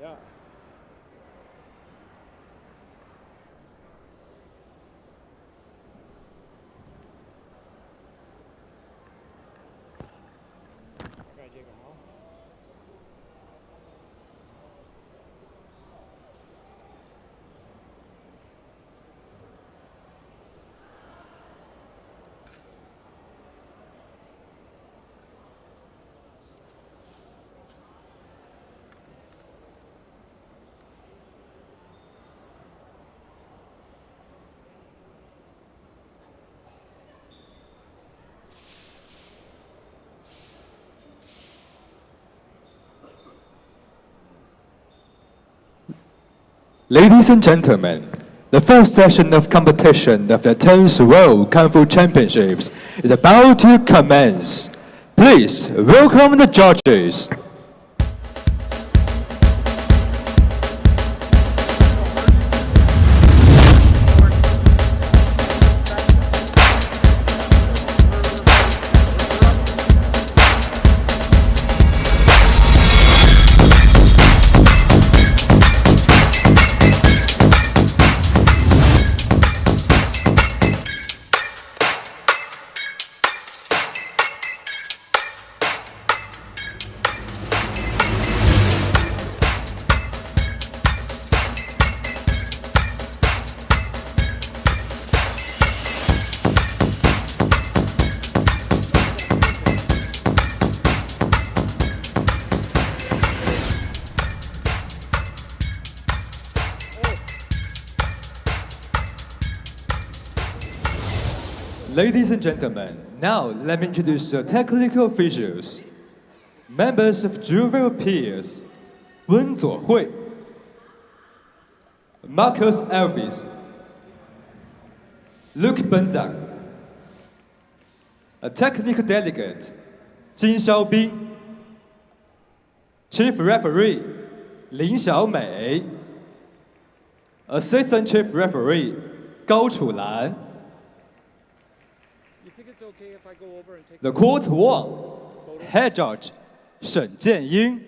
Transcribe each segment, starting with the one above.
yeah. Try 这个好。Ladies and gentlemen, the first session of competition of the 10th World Kungfu Championships is about to commence. Please welcome the judges. Ladies and gentlemen, now let me introduce the technical officials. Members of jury peers, 温佐惠 Marcus Elvis, Luke Benzak. A technical delegate, 金肖斌 Chief Referee, 林小美 Assistant Chief Referee, 高楚兰 The Court 1, Head Judge, 沈建英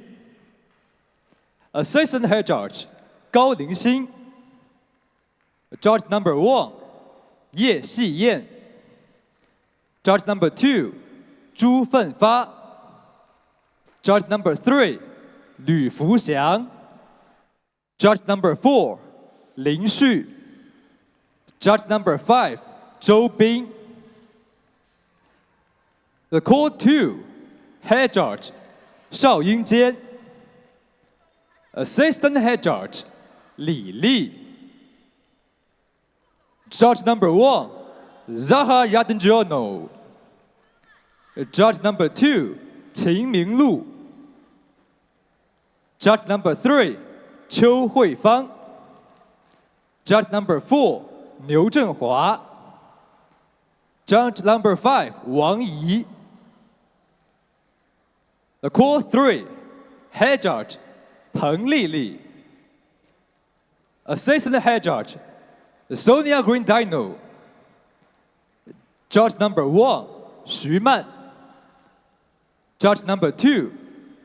Assistant Head Judge, 高林欣 Judge number 1, 叶细燕 Judge number 2, 朱奋发 Judge number 3, 吕福祥 Judge number 4, 林旭 Judge number 5, 周斌The Court 2, Head Judge, 邵英坚 Assistant Head Judge, 李丽 Judge number 1, Zaha Yadenjono Judge number 2, 秦明路 Judge number 3, 邱慧芳 Judge number 4, 牛振华 Judge number 5, 王怡The Court 3, Head Judge, 彭丽丽 Assistant Head Judge, Sonia Green Dino Judge number 1, 徐曼 Judge number 2,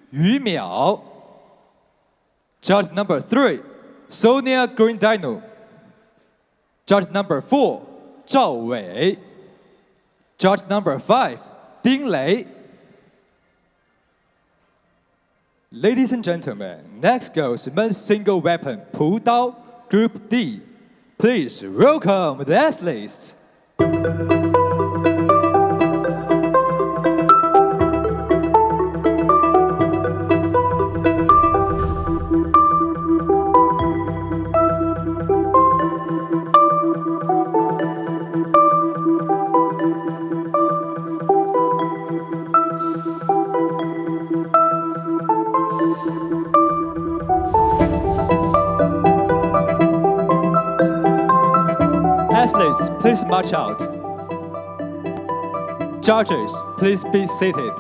于淼 Judge number 3, Sonia Green Dino Judge number 4, 赵伟 Judge number 5, 丁雷 Ladies and gentlemen, next goes men's single weapon 朴刀 Group D. Please welcome the athletes. Athletes, please march out. Judges, please be seated.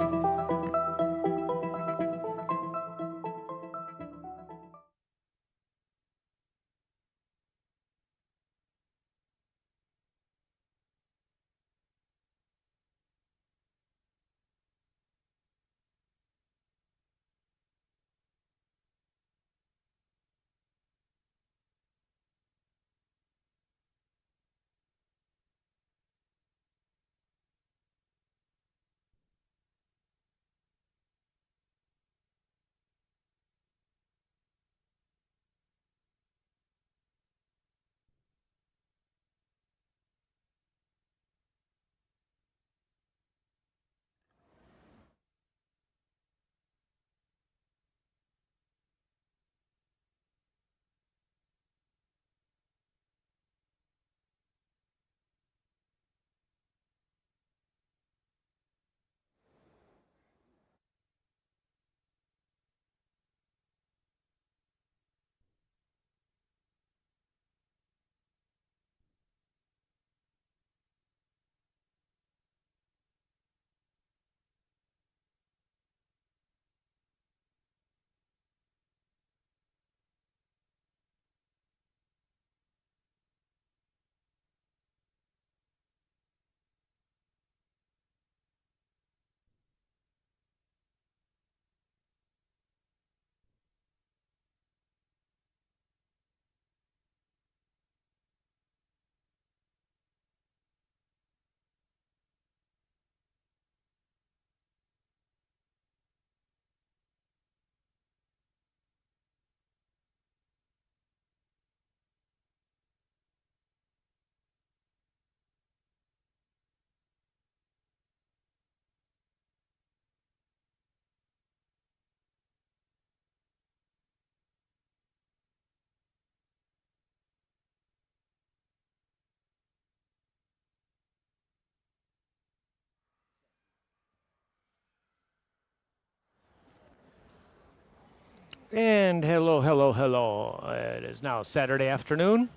And hello, hello, hello. It is now Saturday afternoon,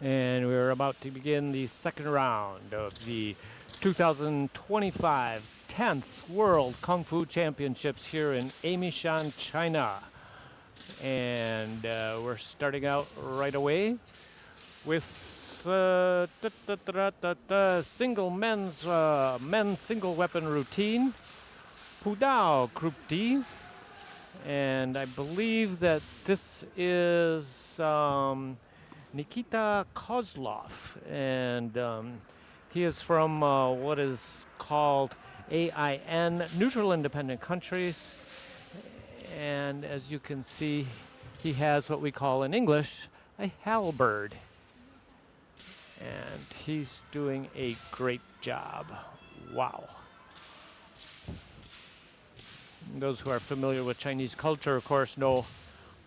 and we're about to begin the second round of the 2025 10th World Kungfu Championships here in Emeishan, China. And we're starting out right away with single men's single weapon routine, Pudao Group D. And I believe that this is Nikita Kozlov, and he is from what is called AIN, Neutral Independent Countries. And as you can see, he has what we call in English a halberd. And he's doing a great job. Wow. Those who are familiar with Chinese culture, of course, know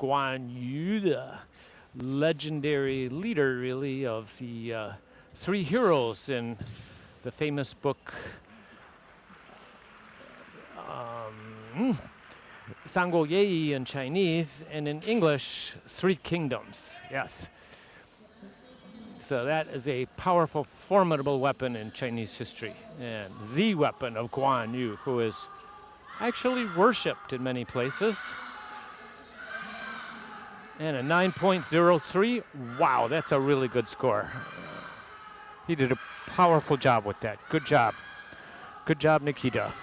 Guan Yu, the legendary leader, really, of the three heroes in the famous book Sanguo Yi in Chinese, and in English, Three Kingdoms. Yes. So that is a powerful, formidable weapon in Chinese history, and the weapon of Guan Yu, who is actually worshipped in many places. And a 9.03. Wow, that's a really good score. He did a powerful job with that. Good job. Good job, Nikita.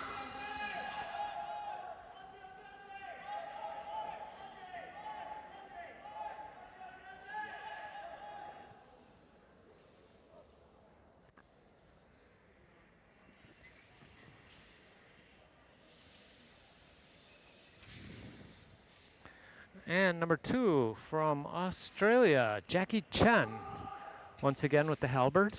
And number 2 from Australia, Jackie Chen, once again with the halberd.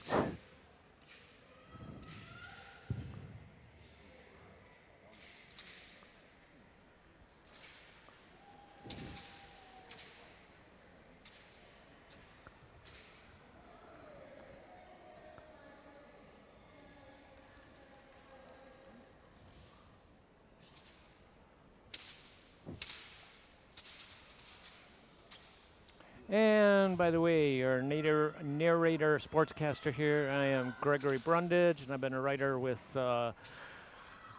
And by the way, your narrator, sportscaster here, I am Gregory Brundage, and I've been a writer with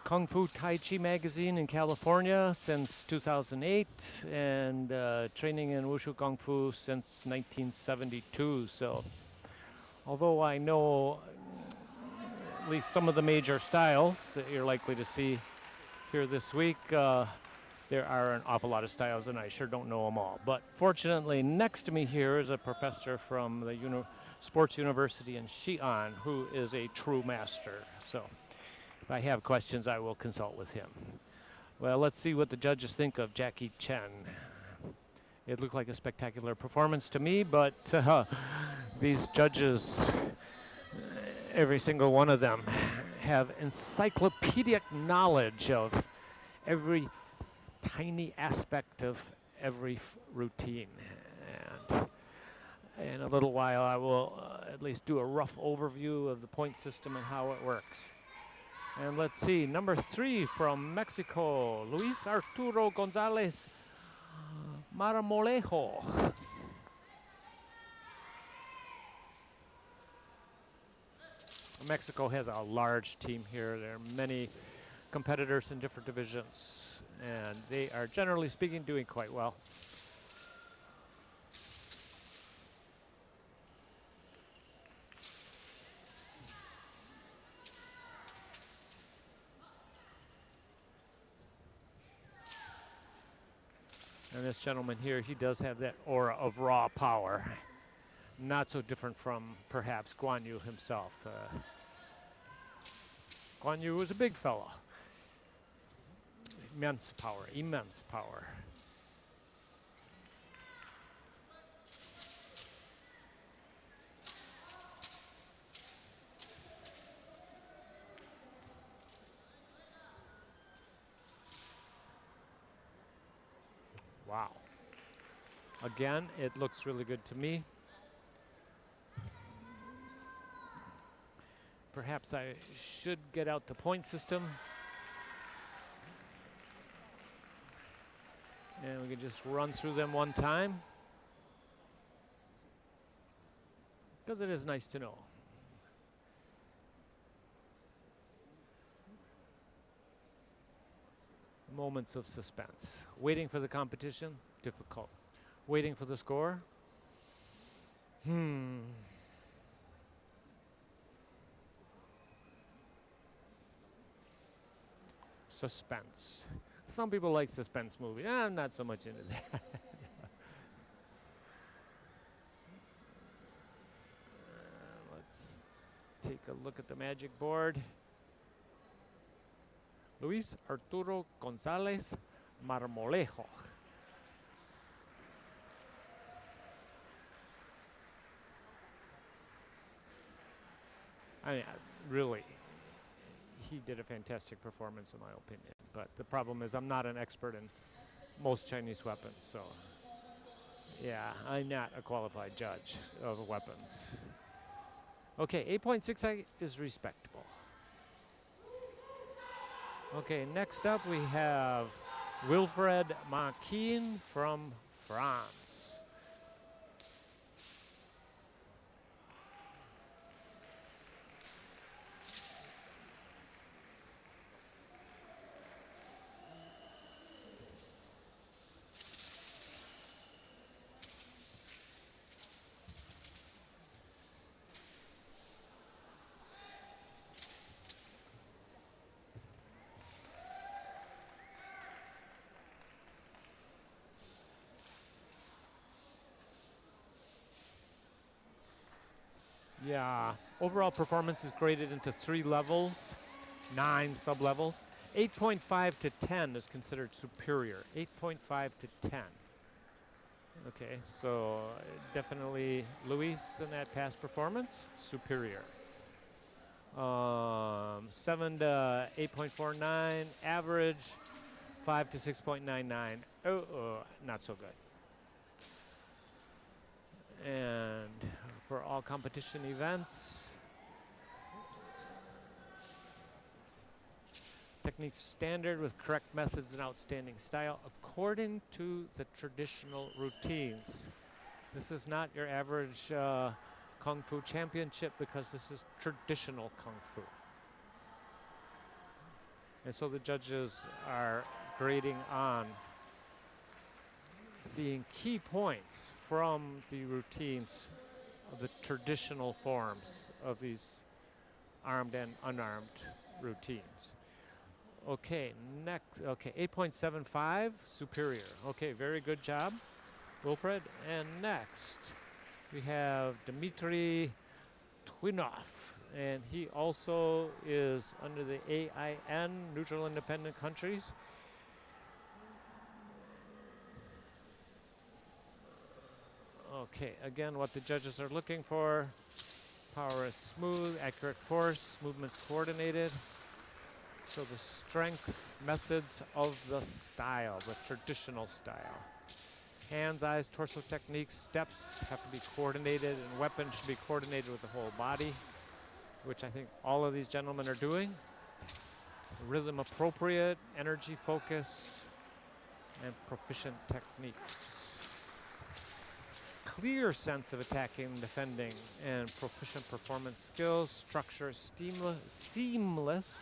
Kung Fu Tai Chi magazine in California since 2008, and training in Wushu Kung Fu since 1972. So although I know at least some of the major styles that you're likely to see here this week, there are an awful lot of styles, and I sure don't know them all. But fortunately, next to me here is a professor from the Sports University in Xi'an, who is a true master. So if I have questions, I will consult with him. Well, let's see what the judges think of Jackie Chen. It looked like a spectacular performance to me, but these judges, every single one of them, have encyclopedic knowledge of every tiny aspect of every routine. And in a little while, I will at least do a rough overview of the point system and how it works. And let's see, number 3 from Mexico, Luis Arturo Gonzalez Maramolejo. Mexico has a large team here. There are many competitors in different divisions, and they are, generally speaking, doing quite well. And this gentleman here, he does have that aura of raw power. Not so different from perhaps Guan Yu himself. Guan Yu was a big fella. Immense power, immense power. Wow. Again, it looks really good to me. Perhaps I should get out the point system And we can just run through them one time, because it is nice to know. Moments of suspense. Waiting for the competition, difficult. Waiting for the score. Suspense. Some people like suspense movies. I'm not so much into that. Let's take a look at the magic board. Luis Arturo González Marmolejo. I mean, really, he did a fantastic performance in my opinion. But the problem is I'm not an expert in most Chinese weapons, so yeah, I'm not a qualified judge of weapons. Okay, 8.68 is respectable. Okay, next up we have Wilfred Marquin from France. Yeah, overall performance is graded into 3 levels, 9 sub-levels. 8.5 to 10 is considered superior. 8.5 to 10. Okay, so definitely Luis in that past performance, superior. 7 to 8.49, average. 5 to 6.99. Not so good. And for all competition events, technique standard with correct methods and outstanding style according to the traditional routines. This is not your average Kung Fu Championship because this is traditional Kung Fu. And so the judges are grading on seeing key points from the routines of the traditional forms of these armed and unarmed routines. Okay, next, okay, 8.75, superior. Okay, very good job, Wilfred. And next, we have Dmitry Twinov, and he also is under the AIN, Neutral Independent Countries. Okay, again, what the judges are looking for. Power is smooth, accurate force, movements coordinated. So the strength, methods of the style, the traditional style. Hands, eyes, torso techniques, steps have to be coordinated, and weapons should be coordinated with the whole body, which I think all of these gentlemen are doing. Rhythm appropriate, energy focus, and proficient techniques. Clear sense of attacking and defending, and proficient performance skills, structure, seamless,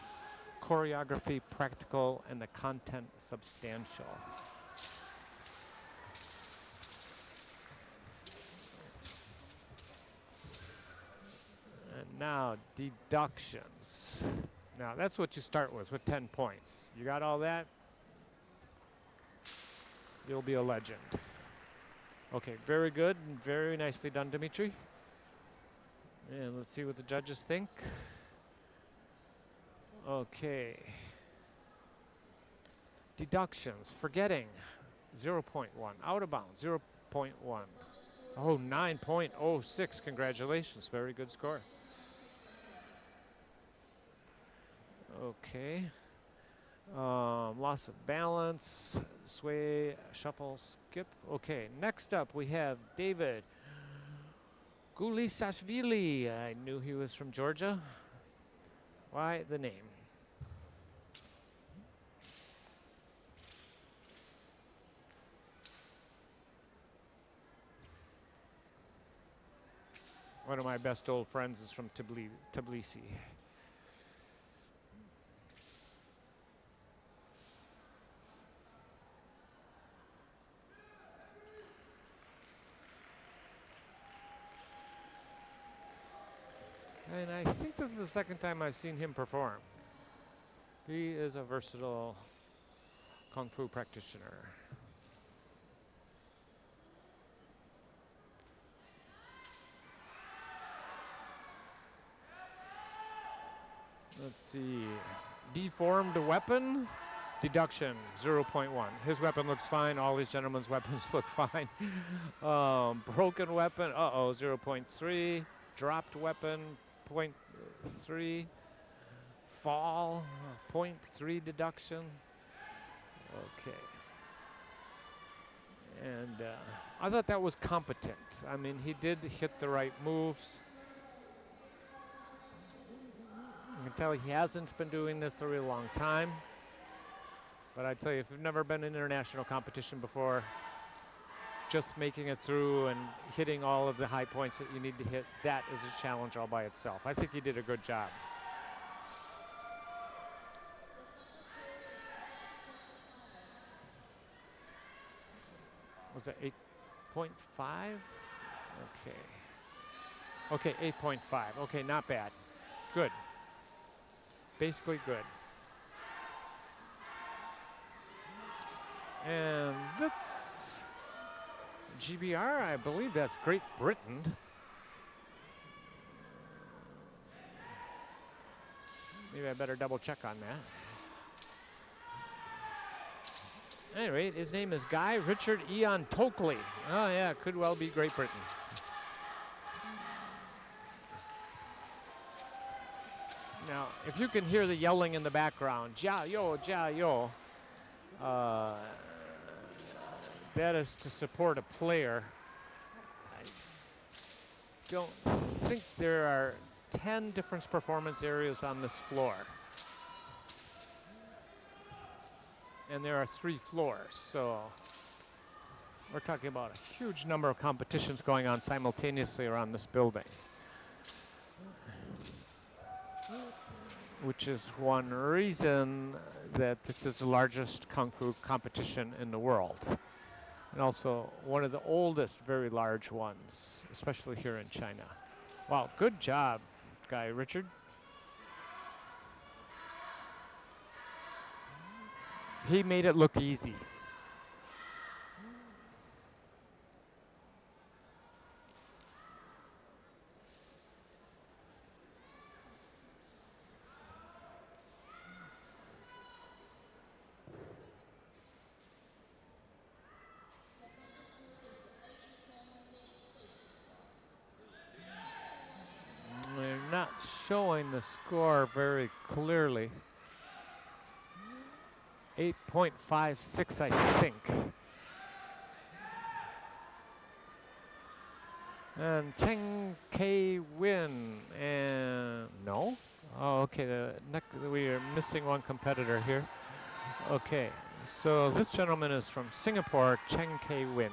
choreography practical, and the content substantial. And now deductions. Now that's what you start with 10 points. You got all that? You'll be a legend. Okay, very good and very nicely done, Dmitry. And let's see what the judges think. Okay. Deductions, forgetting, 0.1. Out of bounds, 0.1. Oh, 9.06, congratulations, very good score. Okay. Loss of balance, sway, shuffle, skip. Okay, next up we have David Gulisashvili. I knew he was from Georgia. Why the name? One of my best old friends is from Tbilisi. And I think this is the second time I've seen him perform. He is a versatile Kung Fu practitioner. Let's see. Deformed weapon, deduction 0.1. His weapon looks fine. All these gentlemen's weapons look fine. Broken weapon, 0.3. Dropped weapon, 0.3. Fall, 0.3 deduction. Okay. And I thought that was competent. I mean, he did hit the right moves. You can tell he hasn't been doing this a really long time. But I tell you, if you've never been in international competition before, just making it through and hitting all of the high points that you need to hit, that is a challenge all by itself. I think he did a good job. Was it 8.5? Okay. Okay, 8.5. Okay, not bad. Good. Basically good. And that's GBR, I believe that's Great Britain. Maybe I better double check on that. At any rate, his name is Guy Richard Ian Tokley. Oh yeah, could well be Great Britain. Now, if you can hear the yelling in the background, Jia Yo, Jia Yo, that is to support a player. I don't think there are 10 different performance areas on this floor. And there are 3 floors, so we're talking about a huge number of competitions going on simultaneously around this building, which is one reason that this is the largest Kung Fu competition in the world, and also one of the oldest very large ones, especially here in China. Wow, good job, Guy Richard. He made it look easy. They're not showing the score very clearly. 8.56, I think. And Cheng K-Win, and no? Oh, okay, we are missing one competitor here. Okay, so this gentleman is from Singapore, Cheng K-Win.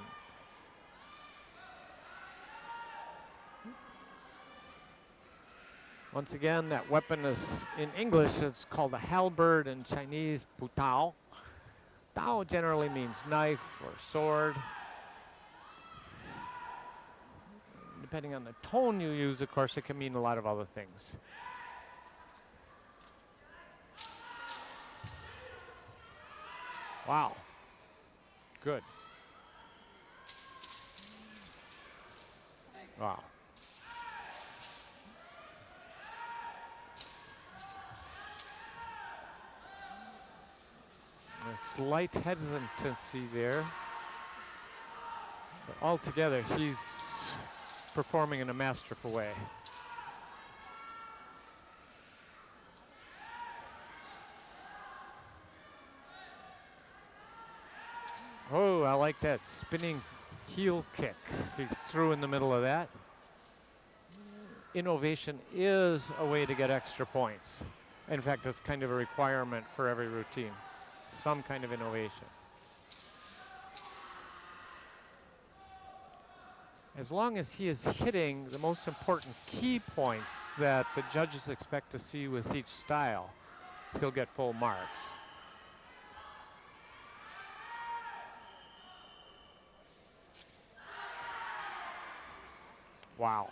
Once again, that weapon is in English, it's called a halberd, in Chinese, pu tao. Tao generally means knife or sword. Depending on the tone you use, of course, it can mean a lot of other things. Wow. Good. Wow. A slight hesitancy there. But altogether, he's performing in a masterful way. Oh, I like that spinning heel kick he threw in the middle of that. Innovation is a way to get extra points. In fact, it's kind of a requirement for every routine. Some kind of innovation. as long as he is hitting the most important key points that the judges expect to see with each style, he'll get full marks. Wow.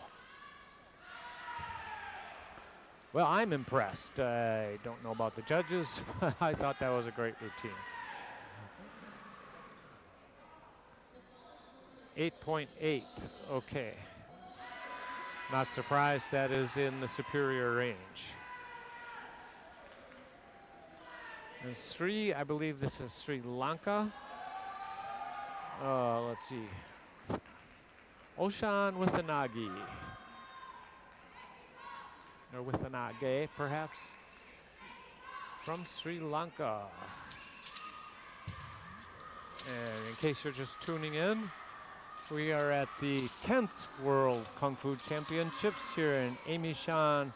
Well, I'm impressed. I don't know about the judges. I thought that was a great routine. 8.8, okay. Not surprised that is in the superior range. And Sri, I believe this is Sri Lanka. Let's see. Emeishan with the Nagi. Or with the Nage, perhaps. From Sri Lanka. And in case you're just tuning in, we are at the 10th World Kungfu Championships here in Emeishan,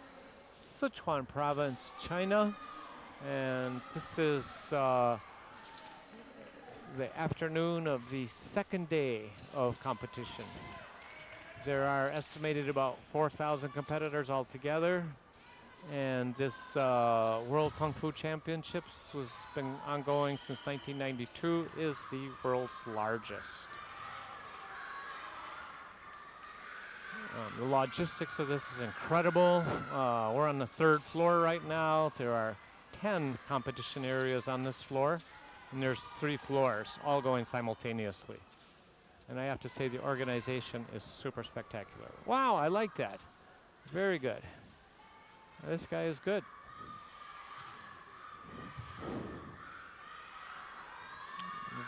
Sichuan Province, China. And this is the afternoon of the second day of competition. There are estimated about 4,000 competitors altogether. And this World Kungfu Championships has been ongoing since 1992, is the world's largest. The logistics of this is incredible. We're on the 3rd floor right now. There are 10 competition areas on this floor, and there's 3 floors, all going simultaneously. And I have to say the organization is super spectacular. Wow, I like that. Very good. This guy is good.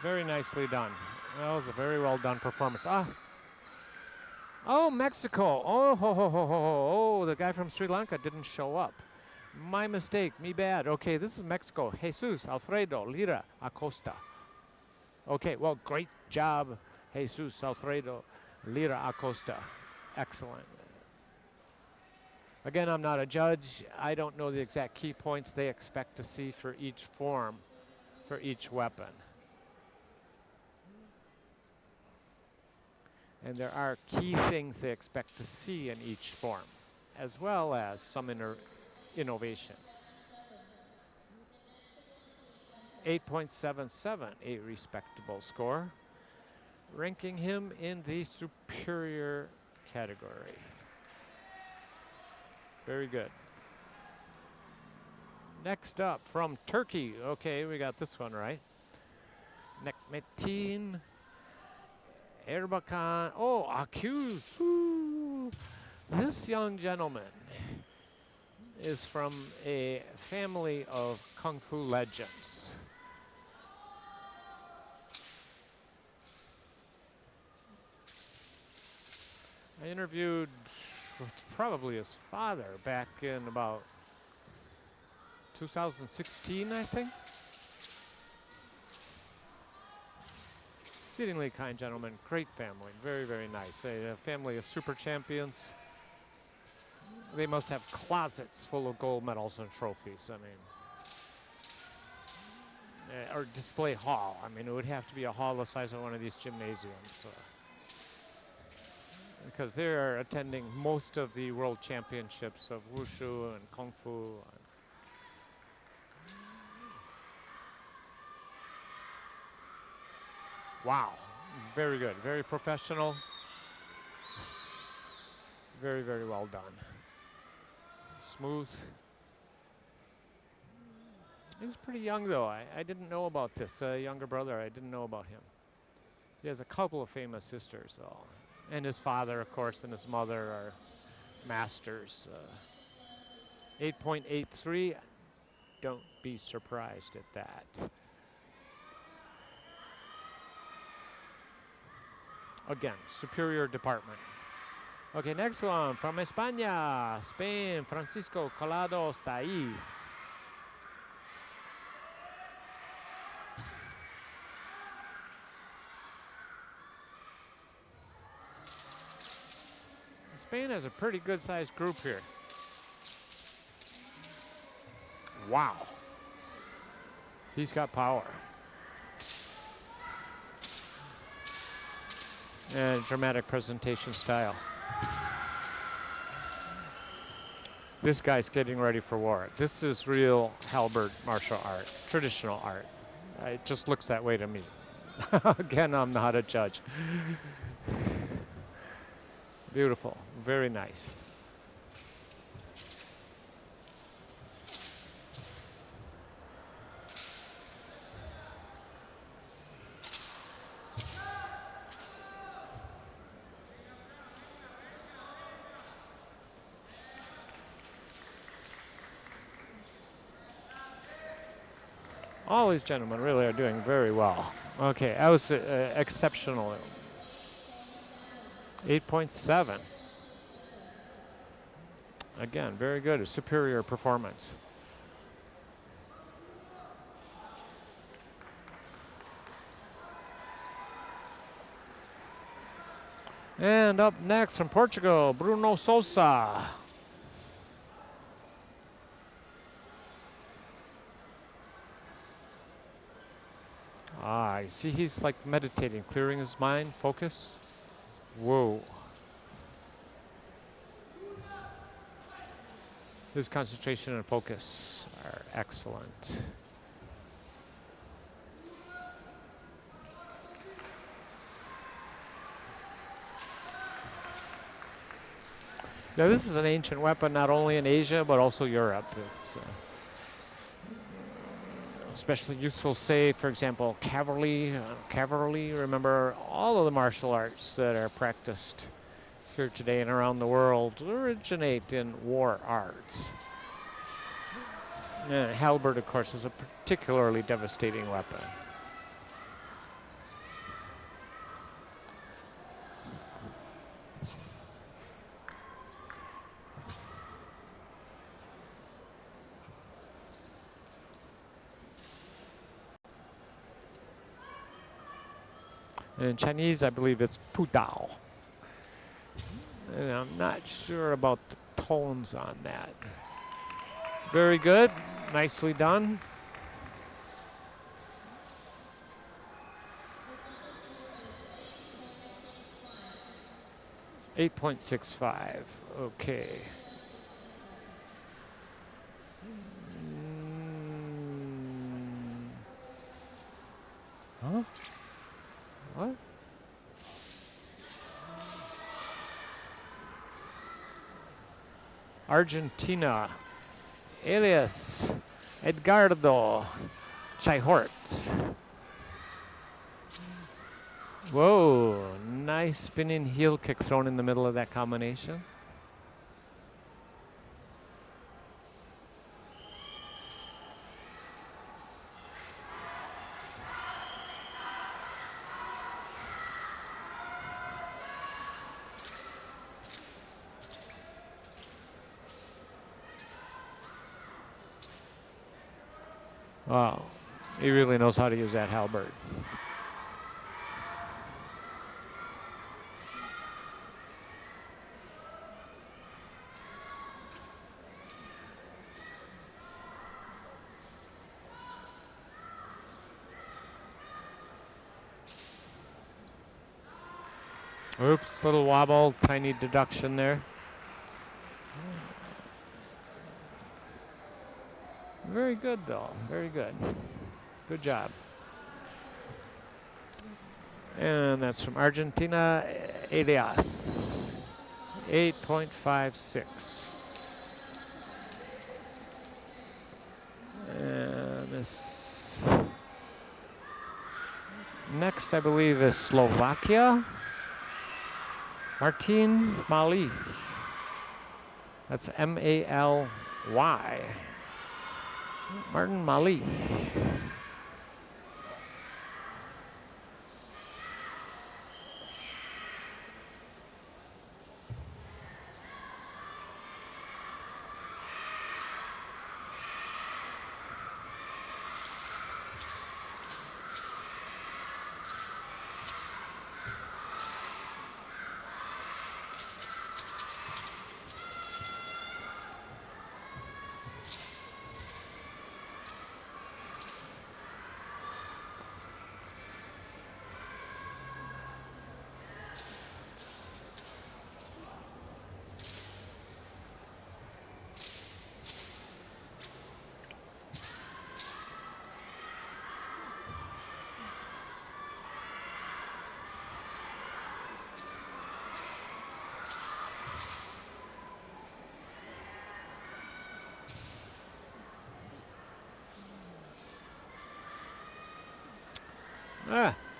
Very nicely done. That was a very well done performance. Oh, Mexico. Oh, ho, ho, ho, ho, ho. Oh, the guy from Sri Lanka didn't show up. My mistake, me bad. Okay, this is Mexico. Jesus Alfredo Lira Acosta. Okay, well, great job, Jesus Alfredo Lira Acosta. Excellent. Again, I'm not a judge. I don't know the exact key points they expect to see for each form, for each weapon. And there are key things they expect to see in each form, as well as some innovation. 8.77, a respectable score, ranking him in the superior category. Very good. Next up from Turkey. Okay, we got this one right. Nekmetin Erbakan. Oh, accused. Ooh. This young gentleman is from a family of Kung Fu legends. I interviewed probably his father back in about 2016, I think. Exceedingly kind gentleman, great family, very, very nice. A family of super champions. They must have closets full of gold medals and trophies. I mean, or display hall. I mean, it would have to be a hall the size of one of these gymnasiums. Because they're attending most of the world championships of WUSHU and Kung Fu. Wow, very good, very professional. Very, very well done. Smooth. He's pretty young though. I didn't know about this. Younger brother, I didn't know about him. He has a couple of famous sisters though. And his father, of course, and his mother are masters. 8.83, don't be surprised at that. Again, superior department. Okay, next one from España, Spain, Francisco Collado Saiz. Spain has a pretty good sized group here. Wow. He's got power. and dramatic presentation style. This guy's getting ready for war. This is real Halberd martial art, traditional art. It just looks that way to me. Again, I'm not a judge. Beautiful, very nice. All these gentlemen really are doing very well. Okay, that was exceptional. 8.7. Again, very good, a superior performance. And up next from Portugal, Bruno Sousa. Ah, I see he's like meditating, clearing his mind, focus. Whoa. His concentration and focus are excellent. Now this is an ancient weapon not only in Asia but also Europe. It's especially useful, say, for example, cavalry. Remember, all of the martial arts that are practiced here today and around the world originate in war arts. And Halberd, of course, is a particularly devastating weapon. In Chinese, I believe it's Pu Dao. And I'm not sure about the tones on that. Very good, nicely done. .65, okay. Huh? What? Argentina, alias Edgardo Chaihort. Whoa, nice spinning heel kick thrown in the middle of that combination. Wow, he really knows how to use that halberd. Oops, little wobble, tiny deduction there. Very good, though. Very good. Good job. And that's from Argentina, Elias. 8.56. And this next, I believe, is Slovakia. Martin Mali. That's M-A-L-Y. Martin Mali.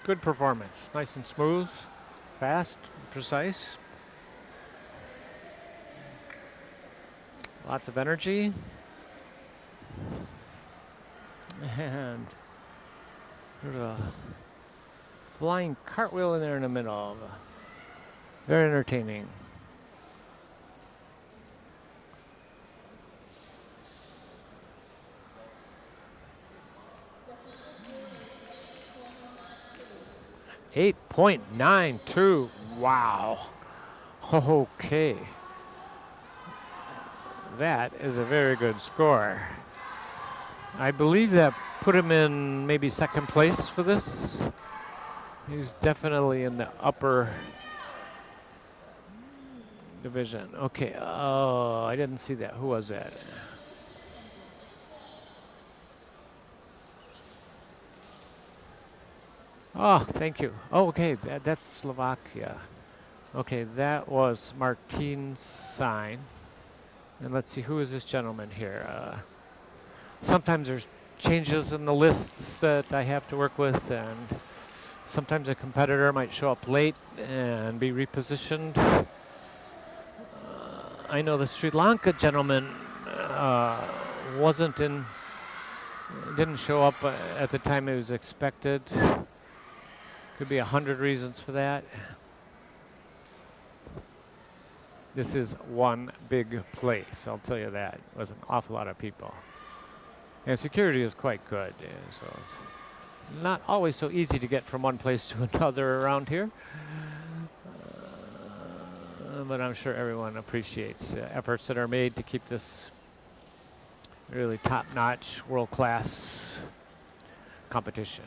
Good performance. Nice and smooth, fast, precise. Lots of energy. And there's a flying cartwheel in there in the middle. Very entertaining. .92. Wow. Okay. That is a very good score. I believe that put him in maybe second place for this. He's definitely in the upper division. Okay. Oh, I didn't see that. Who was that? Oh, thank you. Oh, okay. That's Slovakia. Okay, that was Martin's sign. And let's see, who is this gentleman here? Sometimes there's changes in the lists that I have to work with, and sometimes a competitor might show up late and be repositioned. I know the Sri Lanka gentleman didn't show up at the time it was expected. Could be 100 reasons for that. This is one big place, I'll tell you that, with an awful lot of people. And security is quite good, so it's not always so easy to get from one place to another around here. But I'm sure everyone appreciates efforts that are made to keep this really top-notch, world-class competition.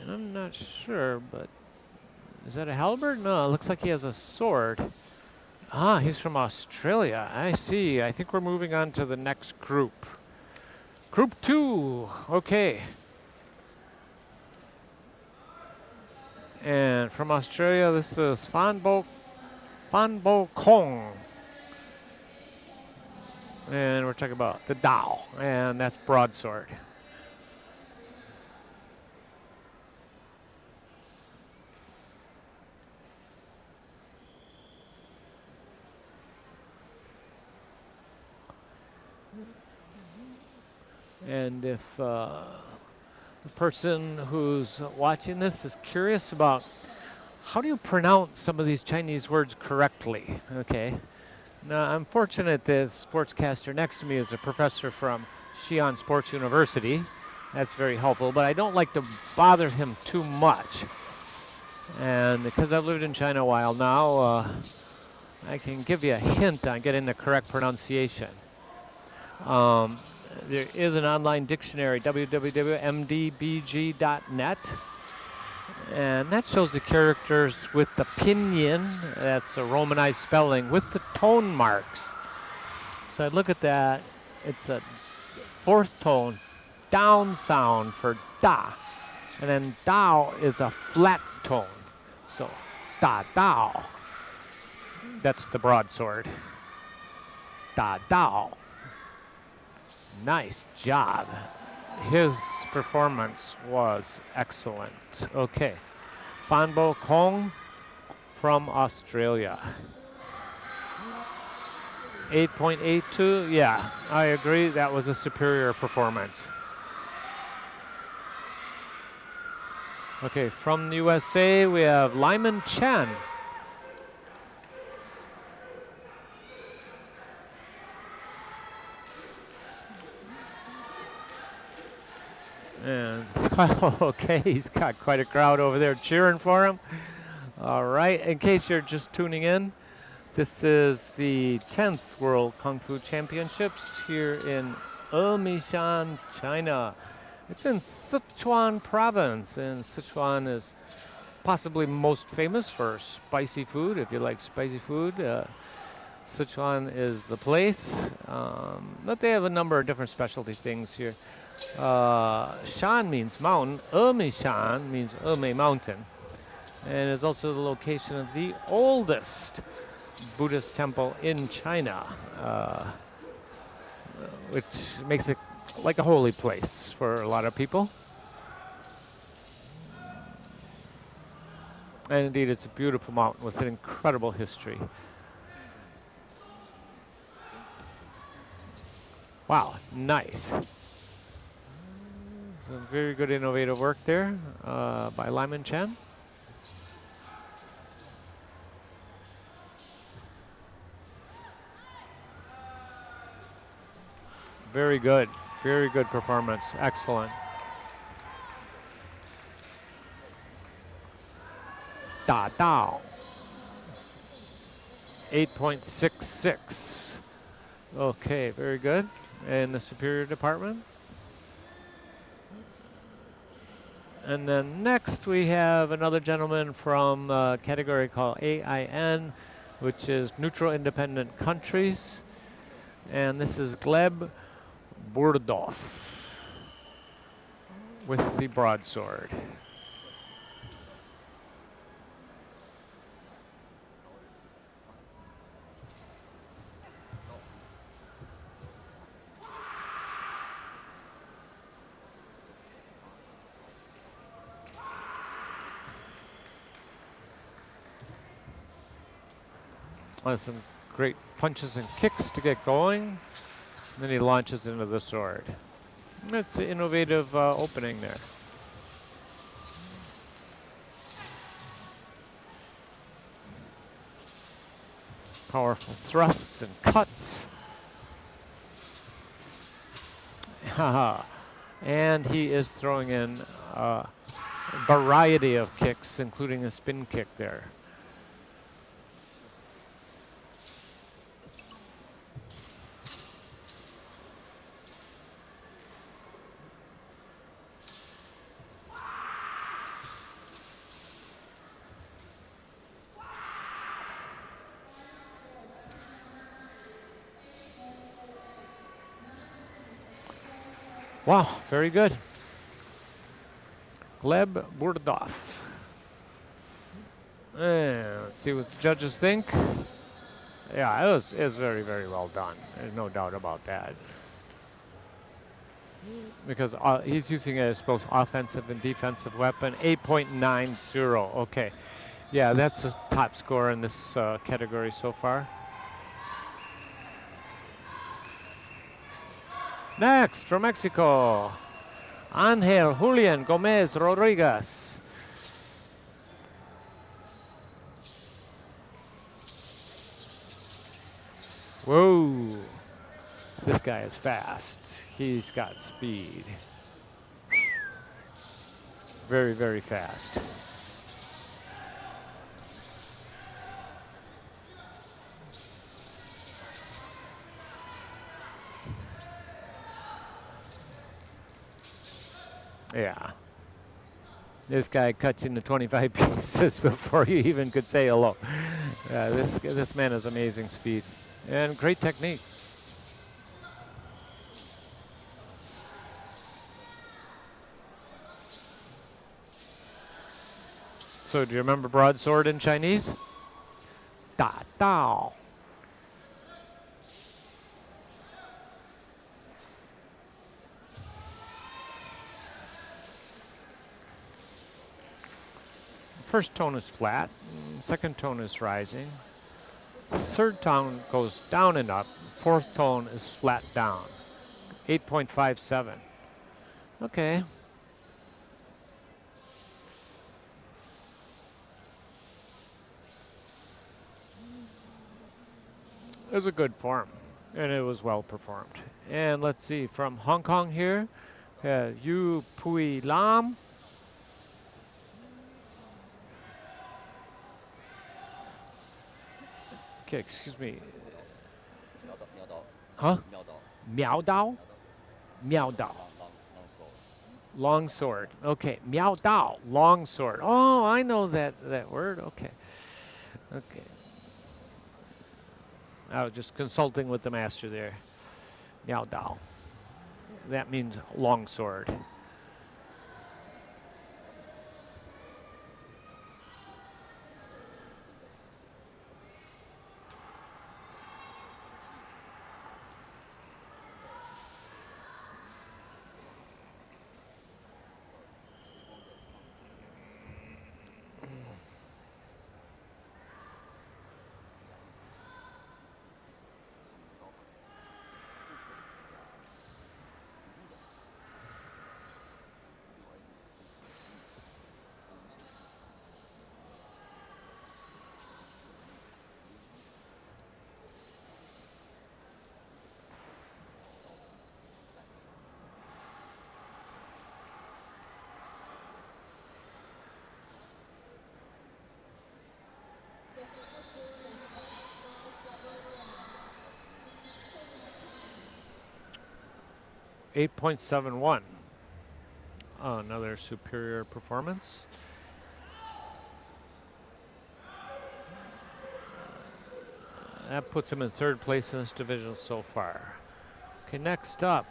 And I'm not sure, but is that a halberd? No, it looks like he has a sword. Ah, he's from Australia. I see. I think we're moving on to the next group. Group 2. Okay. And from Australia, this is Fan Bo Kong. And we're talking about the Dao, and that's Broadsword. And if the person who's watching this is curious about how do you pronounce some of these Chinese words correctly, okay? Now, I'm fortunate that the sportscaster next to me is a professor from Xi'an Sports University. That's very helpful, but I don't like to bother him too much. And because I've lived in China a while now, I can give you a hint on getting the correct pronunciation. There is an online dictionary, www.mdbg.net, and that shows the characters with the pinyin, that's a romanized spelling, with the tone marks. So I look at that, it's a fourth tone, down sound for da, and then dao is a flat tone, so da dao, that's the broadsword, da dao. Nice job. His performance was excellent. Okay. Fan Bo Kong from Australia. 8.82. Yeah, I agree. That was a superior performance. Okay, from the USA, we have Lyman Chen. And okay, he's got quite a crowd over there cheering for him. All right, in case you're just tuning in, this is the 10th World Kungfu Championships here in Emeishan, China. It's in Sichuan province, and Sichuan is possibly most famous for spicy food. If you like spicy food, Sichuan is the place. But they have a number of different specialty things here. Shan means mountain. Emeishan means Emei mountain, and is also the location of the oldest Buddhist temple in China, which makes it like a holy place for a lot of people. And indeed, it's a beautiful mountain with an incredible history. Wow, nice. Some very good innovative work there by Lyman Chen. Very good performance, excellent. Da Dao, 8.66. Okay, very good. In the superior department. And then next we have another gentleman from a category called AIN, which is neutral independent countries. And this is Gleb Burdov with the broadsword. Some great punches and kicks to get going. And then he launches into the sword. It's an innovative opening there. Powerful thrusts and cuts. And he is throwing in a variety of kicks, including a spin kick there. Wow, very good. Gleb Burdov. Let's see what the judges think. Yeah, it was very, very well done. There's no doubt about that. Because he's using it as both offensive and defensive weapon. 8.90. Okay. Yeah, that's the top score in this category so far. Next, from Mexico, Angel Julian Gomez Rodriguez. Whoa, this guy is fast. He's got speed. Very, very fast. Yeah. This guy cuts into 25 pieces before you even could say hello. This man has amazing speed and great technique. So do you remember broadsword in Chinese? Da Dao. First tone is flat, second tone is rising, third tone goes down and up, fourth tone is flat down, 8.57. Okay. It was a good form, and it was well performed. And let's see, from Hong Kong here, Yu Pui Lam. Okay, excuse me. Huh? Miao Dao? Miao Dao. Long sword. Okay, Miao Dao, long sword. Oh, I know that word. Okay. Okay. I was just consulting with the master there. Miao Dao. That means long sword. 8.71. Another superior performance. That puts him in 3rd place in this division so far. Okay, next up.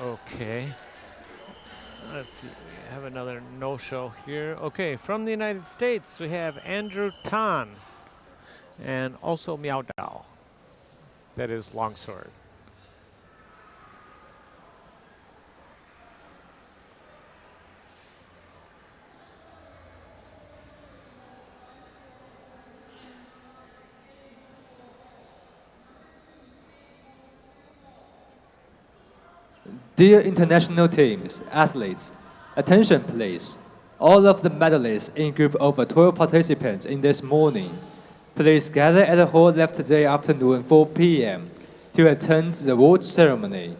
Okay. Let's see, we have another no-show here. Okay, from the United States, we have Andrew Tan and also Miao Dao. That is longsword. Dear international teams, athletes, attention please. All of the medalists in group over 12 participants in this morning, please gather at the hall left today afternoon 4 p.m. to attend the award ceremony.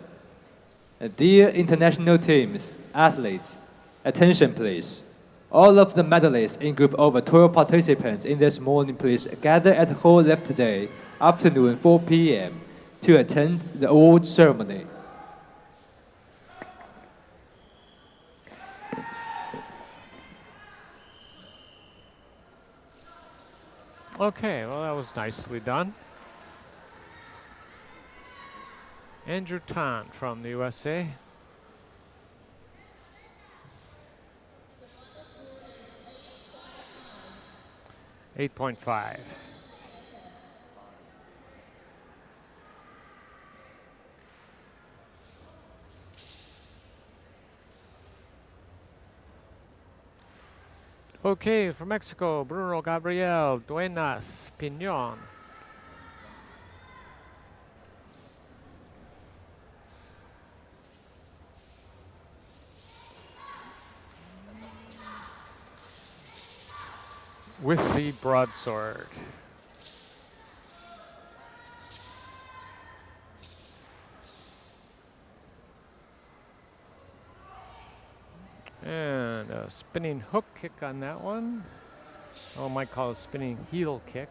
Dear international teams, athletes, attention please. All of the medalists in group over 12 participants in this morning, please gather at the hall left today afternoon 4 p.m. to attend the award ceremony. Okay, well, that was nicely done. Andrew Tan from the USA. .5. Okay, from Mexico, Bruno Gabriel Duenas Piñon. With the broadsword. And a spinning hook kick on that one. Oh, I might call it a spinning heel kick.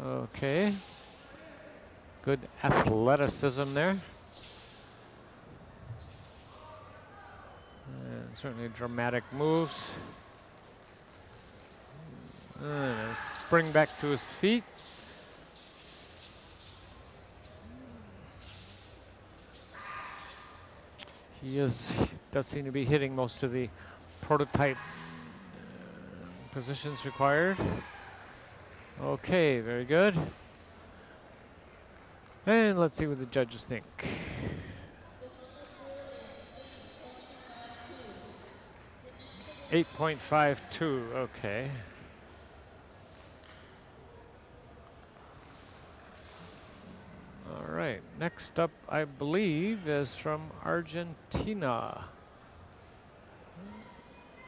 Okay. Good athleticism there. And certainly dramatic moves. And a spring back to his feet. He does seem to be hitting most of the prototype positions required. Okay, very good. And let's see what the judges think. .52, okay. All right, next up, I believe, is from Argentina.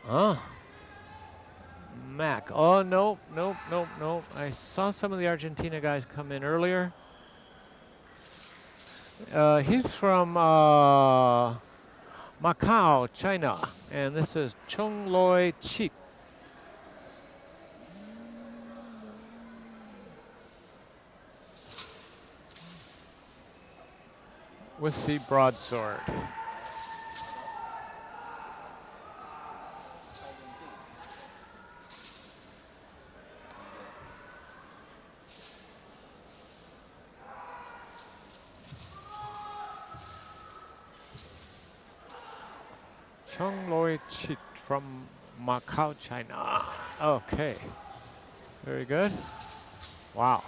Huh? Mac. Oh, nope. I saw some of the Argentina guys come in earlier. He's from Macau, China, and this is Chung Loi Chit. With the broadsword. Chung Loi Chit from Macau, China. Okay. Very good. Wow.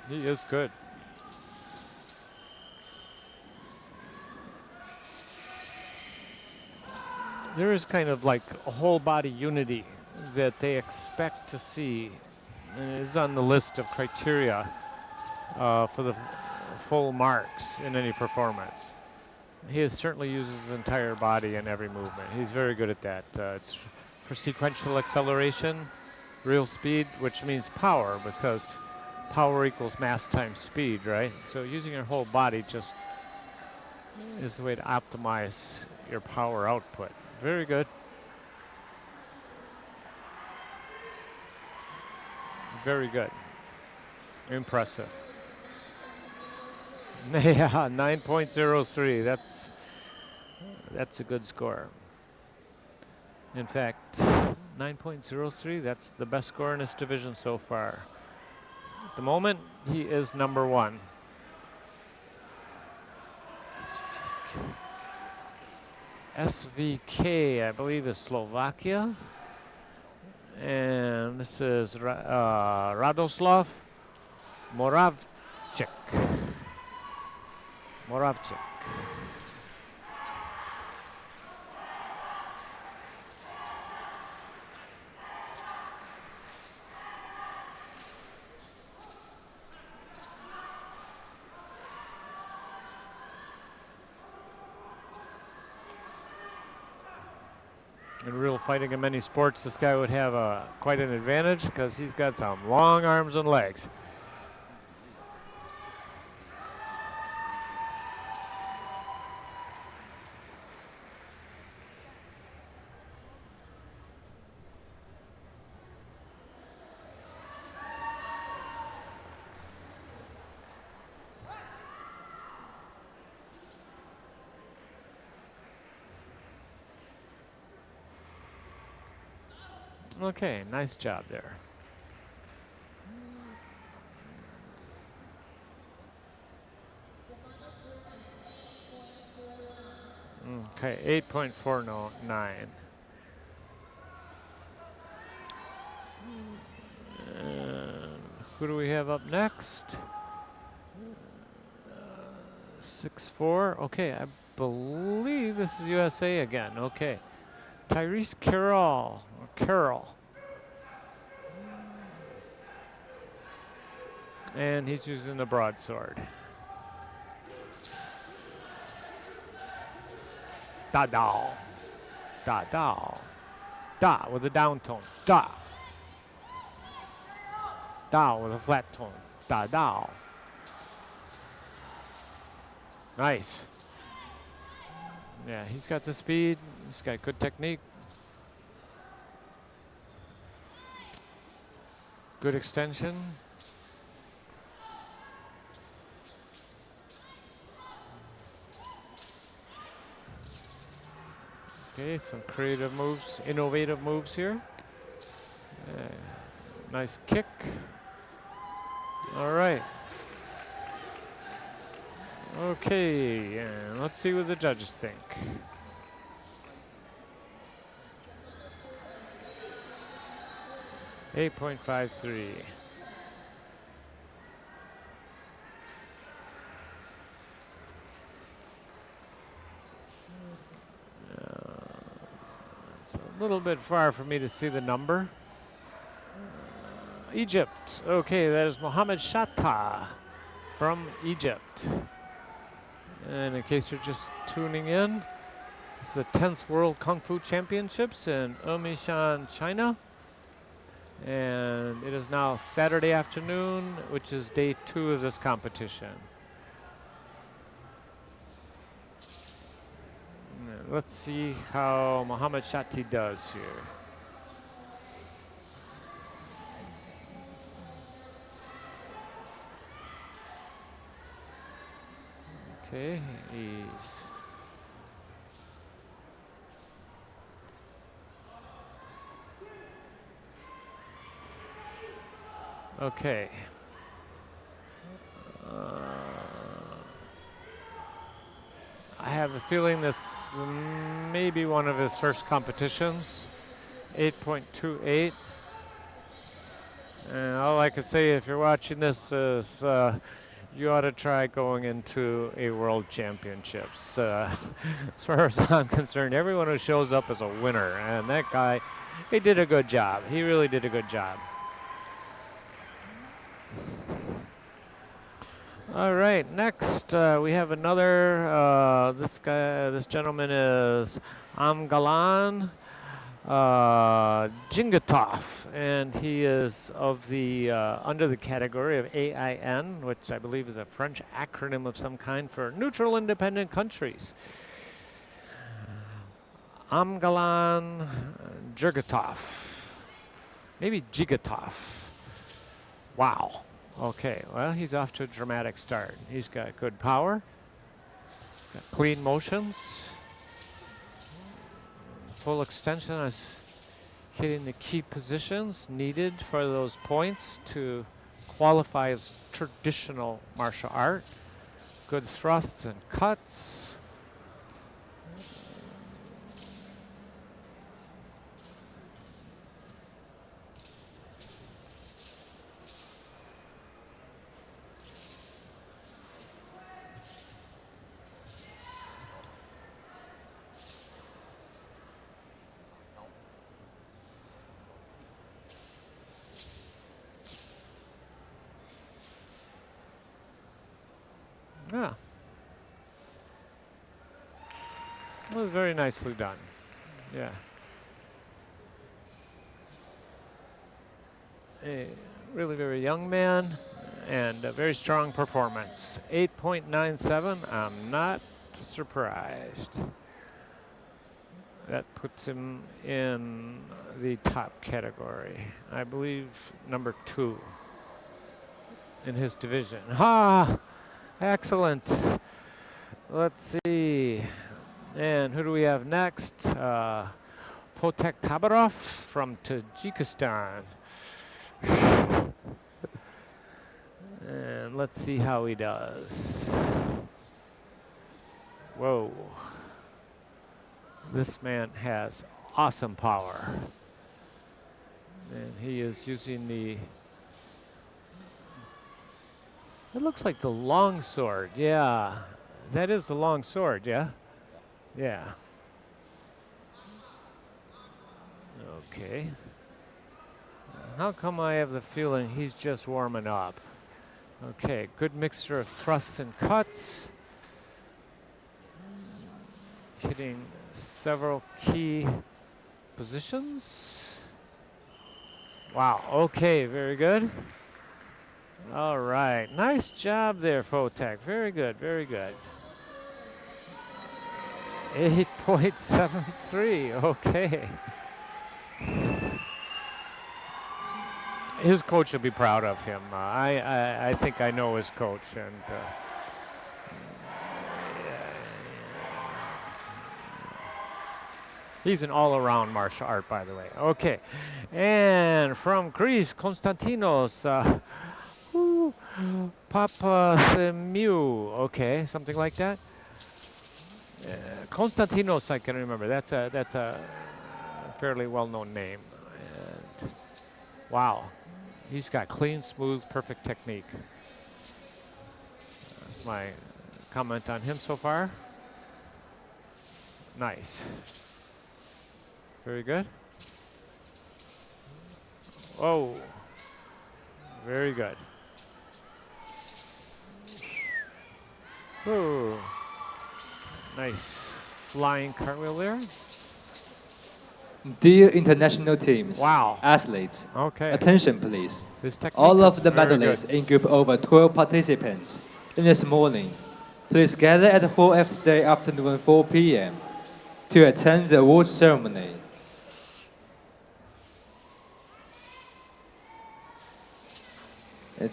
He is good. There is kind of like a whole body unity that they expect to see, and it is on the list of criteria for the full marks in any performance. He certainly uses his entire body in every movement. He's very good at that. It's for sequential acceleration, real speed, which means power, because power equals mass times speed, right? So using your whole body just is the way to optimize your power output. Very good. Very good. Impressive. Yeah, 9.03. That's a good score. In fact, 9.03, that's the best score in this division so far. At the moment, he is number 1. SVK, I believe, is Slovakia. And this is Radoslav Moravcik. In real fighting in many sports, this guy would have quite an advantage because he's got some long arms and legs. Okay, nice job there. Okay, 8.409. And who do we have up next? 6'4". Okay, I believe this is USA again. Okay. Tyrese Carroll. And he's using the broadsword. Da-dow. Da-dow. Da with a down tone. Da. Da with a flat tone. Da-dow. Nice. Yeah, he's got the speed. He's got good technique. Good extension. Okay, some creative moves, innovative moves here. Nice kick. All right. Okay, and let's see what the judges think. .53. It's a little bit far for me to see the number. Egypt. Okay, that is Mohammed Shatta from Egypt. And in case you're just tuning in, this is the 10th World Kungfu Championships in Emeishan, China. And it is now Saturday afternoon, which is day 2 of this competition. Let's see how Mohammed Shatti does here. Okay, he's okay. I have a feeling this may be one of his first competitions. 8.28. And all I can say, if you're watching this, is you ought to try going into a World Championships. As far as I'm concerned, everyone who shows up is a winner. And that guy, he did a good job. He really did a good job. All right, next we have another, this gentleman is Amgalan Jingatov, and he is of the, under the category of AIN, which I believe is a French acronym of some kind for neutral independent countries. Amgalan Jurgatov. Maybe Jigatov. Wow. Okay, well, he's off to a dramatic start. He's got good power, got clean motions, full extension is hitting the key positions needed for those points to qualify as traditional martial art. Good thrusts and cuts. Yeah. It was very nicely done. Yeah. A really very young man and a very strong performance. 8.97, I'm not surprised. That puts him in the top category. I believe number 2 in his division. Ha! Excellent. Let's see. And who do we have next? Fotek Tabarov from Tajikistan. And let's see how he does. Whoa. This man has awesome power. And he is using the... It looks like the long sword. Yeah, that is the long sword, yeah? Yeah. Okay. How come I have the feeling he's just warming up? Okay, good mixture of thrusts and cuts. Hitting several key positions. Wow, okay, very good. All right, nice job there, Fotek. Very good, very good. 8.73, okay. His coach will be proud of him. I think I know his coach, and he's an all-around martial art, by the way. Okay, and from Greece, Konstantinos. Papasemiou, okay, something like that. Konstantinos, I can remember. That's a fairly well-known name. And wow, he's got clean, smooth, perfect technique. That's my comment on him so far. Nice. Very good. Oh, very good. Oh, nice flying cartwheel there. Dear international teams, wow, athletes, okay, attention please. All of the medalists in group over 12 participants in this morning, please gather at Hall F today afternoon 4 p.m. to attend the award ceremony.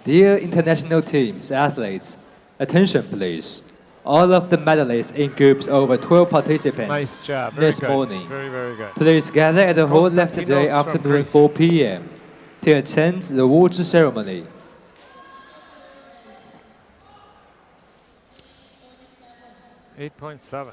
Dear international teams, athletes, attention please. All of the medalists in groups over 12 participants nice job. this good. morning. Very, very good. Please gather at the hall left today afternoon 4 p.m. to attend the award ceremony. .7.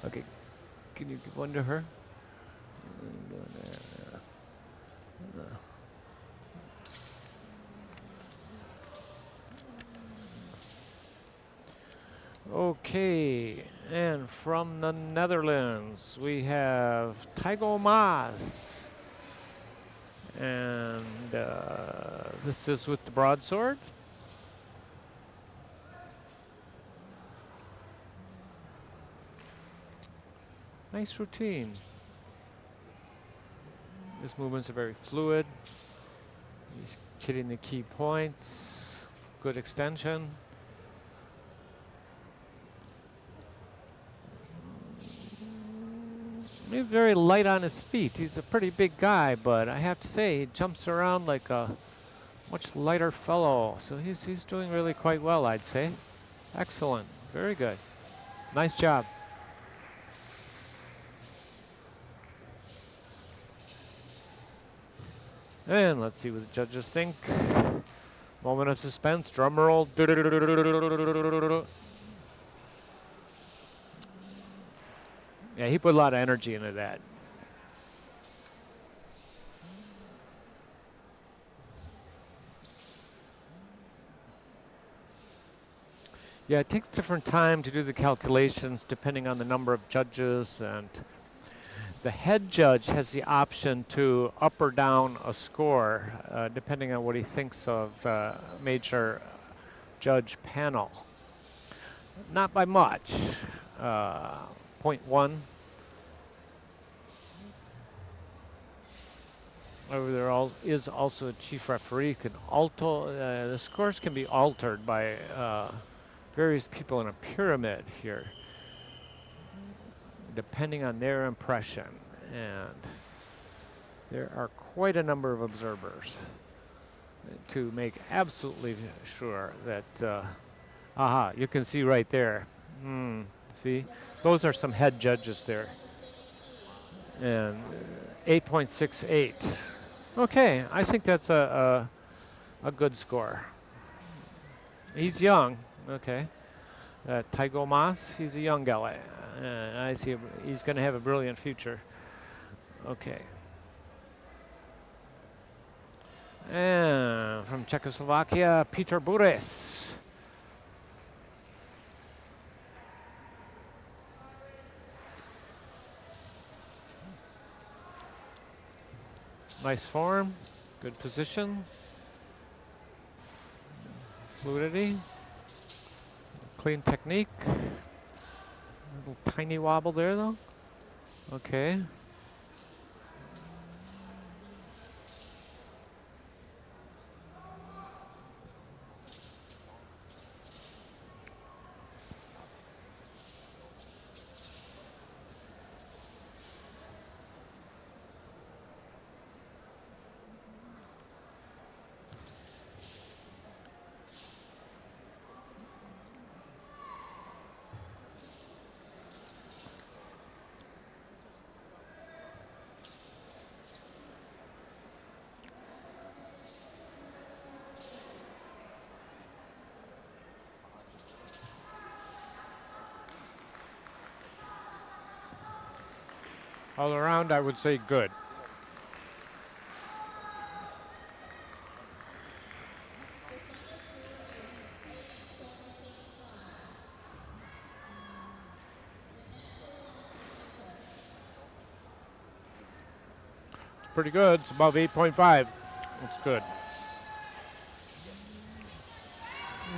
Okay, can you give one to her? Okay, and from the Netherlands we have Tygo Maas. And This is with the broadsword. Nice routine. His movements are very fluid. He's hitting the key points. Good extension. He's very light on his feet. He's a pretty big guy, but I have to say, he jumps around like a much lighter fellow. So he's doing really quite well, I'd say. Excellent. Very good. Nice job. And let's see what the judges think. Moment of suspense. Drum roll. Yeah, he put a lot of energy into that. Yeah, it takes different time to do the calculations depending on the number of judges, and the head judge has the option to up or down a score depending on what he thinks of major judge panel. Not by much. 0.1. There is also a chief referee. Can alter the scores can be altered by various people in a pyramid here, depending on their impression, and there are quite a number of observers to make absolutely sure that. Aha! You can see right there. See, those are some head judges there, and 8.68. Okay, I think that's a good score. He's young. Okay, Taigo Mas, he's a young guy. I see he's going to have a brilliant future. Okay. And from Czechoslovakia, Peter Bures. Nice form, good position, fluidity, clean technique. A little tiny wobble there though. Okay. All around, I would say good. It's pretty good. It's above 8.5. It's good.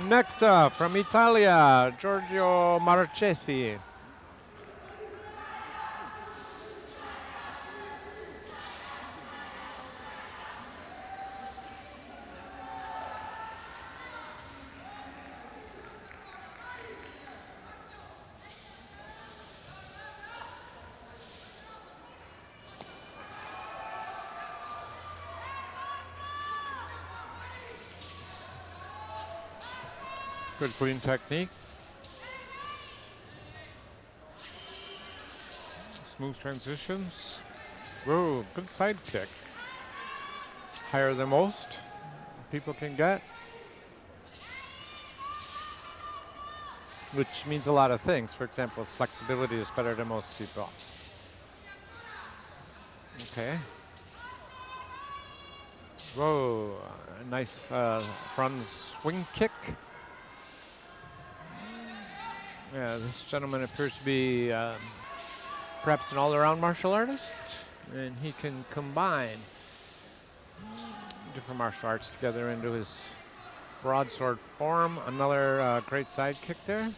Next up, from Italia, Giorgio Marchesi. Good clean technique. Smooth transitions. Whoa, good side kick. Higher than most people can get. Which means a lot of things. For example, his flexibility is better than most people. Okay. Whoa, a nice front swing kick. Yeah, this gentleman appears to be perhaps an all-around martial artist, and he can combine different martial arts together into his broadsword form. Another great side kick there.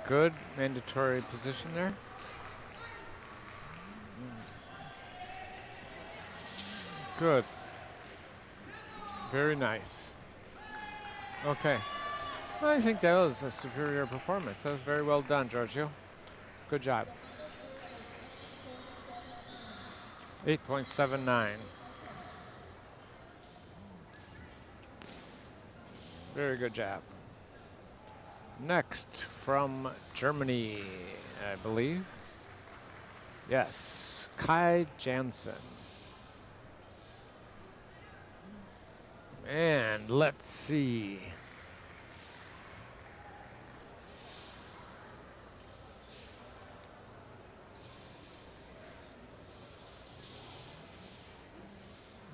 Good mandatory position there. Good. Very nice. Okay. I think that was a superior performance. That was very well done, Giorgio. Good job. 8.79. Very good job. Next, from Germany, I believe. Yes, Kai Jansen. And let's see.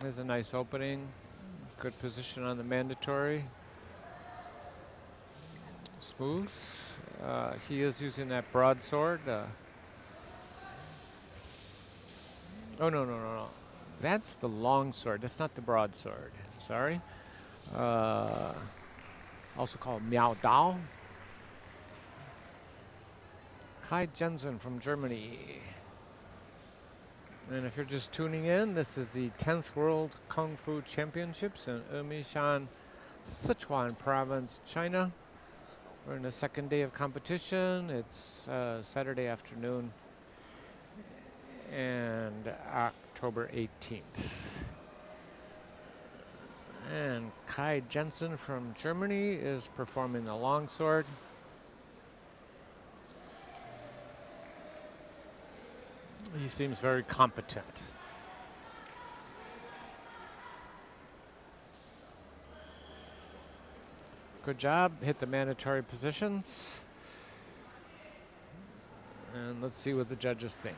There's a nice opening. Good position on the mandatory. Smooth. He is using that broadsword. Oh, no. That's the long sword. That's not the broadsword. Sorry. Also called Miao Dao. Kai Jansen from Germany. And if you're just tuning in, this is the 10th World Kungfu Championships in Emeishan, Sichuan Province, China. We're in the second day of competition. It's Saturday afternoon and October 18th. And Kai Jansen from Germany is performing the longsword. He seems very competent. Good job, hit the mandatory positions. And let's see what the judges think.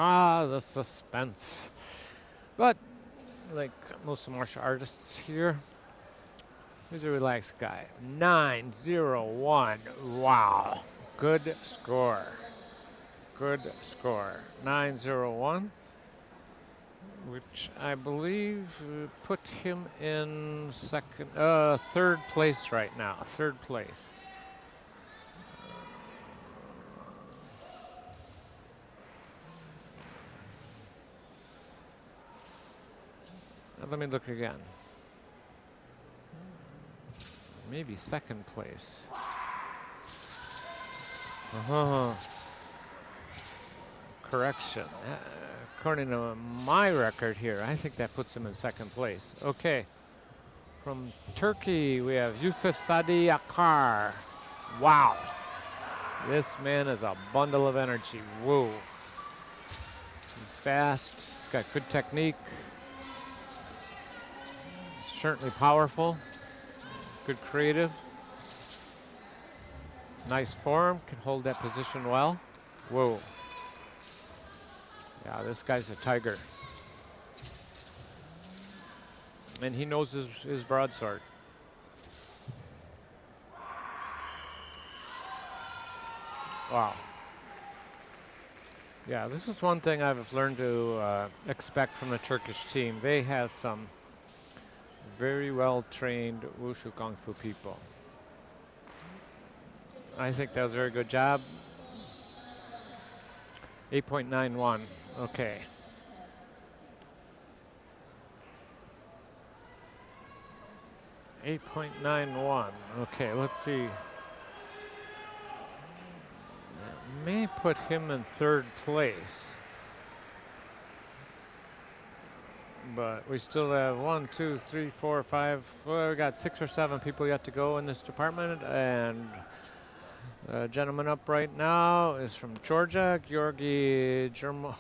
Ah, the suspense. But, like most martial artists here, he's a relaxed guy. 9-0-1. Wow. Good score. Good score. 9-0-1. Which I believe put him in third place right now. Third place. Let me look again. Maybe second place. Correction. According to my record here, I think that puts him in second place. Okay. From Turkey, we have Yusuf Sadi Akar. Wow. This man is a bundle of energy. Whoa. He's fast. He's got good technique. Certainly powerful, good creative, nice form, can hold that position well. Whoa. Yeah, this guy's a tiger. And he knows his broadsword. Wow. Yeah, this is one thing I've learned to expect from the Turkish team. They have some very well-trained WUSHU Kung Fu people. I think that was a very good job. 8.91, okay. .91, okay, let's see. That may put him in third place. But we still have 1, 2, 3, 4, 5. Well, we got 6 or 7 people yet to go in this department. And the gentleman up right now is from Georgia, Georgi Germano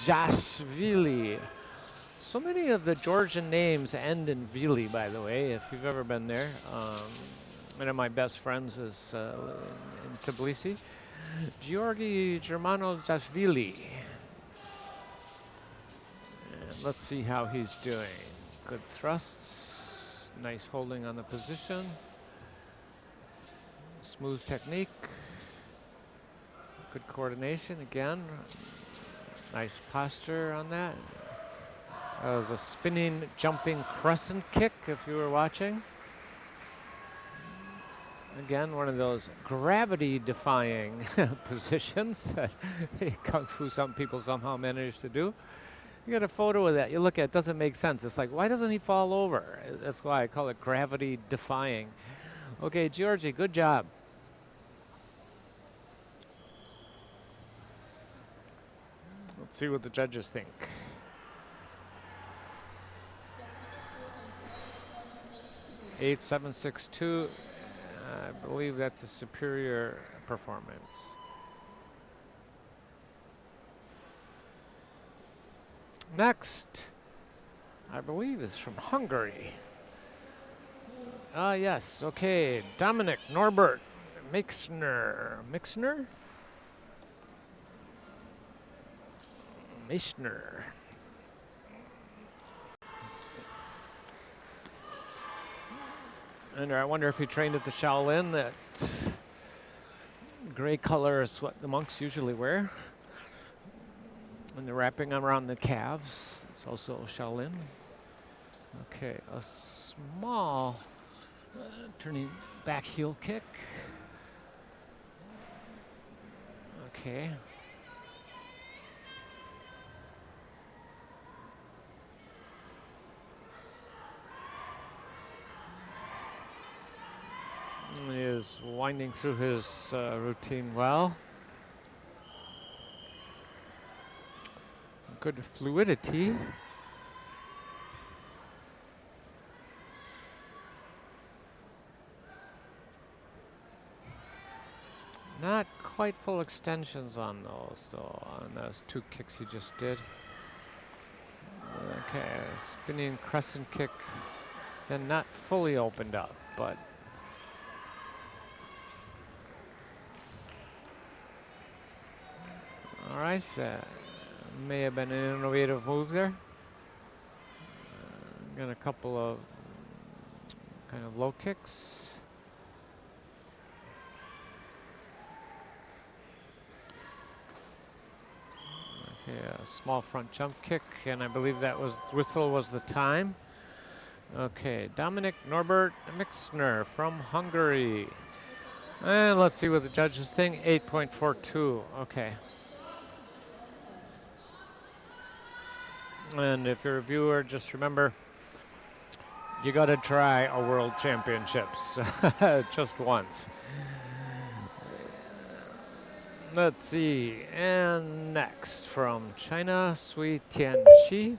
Jashvili. So many of the Georgian names end in Vili, by the way, if you've ever been there. One of my best friends is in Tbilisi. Georgi Germano-Zashvili. And let's see how he's doing. Good thrusts, nice holding on the position. Smooth technique. Good coordination again. Nice posture on that. That was a spinning, jumping crescent kick if you were watching. Again, one of those gravity-defying positions that Kung Fu some people somehow manage to do. You get a photo of that, you look at it, it doesn't make sense. It's like, why doesn't he fall over? That's why I call it gravity-defying. Okay, Georgie, good job. Let's see what the judges think. Eight, 7, 6, 2. I believe that's a superior performance. Next, I believe is from Hungary. Yes, okay, Dominic Norbert Mixner. Mixner? Mixner. And I wonder if he trained at the Shaolin. That gray color is what the monks usually wear. And the wrapping around the calves, it's also Shaolin. Okay, a small turning back heel kick. Okay. He is winding through his routine well. Good fluidity. Not quite full extensions on those, so on those two kicks he just did. Okay, spinning crescent kick, then not fully opened up, but all right, may have been an innovative move there. Got a couple of kind of low kicks. Okay, a small front jump kick, and I believe that was whistle was the time. Okay, Dominic Norbert Mixner from Hungary. And let's see what the judges think. 8.42. Okay. And if you're a viewer, just remember, you got to try a World Championships just once. Let's see. And next from China, Sui Tianqi.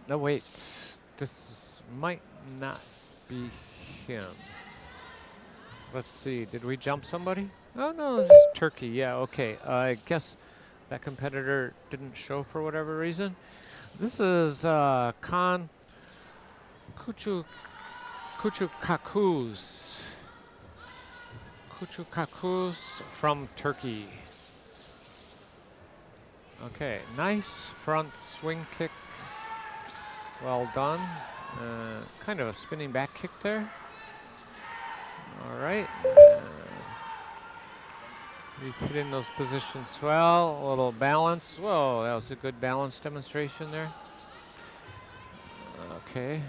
No, wait. This might not be him. Let's see. Did we jump somebody? Oh, no, this is Turkey. Yeah, okay. I guess that competitor didn't show for whatever reason. This is Khan Kuchukakuz. Kuchukakuz from Turkey. Okay, nice front swing kick. Well done. Kind of a spinning back kick there. All right. He's hitting those positions well. A little balance. Whoa, that was a good balance demonstration there. Okay.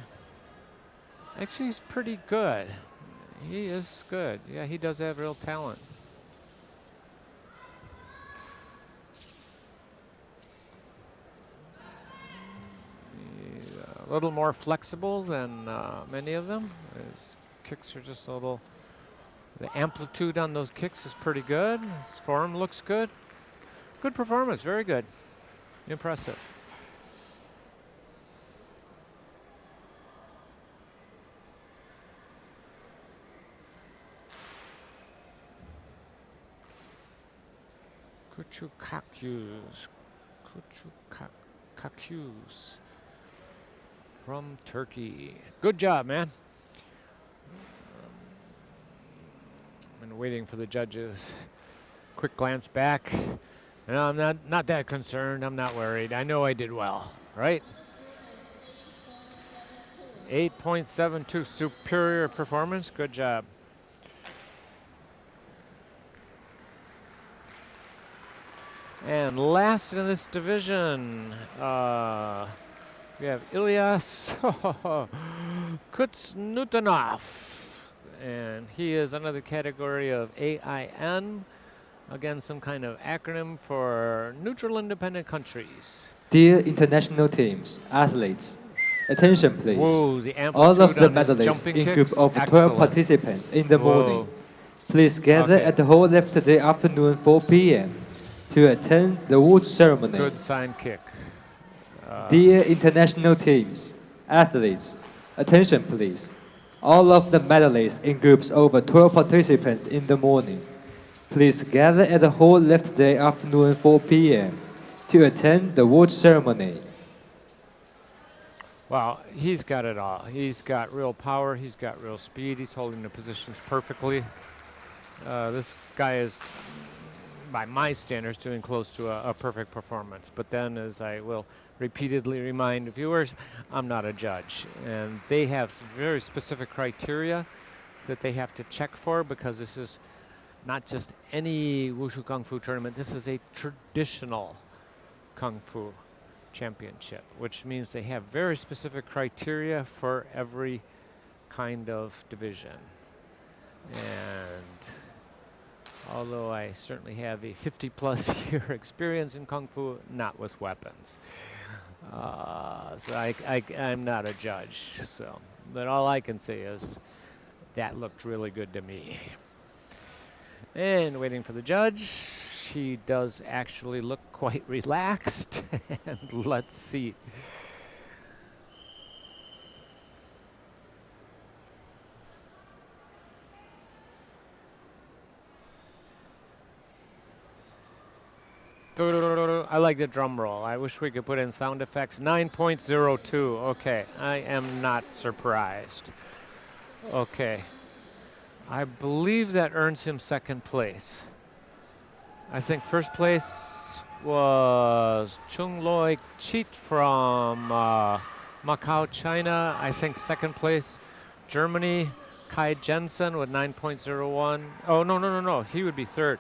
Actually, he's pretty good. He is good. Yeah, he does have real talent. He's a little more flexible than many of them. His kicks are just a little... The amplitude on those kicks is pretty good. His form looks good. Good performance, very good. Impressive. Kuchukakuz. Kakuz from Turkey. Good job, man. I'm waiting for the judges. Quick glance back. And I'm not that concerned. I'm not worried. I know I did well, right? 8.72, superior performance. Good job. And last in this division, we have Ilyas Kutsnutanov. And he is under the category of AIN. Again, some kind of acronym for neutral independent countries. Dear international teams, athletes, attention please. Whoa, the All of the amplitude on his medalists jumping in kicks, group of 12 excellent. participants in the Whoa. morning. Please gather Okay. at the hall left today afternoon 4 p.m. to attend the award ceremony. Good sign kick. Dear international teams, athletes, attention please. All of the medalists in groups over 12 participants in the morning. Please gather at the hall left today afternoon 4 p.m. to attend the award ceremony. Wow, he's got it all. He's got real power. He's got real speed. He's holding the positions perfectly. This guy is, by my standards, doing close to a perfect performance. But then, as I will repeatedly remind viewers, I'm not a judge. And they have some very specific criteria that they have to check for, because this is not just any Wushu Kung Fu tournament. This is a traditional Kung Fu Championship, which means they have very specific criteria for every kind of division. And although I certainly have a 50+ year experience in Kung Fu, not with weapons. So I'm not a judge. So, but all I can say is that looked really good to me. And waiting for the judge. She does actually look quite relaxed. And let's see. I like the drum roll. I wish we could put in sound effects. 9.02. Okay, I am not surprised. Okay. I believe that earns him second place. I think first place was Chung Loi Cheat from Macau, China. I think second place, Germany, Kai Jensen with 9.01. Oh, no. He would be third.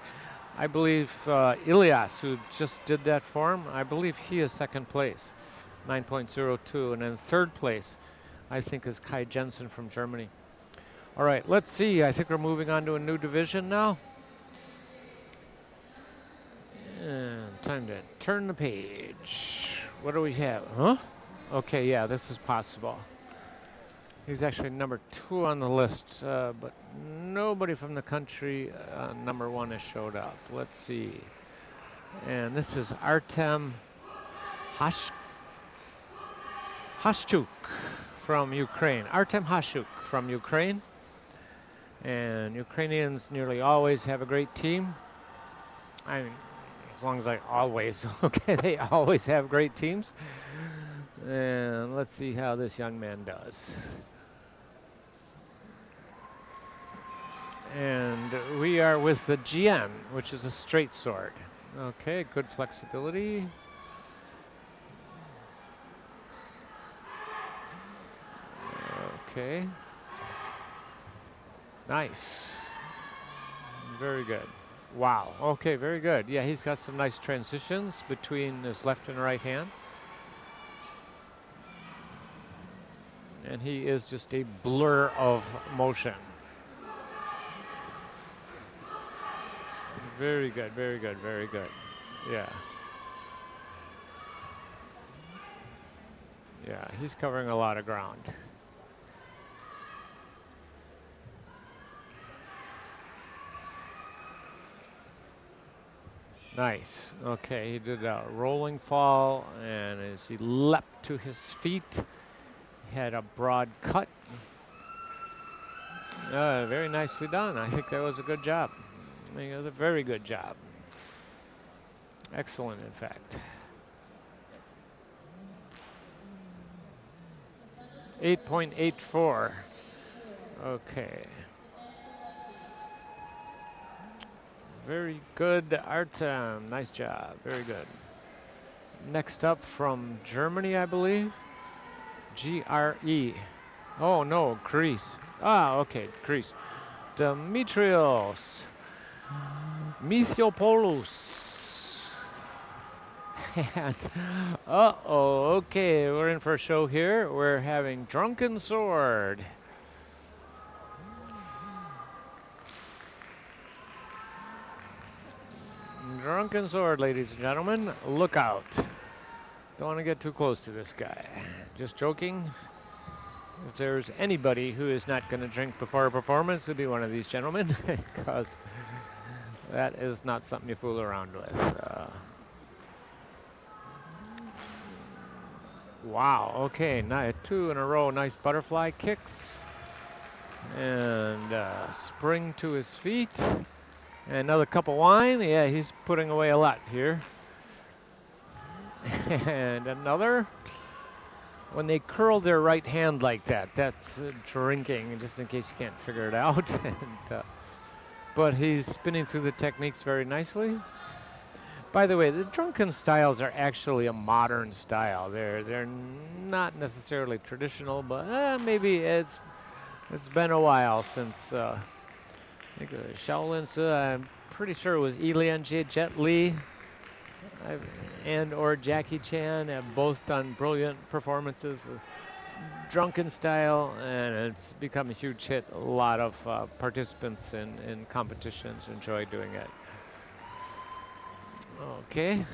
I believe Ilyas, who just did that for him, I believe he is second place, 9.02. And then third place, I think, is Kai Jensen from Germany. All right, let's see. I think we're moving on to a new division now. And time to turn the page. What do we have? Huh? Okay, yeah, this is possible. He's actually number 2 on the list, but nobody from the country number 1 has showed up. Let's see. And this is Artem Hashchuk from Ukraine. Artem Hashchuk from Ukraine. And Ukrainians nearly always have a great team. I mean, as long as I always, okay, they always have great teams. And let's see how this young man does. And we are with the Jian, which is a straight sword. Okay, good flexibility. Okay. Nice. Very good. Wow. Okay, very good. Yeah, he's got some nice transitions between his left and right hand. And he is just a blur of motion. Very good, very good, very good. Yeah. Yeah, he's covering a lot of ground. Nice. Okay, he did a rolling fall, and as he leapt to his feet, he had a broad cut. Very nicely done. I think that was a good job. I think it was a very good job. Excellent, in fact. 8.84. Okay. Very good, Artem. Nice job. Very good. Next up from Germany, I believe. GRE. Oh no, Greece. Ah, okay, Greece. Dimitrios Mithiopoulos. And, uh-oh, okay, we're in for a show here. We're having Drunken Sword. Drunken Sword, ladies and gentlemen. Look out. Don't want to get too close to this guy. Just joking. If there's anybody who is not going to drink before a performance, it'd be one of these gentlemen, because that is not something you fool around with. Wow, okay, 2 in a row, nice butterfly kicks. And spring to his feet. And another cup of wine. Yeah, he's putting away a lot here. And another. When they curl their right hand like that, that's drinking, just in case you can't figure it out. And, but he's spinning through the techniques very nicely. By the way, the drunken styles are actually a modern style. They're not necessarily traditional, but maybe it's been a while since I think Shaolin Tzu. I'm pretty sure it was Elian Jet Li and or Jackie Chan have both done brilliant performances with drunken style, and it's become a huge hit. A lot of participants in competitions enjoy doing it. Okay.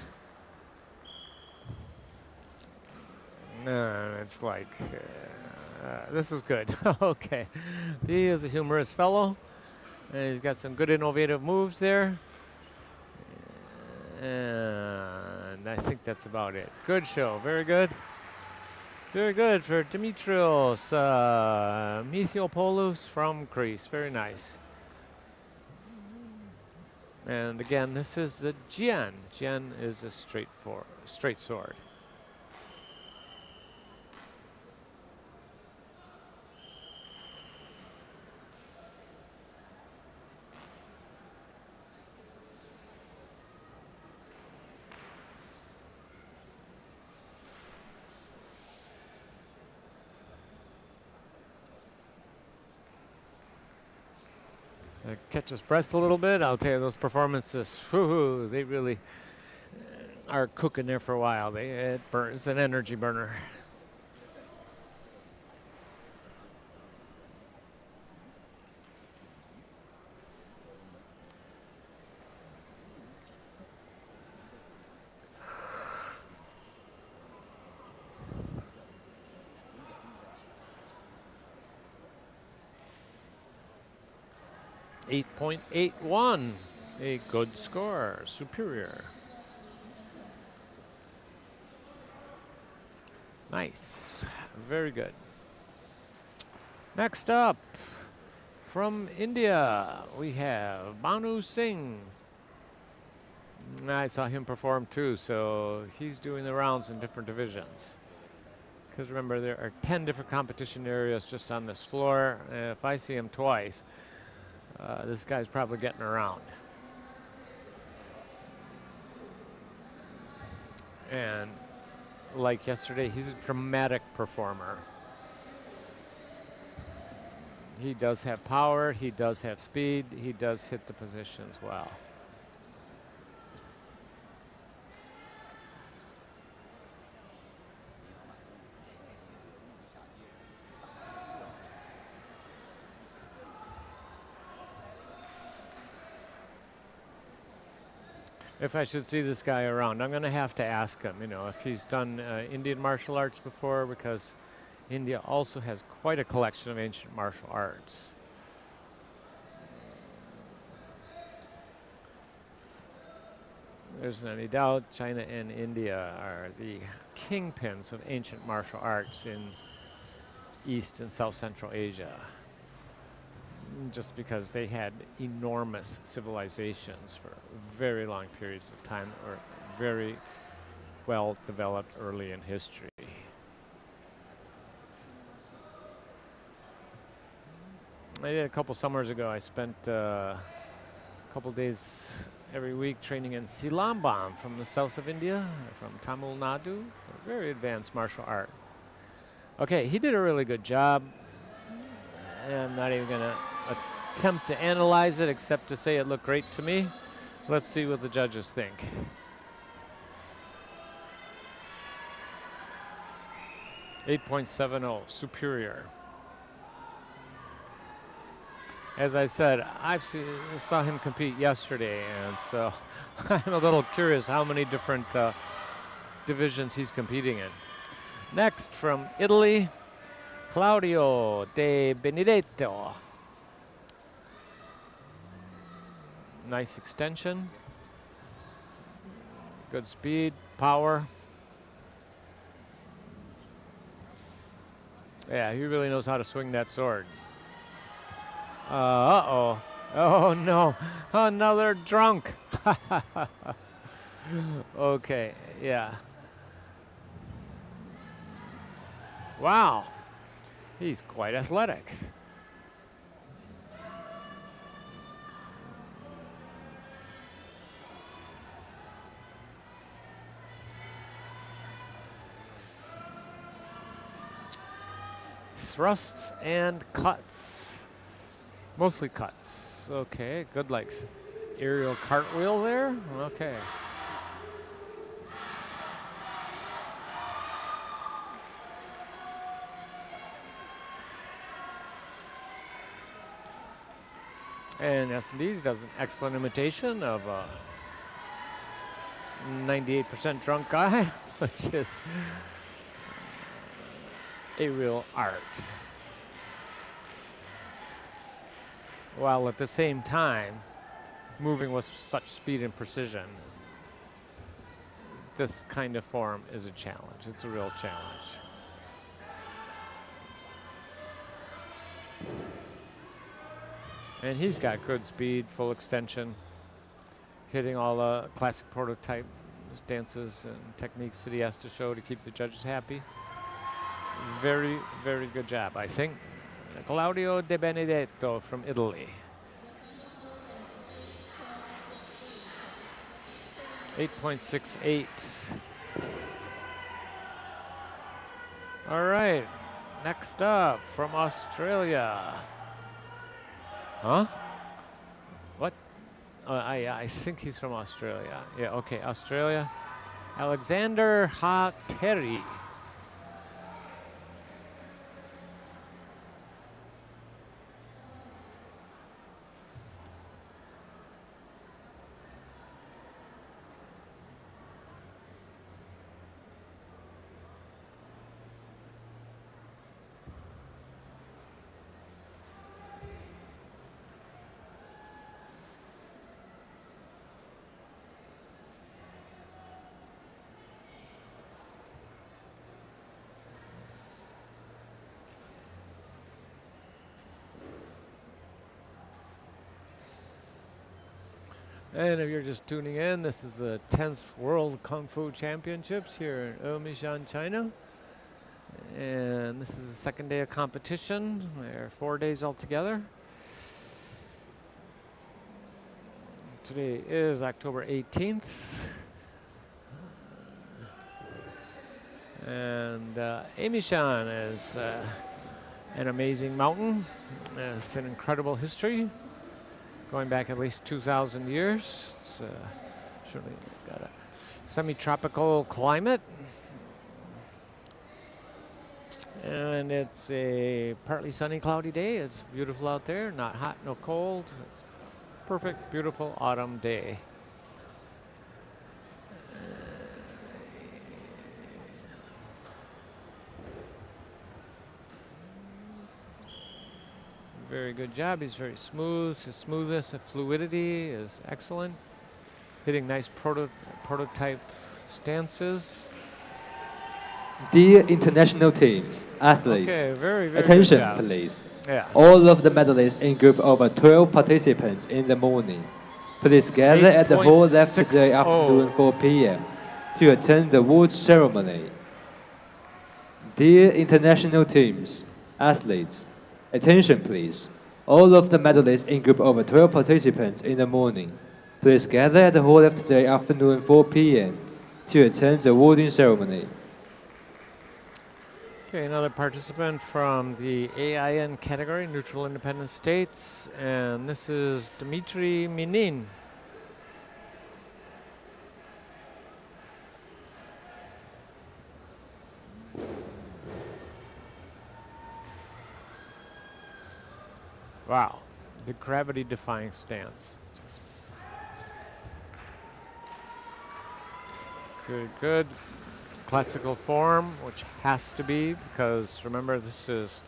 It's like, this is good. Okay. He is a humorous fellow, and he's got some good innovative moves there. And I think that's about it. Good show. Very good. Very good for Dimitrios Mithiopoulos from Greece. Very nice. And again, this is the Jian. Jian is a straight sword. Catch his breath a little bit. I'll tell you, those performances, whoo, they really are cooking there for a while. It's an energy burner. .81, a good score, superior. Nice, very good. Next up, from India, we have Banu Singh. I saw him perform too, so he's doing the rounds in different divisions. Because remember, there are 10 different competition areas just on this floor. If I see him twice, this guy's probably getting around. And like yesterday, he's a dramatic performer. He does have power, he does have speed, he does hit the positions well. If I should see this guy around, I'm going to have to ask him, if he's done Indian martial arts before, because India also has quite a collection of ancient martial arts. There's any doubt China and India are the kingpins of ancient martial arts in East and South Central Asia, just because they had enormous civilizations for very long periods of time that were very well developed early in history. I did a couple summers ago. I spent a couple days every week training in Silambam from the south of India, from Tamil Nadu, a very advanced martial art. Okay, he did a really good job. I'm not even going to attempt to analyze it except to say it looked great to me. Let's see what the judges think. .70, superior. As I said, saw him compete yesterday, and so I'm a little curious how many different divisions he's competing in. Next, from Italy, Claudio De Benedetto. Nice extension. Good speed, power. Yeah, he really knows how to swing that sword. Uh-oh. Oh, no. Another drunk. Okay, yeah. Wow. He's quite athletic. Thrusts and cuts. Mostly cuts. Okay, good legs. Aerial cartwheel there. Okay. And S&D does an excellent imitation of a 98% drunk guy, which is a real art. While at the same time, moving with such speed and precision, this kind of form is a challenge. It's a real challenge. And he's got good speed, full extension, hitting all the classic prototype stances and techniques that he has to show to keep the judges happy. Very, very good job, I think. Claudio De Benedetto from Italy. 8.68. All right, next up from Australia. Huh? What? I think he's from Australia. Yeah, okay, Australia. Alexander Hateri. And if you're just tuning in, this is the 10th World Kungfu Championships here in Emeishan, China. And this is the second day of competition. There are 4 days altogether. Today is October 18th. And Emeishan is an amazing mountain with an incredible history, going back at least 2,000 years. It's certainly got a semi-tropical climate. And it's a partly sunny, cloudy day. It's beautiful out there, not hot, no cold. It's a perfect, beautiful autumn day. Very good job. He's very smooth. His smoothness and fluidity is excellent. Hitting nice prototype stances. Dear international teams, athletes, Okay, very, very attention good job. please. Yeah. All of the medalists in group over 12 participants in the morning, please gather at the hall left today 8.60. afternoon 4 p.m. to attend the award ceremony. Dear international teams, athletes, attention please. All of the medalists in group over 12 participants in the morning. Please gather at the hall of today afternoon 4 p.m. to attend the awarding ceremony. Okay, another participant from the AIN category, Neutral Independent States, and this is Dmitry Minin. Wow, the gravity-defying stance. Good, good. Classical form, which has to be, because remember, this is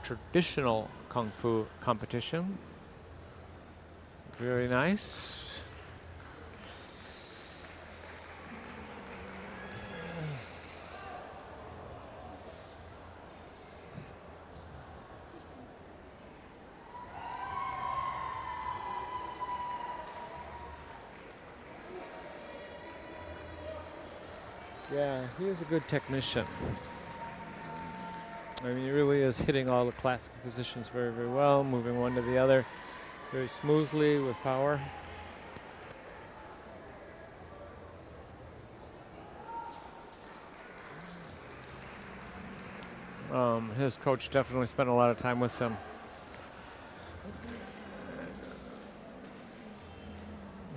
traditional Kung Fu competition. Very nice. Yeah, he is a good technician. I mean, he really is hitting all the classic positions very, very well, moving one to the other very smoothly with power. His coach definitely spent a lot of time with him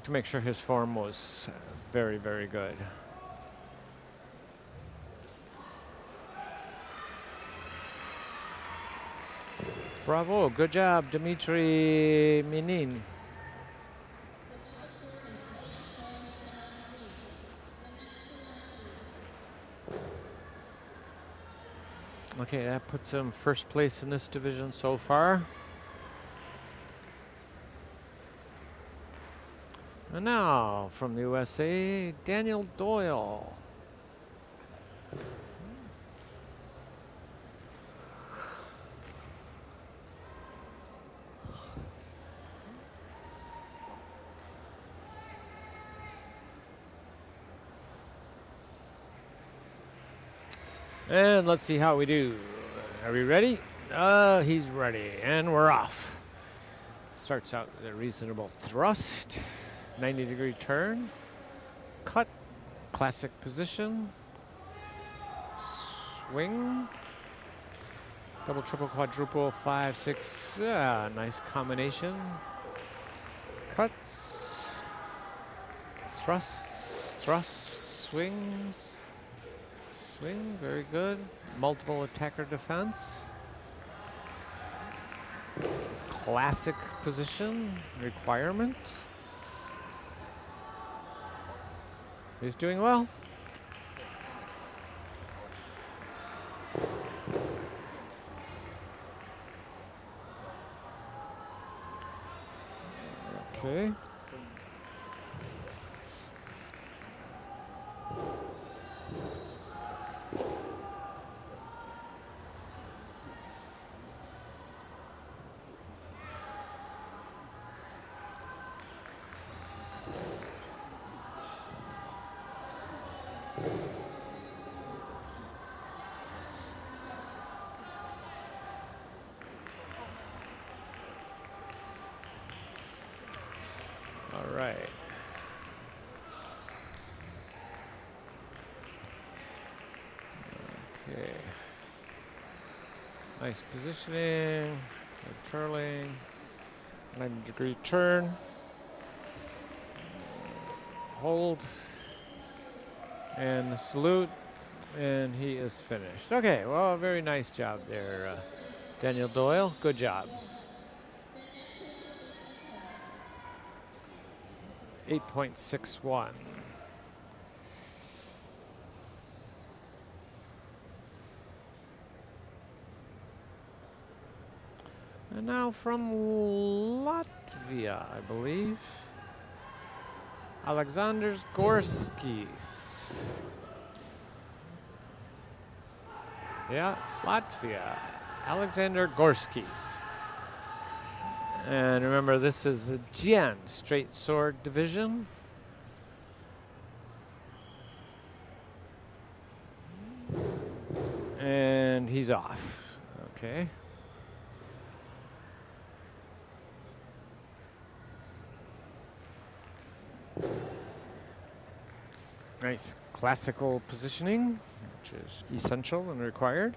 to make sure his form was very, very good. Bravo, good job, Dmitry Minin. Okay, that puts him first place in this division so far. And now, from the USA, Daniel Doyle. And let's see how we do. Are we ready? He's ready, and we're off. Starts out with a reasonable thrust, 90-degree turn, cut, classic position, swing, double, triple, quadruple, 5, 6, nice combination. Cuts, thrusts, thrust, swings, swing, very good. Multiple attacker defense. Classic position requirement. He's doing well. Okay. All right. Okay. Nice positioning, good turning, 90-degree turn. Hold and salute, and he is finished. Okay, well, very nice job there, Daniel Doyle. Good job. 8.61. And now from Latvia, I believe, Alexander Gorskis. Yeah, Latvia, Alexander Gorskis. And remember, this is the Jian straight sword division. And he's off. Okay. Nice classical positioning, which is essential and required.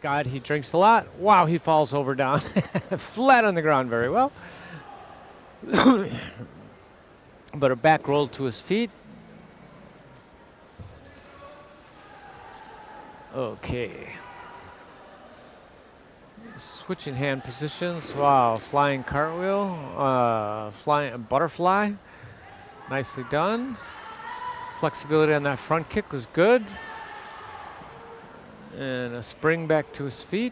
God, he drinks a lot. Wow, he falls over down. Flat on the ground very well. But a back roll to his feet. Okay. Switching hand positions. Wow, flying cartwheel. Flying butterfly. Nicely done. Flexibility on that front kick was good. And a spring back to his feet.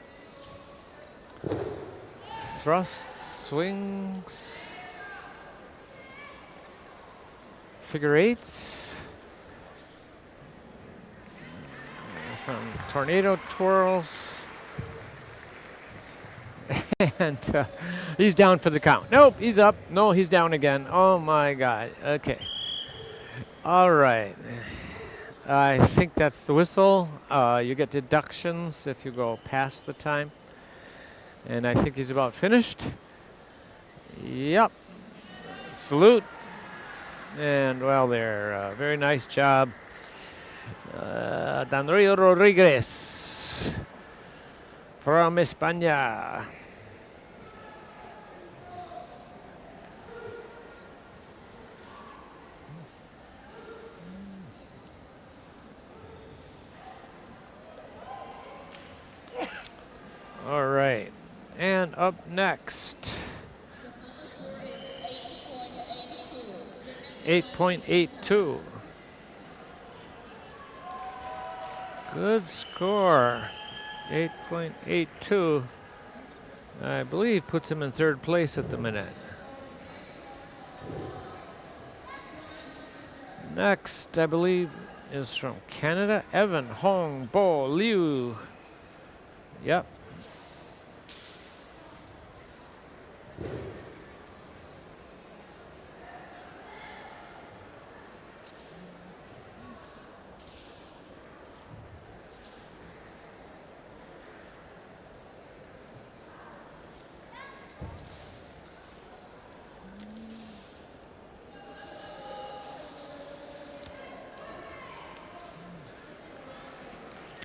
Thrusts, swings. Figure eights. Some tornado twirls. And he's down for the count. Nope, he's up. No, he's down again. Oh my God. Okay. All right. I think that's the whistle. You get deductions if you go past the time. And I think he's about finished. Yep. Salute. And well there, very nice job. Danrio Rodriguez from España. All right, and up next, 8.82. Good score, 8.82. I believe puts him in third place at the minute. Next, I believe, is from Canada, Evan Hong Bo Liu. Yep.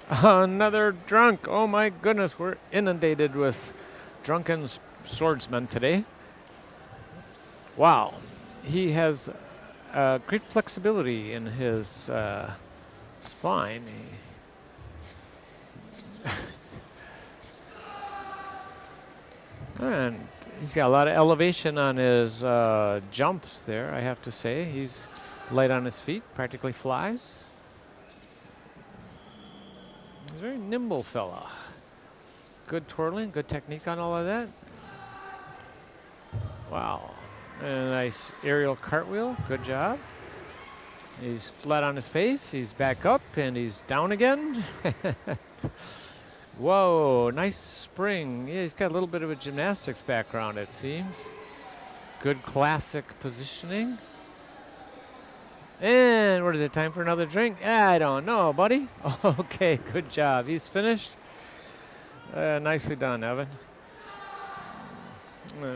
Another drunk. Oh my goodness, we're inundated with drunken swordsmen today. Wow. He has great flexibility in his spine. And he's got a lot of elevation on his jumps there, I have to say. He's light on his feet, practically flies. He's a very nimble fella. Good twirling, good technique on all of that. Wow. And a nice aerial cartwheel, good job. He's flat on his face, he's back up, and he's down again. Whoa, nice spring. Yeah, he's got a little bit of a gymnastics background, it seems. Good classic positioning. And what is it, time for another drink? I don't know, buddy. Okay, good job. He's finished. Nicely done, Evan.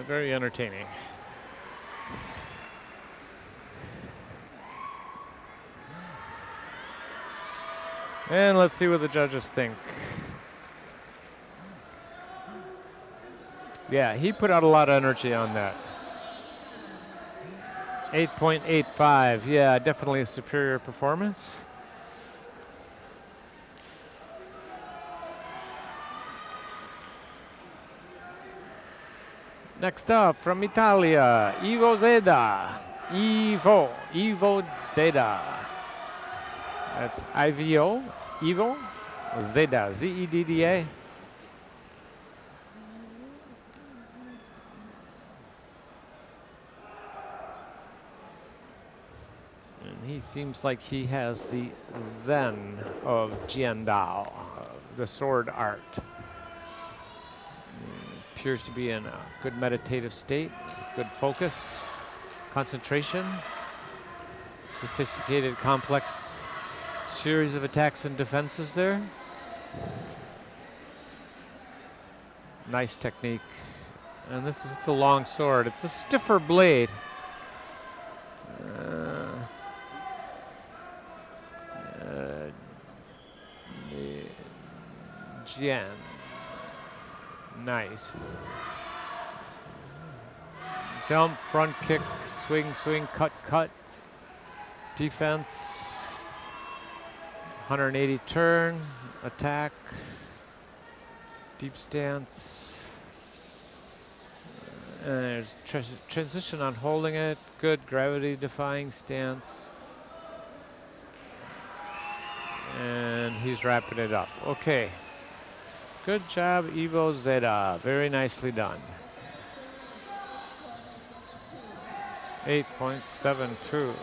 Very entertaining. And let's see what the judges think. Yeah, he put out a lot of energy on that. 8.85, yeah, definitely a superior performance. Next up, from Italia, Ivo Zeda. Ivo Zeda. That's Ivo Zeda, Z-E-D-D-A. He seems like he has the zen of Jiandao, the sword art. Appears to be in a good meditative state, good focus, concentration, sophisticated, complex series of attacks and defenses there. Nice technique. And this is the long sword. It's a stiffer blade. Jian. Nice. Jump, front kick, swing, swing, cut, cut. Defense. 180 turn, attack. Deep stance. And there's transition on holding it. Good gravity defying stance. And he's wrapping it up. Okay. Good job, Ivo Zeda. Very nicely done. 8.72.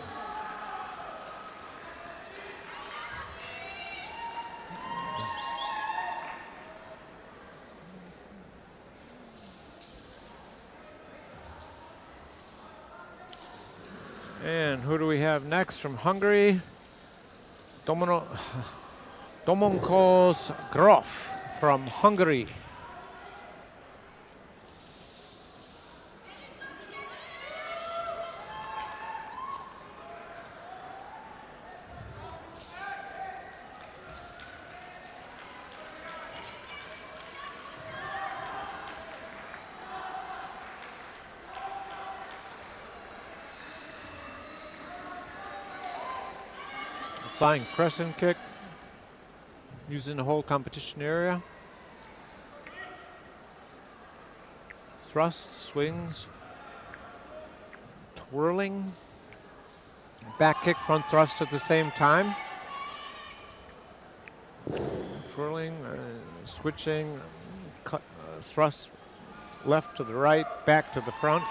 And who do we have next from Hungary? Domonkos Grof from Hungary. Flying crescent kick, using the whole competition area. Thrusts, swings, twirling, back kick, front thrust at the same time. Twirling, switching, cut, thrust left to the right, back to the front.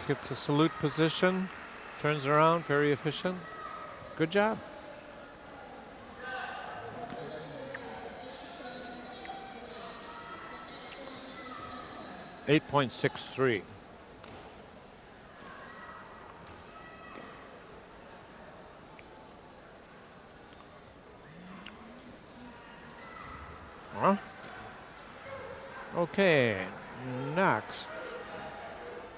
Gets a salute position. Turns around, very efficient. Good job. .63. Okay, next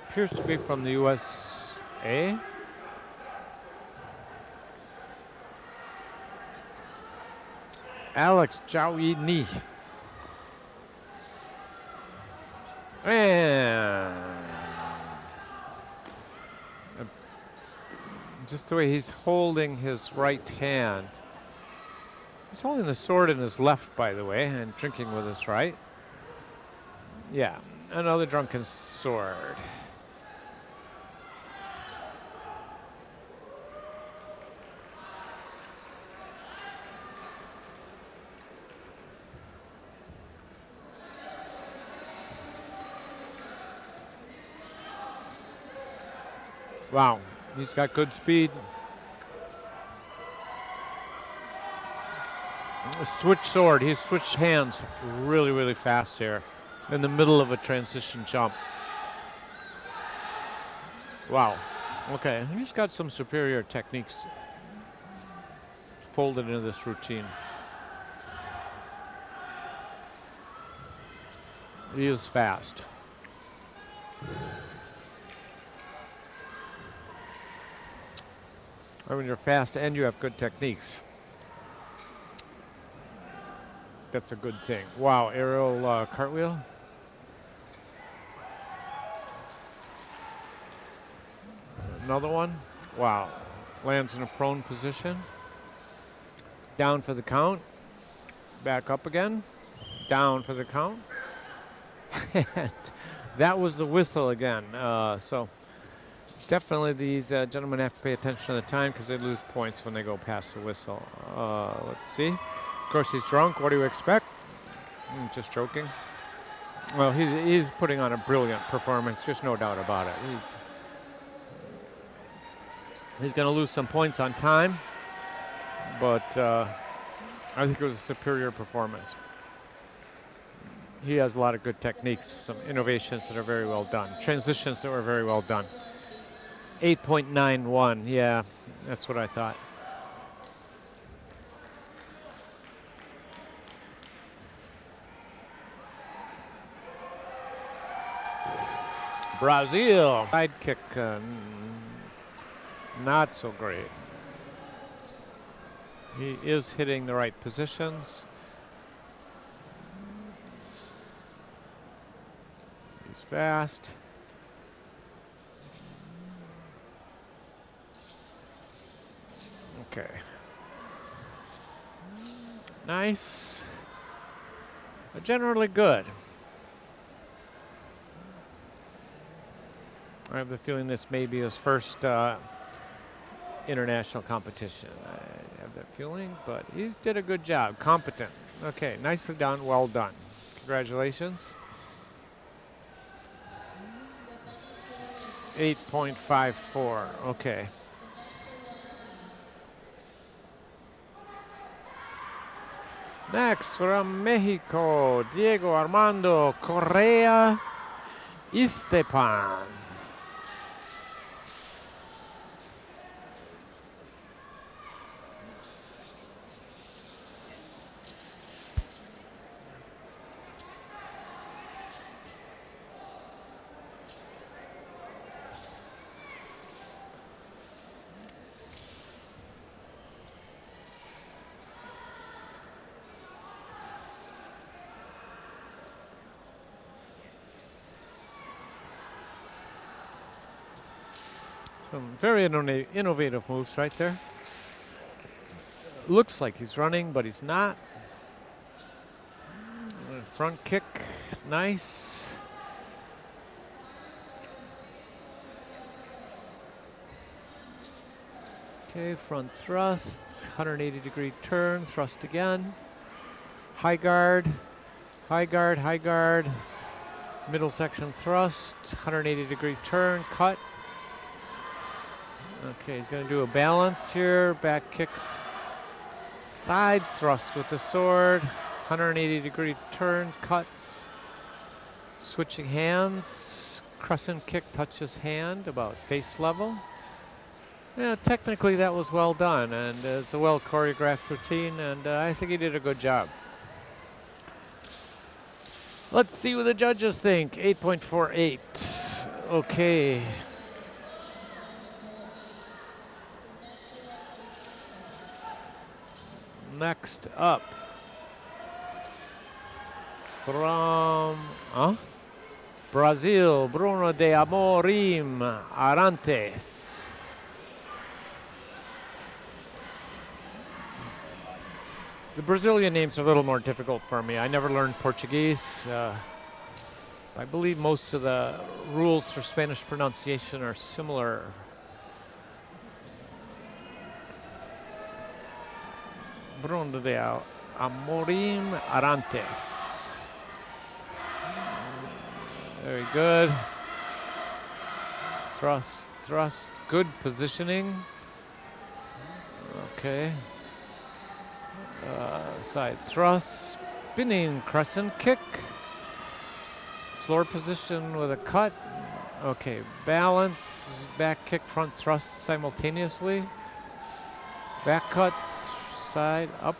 appears to be from the USA. Alex Jawini. And Just the way he's holding his right hand. He's holding the sword in his left, by the way, and drinking with his right. Yeah, another Drunken sword. Wow, he's got good speed. Switch sword, he's switched hands really, really fast here in the middle of a transition jump. Wow, okay, he's got some superior techniques folded into this routine. He is fast. I mean, you're fast and you have good techniques. That's a good thing. Wow, aerial cartwheel. Another one. Wow, lands in a prone position. Down for the count. Back up again. Down for the count. And that was the whistle again. So definitely these gentlemen have to pay attention to the time because they lose points when they go past the whistle. Let's see. Of course, he's drunk. What do you expect? Just joking. Well, he's putting on a brilliant performance. There's no doubt about it. He's going to lose some points on time, but I think it was a superior performance. He has a lot of good techniques, some innovations that are very well done, transitions that were very well done. 8.91, yeah, that's what I thought. Brazil. Side kick, not so great. He is hitting the right positions. He's fast. Okay. Nice. But generally good. I have the feeling this may be his first international competition. I have that feeling, but he did a good job. Competent. Okay, nicely done. Well done. Congratulations. 8.54. Okay. Next from Mexico, Diego Armando Correa Estepan. Some very innovative moves right there. Looks like he's running, but he's not. Front kick, nice. Okay, front thrust, 180-degree turn, thrust again. High guard, high guard, high guard. Middle section thrust, 180-degree turn, cut. Okay, he's going to do a balance here. Back kick, side thrust with the sword. 180-degree turn, cuts. Switching hands. Crescent kick touches hand about face level. Yeah, technically that was well done, and it's a well choreographed routine, and I think he did a good job. Let's see what the judges think. 8.48. Okay. Next up, from Brazil, Bruno de Amorim Arantes. The Brazilian names are a little more difficult for me. I never learned Portuguese. I believe most of the rules for Spanish pronunciation are similar. Bruno de Amorim Arantes. Very good. Thrust, thrust, good positioning. Okay. Side thrust, spinning crescent kick. Floor position with a cut. Okay, balance, back kick, front thrust simultaneously. Back cuts, side, up,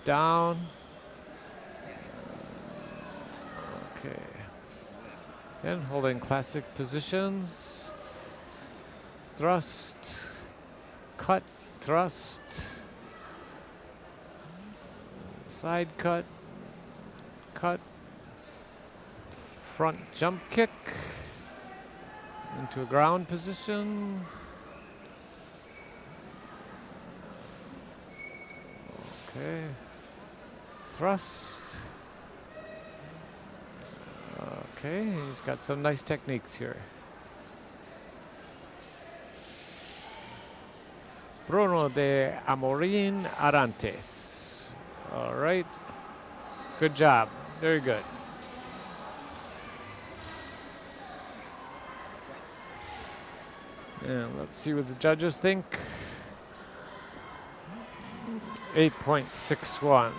down. Okay. And holding classic positions. Thrust, cut, thrust. Side cut, cut. Front jump kick into a ground position. Okay. Thrust. Okay, he's got some nice techniques here. Bruno de Amorim Arantes. All right. Good job. Very good. And let's see what the judges think. 8.61.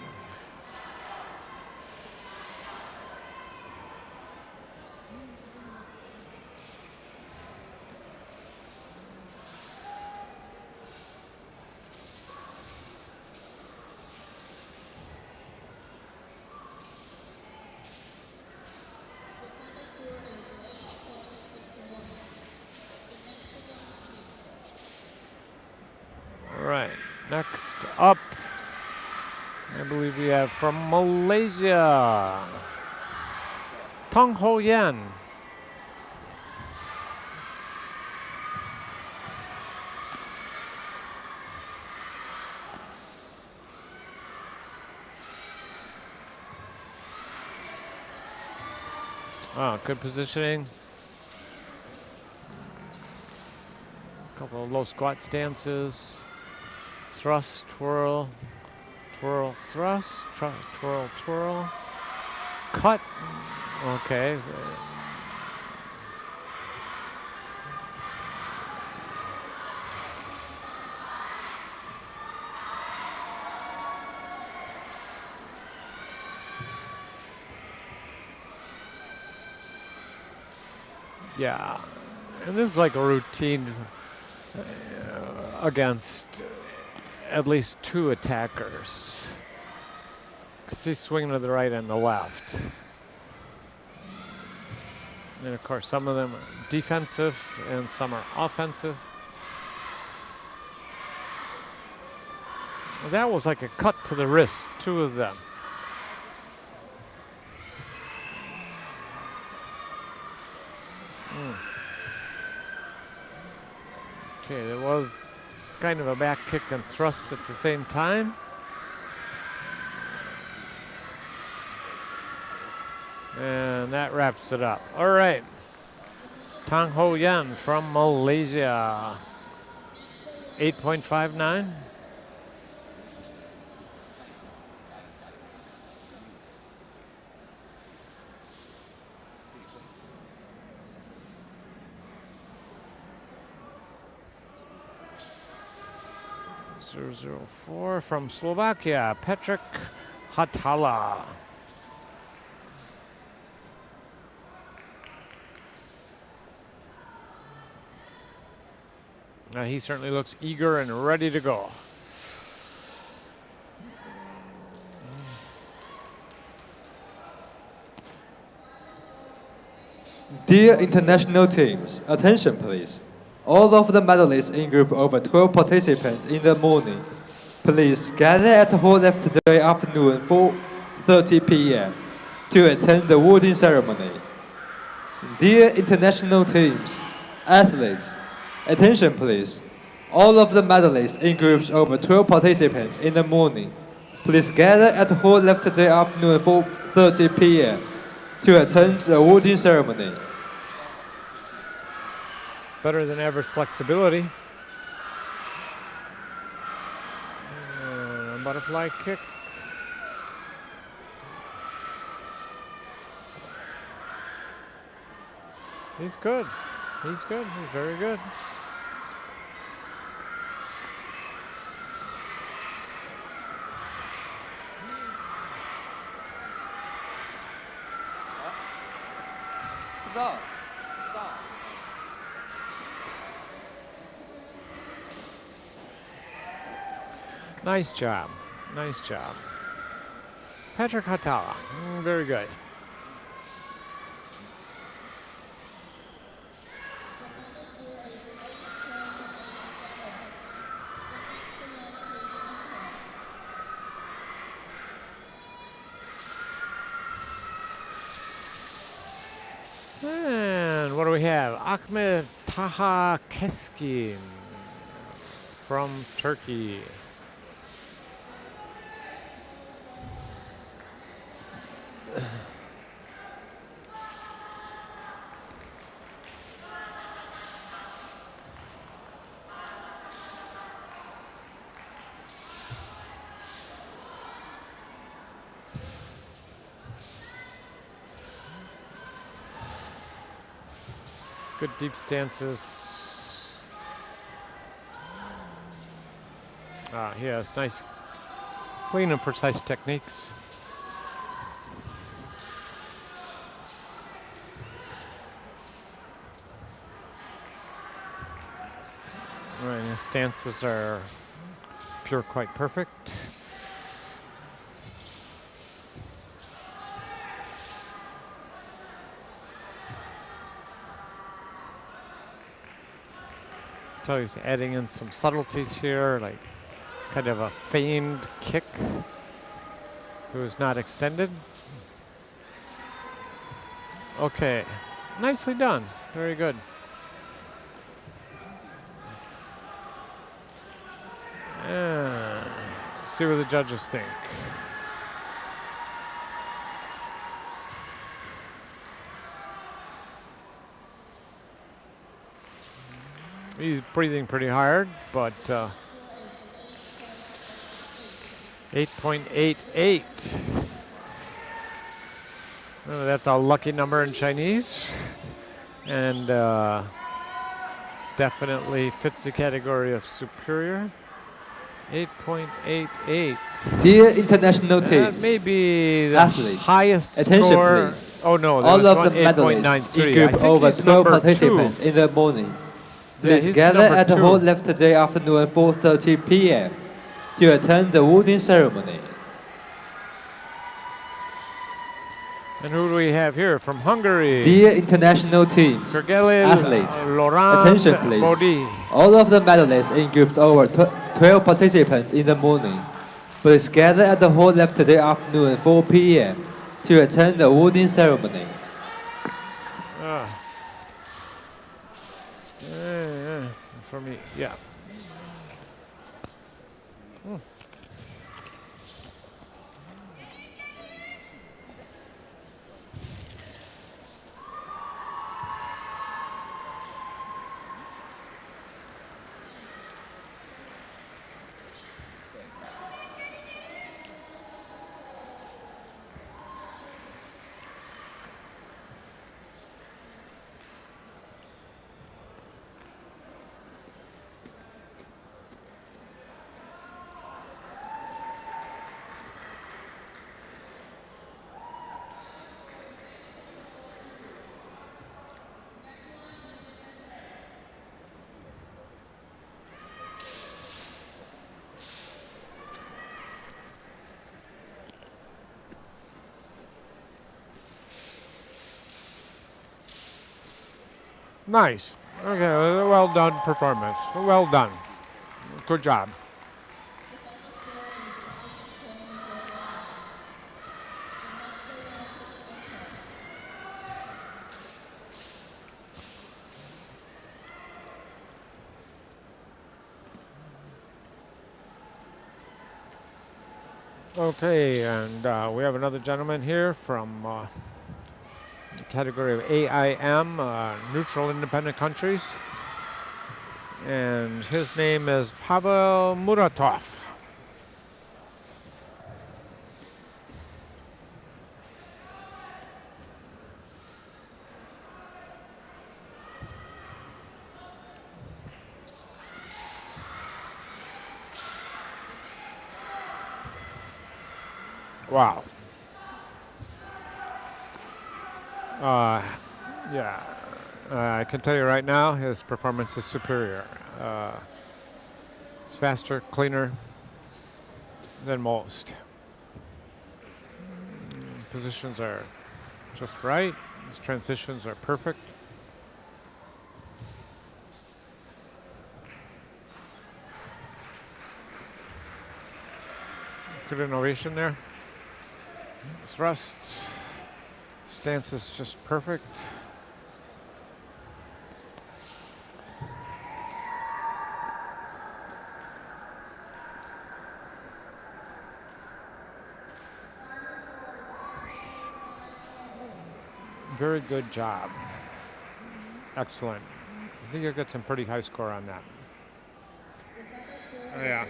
Next up, I believe we have from Malaysia, Tong Ho Yan. Oh, good positioning. A couple of low squat stances. Thrust, twirl, twirl, thrust, twirl, twirl, cut. Okay. Yeah, and this is like a routine against at least two attackers. Because he's swinging to the right and the left. And of course, some of them are defensive and some are offensive. That was like a cut to the wrist, two of them. Okay, there was kind of a back kick and thrust at the same time. And that wraps it up. All right. Tong Ho Yan from Malaysia. 8.59. .004 from Slovakia, Petrik Hatala. He certainly looks eager and ready to go. Dear international teams, attention please. All of the medalists in group over 12 participants in the morning, please gather at hall left today afternoon 4:30 p.m. to attend the awarding ceremony. Dear international teams, athletes, attention please. All of the medalists in groups over 12 participants in the morning, Please gather at the hall left today afternoon at 4:30 p.m. to attend the awarding ceremony. Better than average flexibility. Butterfly kick. He's good. He's good. He's very good. Stop. Nice job. Nice job. Patrick Hatala. Very good. And what do we have? Ahmet Taha Keskin from Turkey. Good deep stances. He has nice, clean and precise techniques. And his stances are pure, quite perfect. So he's adding in some subtleties here, like kind of a feigned kick that was not extended. Okay, nicely done. Very good. See what the judges think. He's breathing pretty hard, but 8.88. That's a lucky number in Chinese, and definitely fits the category of superior. 8.88. Dear international teams, that may be the athletes, highest attention score. please. Oh no, all of the medalists in group over 12 participants in the morning. Please gather at the hall left today afternoon at 4:30 p.m. to attend the awarding ceremony. And who do we have here from Hungary? Dear international teams, athletes, attention please. Bodi. All of the medalists in groups over 12 participants in the morning. Please gather at the hall left today afternoon at 4 p.m. to attend the awarding ceremony. For me, yeah. Nice. Okay, well done performance. Well done. Good job. Okay, and we have another gentleman here from the category of AIM, neutral independent countries. And his name is Pavel Muratov. Wow. Yeah, I can tell you right now, his performance is superior. It's faster, cleaner than most. Positions are just right. His transitions are perfect. Good innovation there. Thrust, stance is just perfect. Very good job. Excellent. I think you'll get some pretty high score on that. Oh, yeah.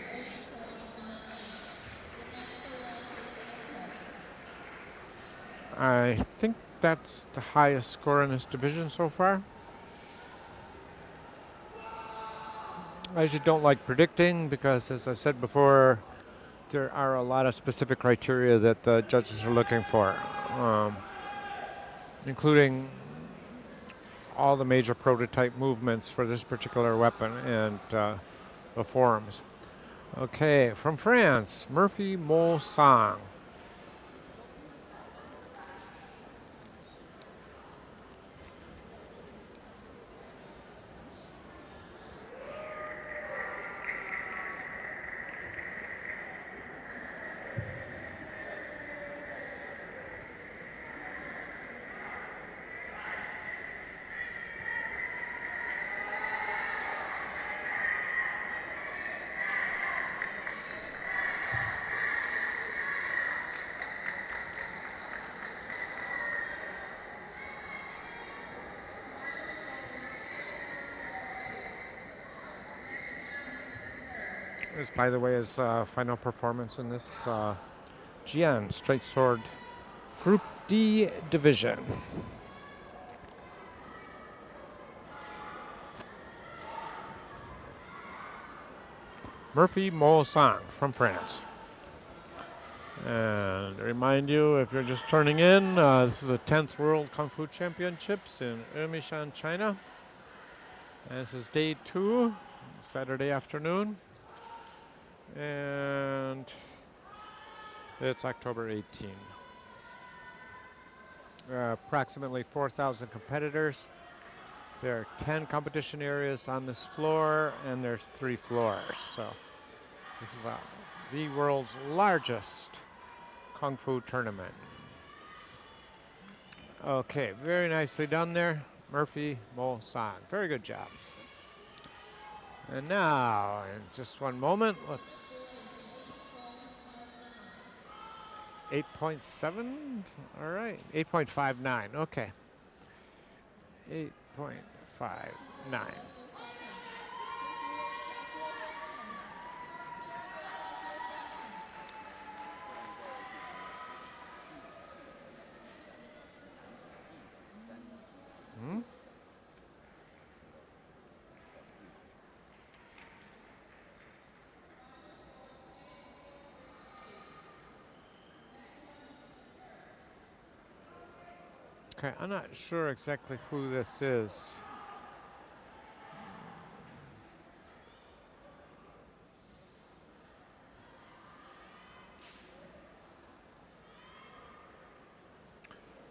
I think that's the highest score in this division so far. I usually don't like predicting because, as I said before, there are a lot of specific criteria that the judges are looking for, including all the major prototype movements for this particular weapon and the forms. Okay, from France, Murphy Mo Sang. This, by the way, is final performance in this GN Straight Sword Group D division. Murphy Mo Sang from France. And to remind you, if you're just turning in, this is the 10th World Kungfu Championships in Emeishan, China. And this is day 2, Saturday afternoon. And it's October 18. Approximately 4,000 competitors. There are 10 competition areas on this floor, and there's 3 floors. So this is the world's largest Kung Fu tournament. Okay, very nicely done there, Murphy Mo Sang. Very good job. And now, in just one moment, let's 8.7. All right, 8.59. Okay, 8.59. Okay, I'm not sure exactly who this is.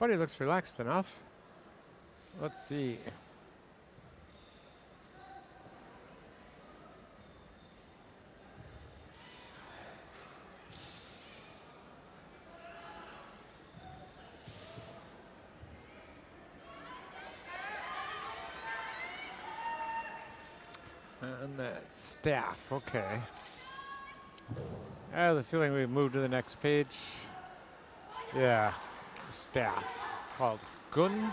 But he looks relaxed enough. Let's see. And that staff, okay. I have the feeling we've moved to the next page. Yeah, staff called Gun.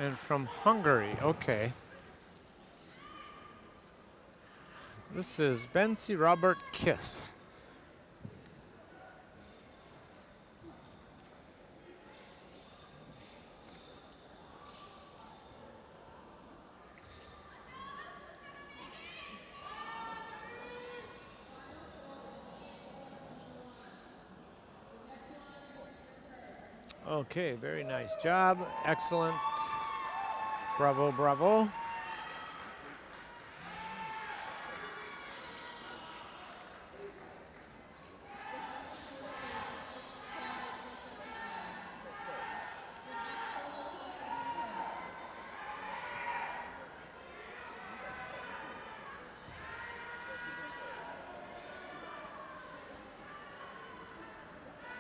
And from Hungary, okay. This is Bensi Robert Kiss. Okay, very nice job. Excellent. Bravo, bravo.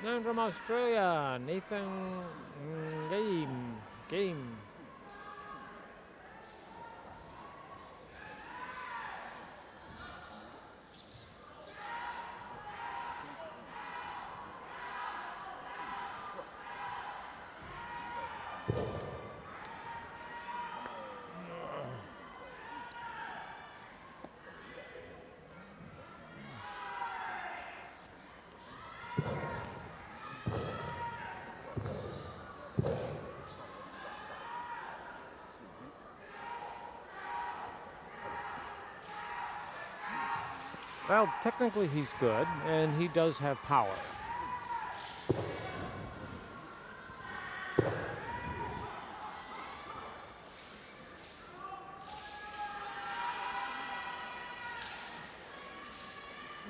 Then from Australia, Nathan Game. Well, technically he's good, and he does have power.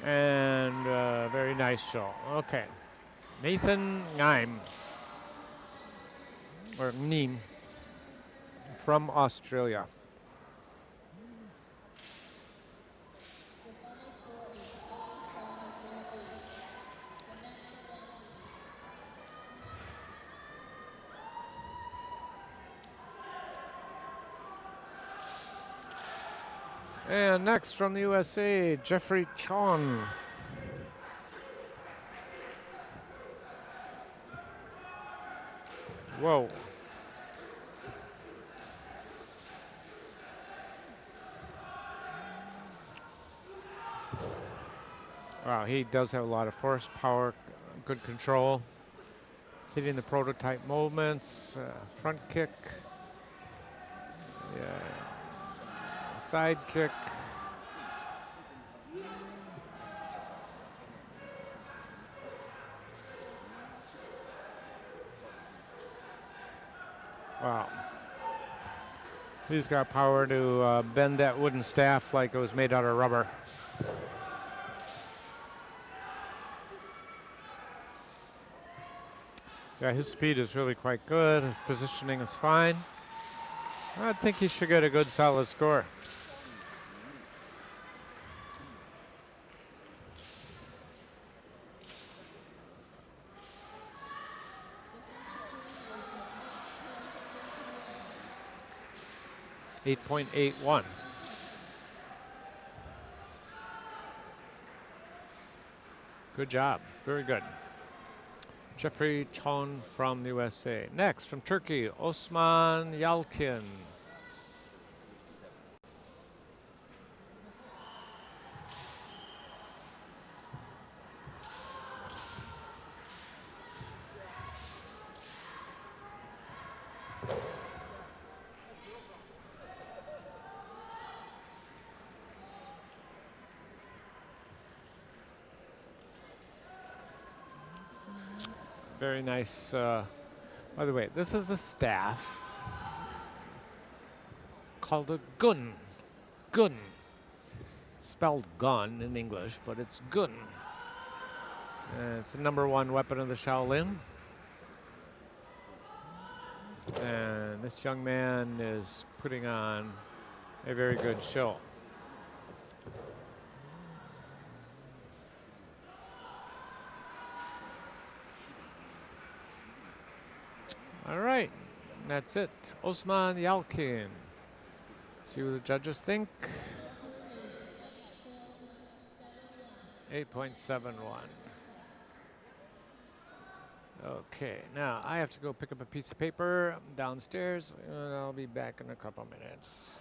And very nice show. Okay. Nathan Ngime, or Neem, from Australia. And next from the USA, Jeffrey Chon. Whoa. Wow, he does have a lot of force, power, good control. Hitting the prototype movements, front kick. Yeah. Side kick. Wow. He's got power to bend that wooden staff like it was made out of rubber. Yeah, his speed is really quite good. His positioning is fine. I think he should get a good solid score. .81. Good job. Very good. Jeffrey Chon from the USA. Next, from Turkey, Osman Yalkin. Very nice. By the way, this is a staff called a gun. Gun. Spelled gun in English, but it's gun. It's the #1 weapon of the Shaolin. And this young man is putting on a very good show. All right, that's it. Osman Yalkin. See what the judges think. 8.71. Okay, now I have to go pick up a piece of paper downstairs, and I'll be back in a couple minutes.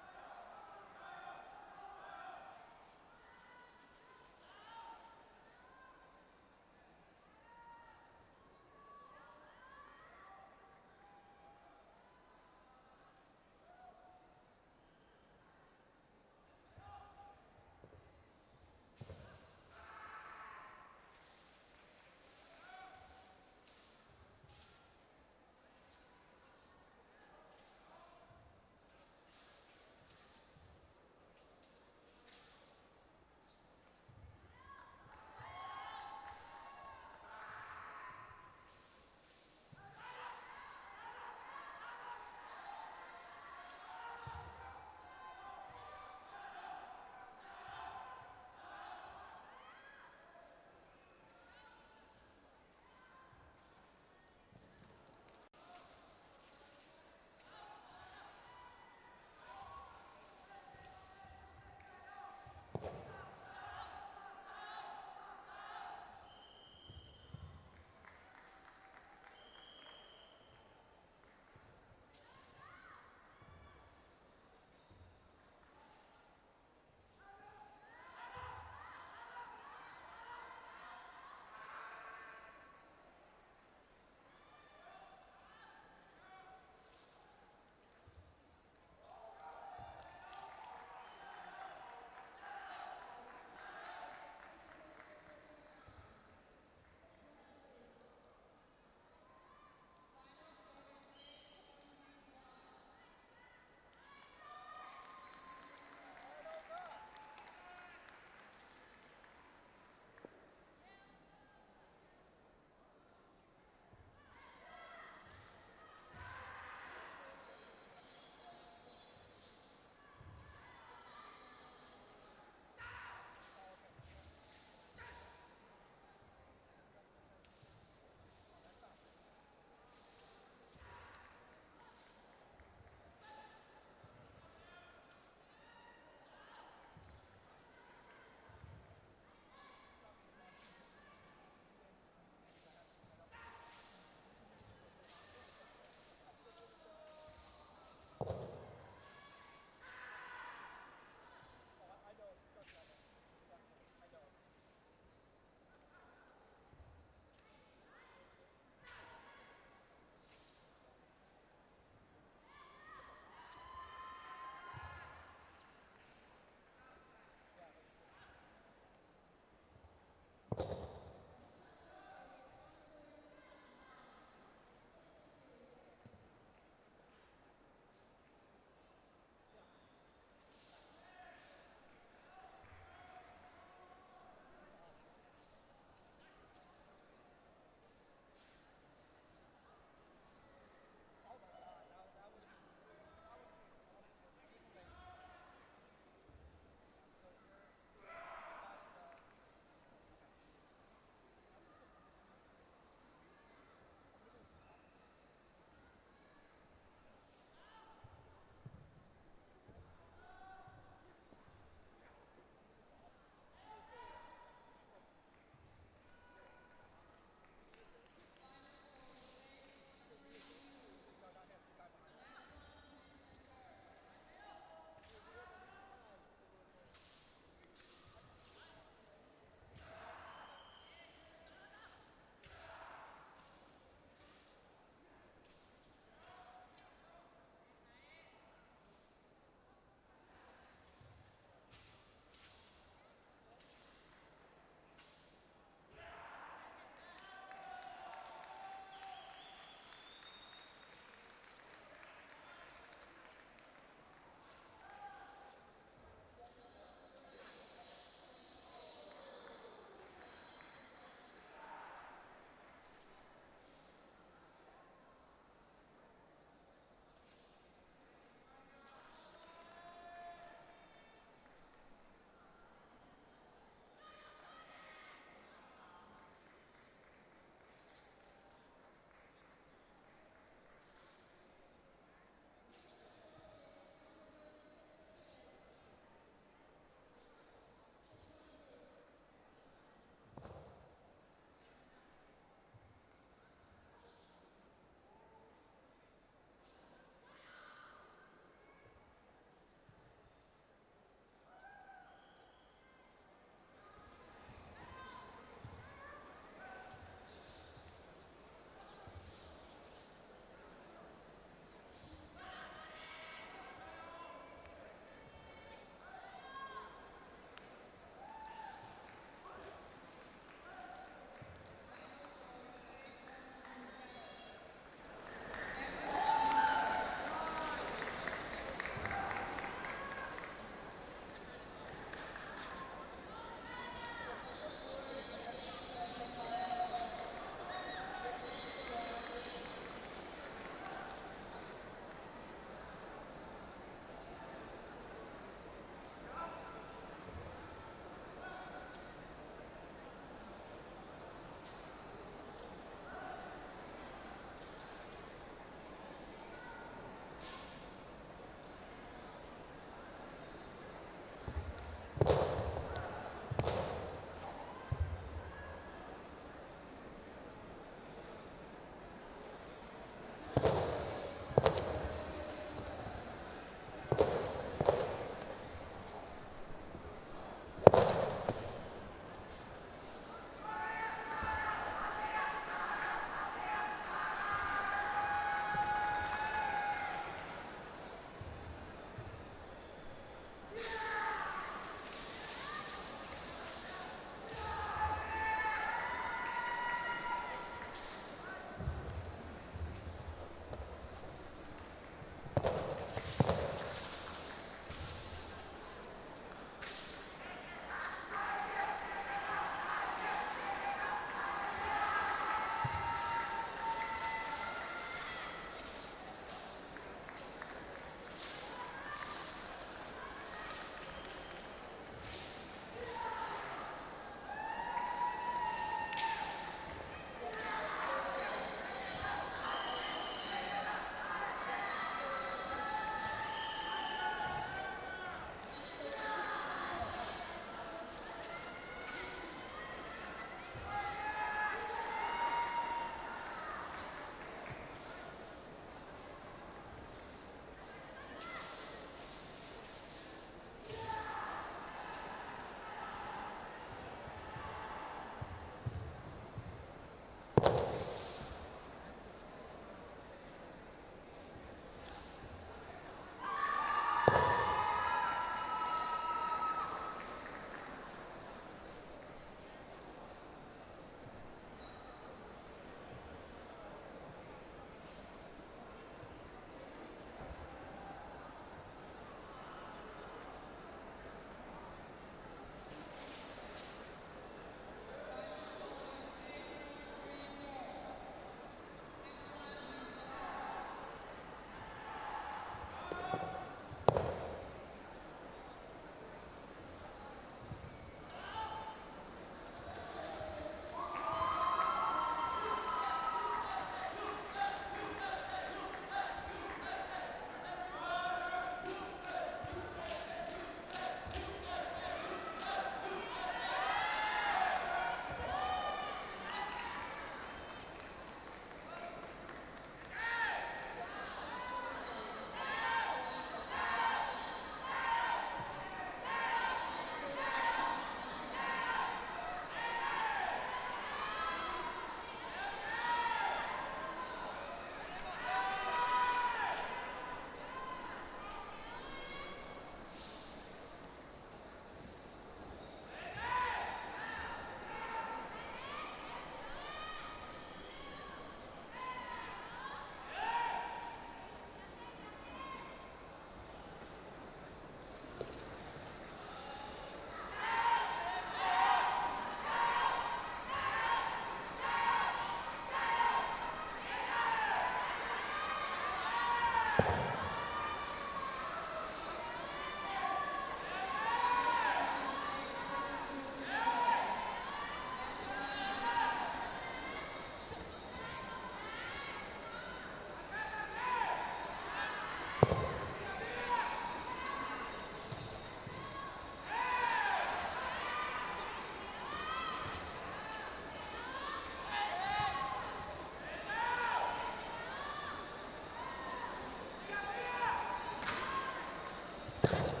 Thank you.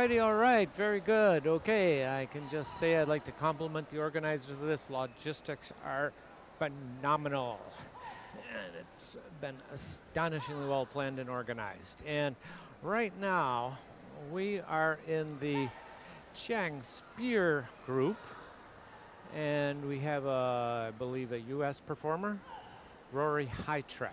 all right, very good. Okay, I can just say I'd like to compliment the organizers of this. Logistics are phenomenal. And it's been astonishingly well planned and organized. And right now, we are in the Chang Spear group. And we have, I believe, a U.S. performer, Rory Hightrek.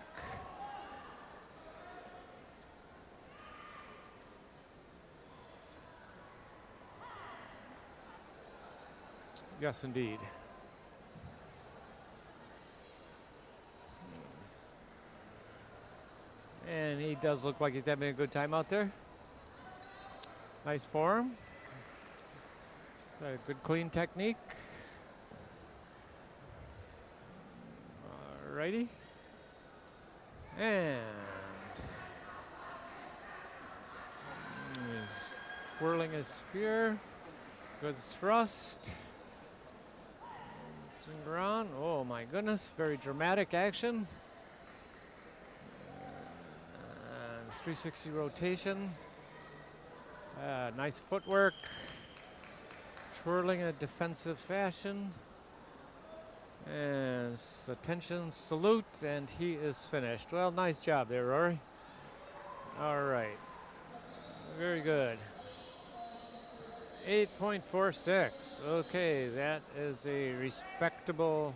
Yes, indeed. And he does look like he's having a good time out there. Nice form. A good clean technique. Alrighty. And he's twirling his spear. Good thrust. Swing around. Oh my goodness, very dramatic action. And 360 rotation. Nice footwork. Twirling in a defensive fashion. And attention, salute, and he is finished. Well, nice job there, Rory. All right. Very good. 8.46. Okay, that is a respectable,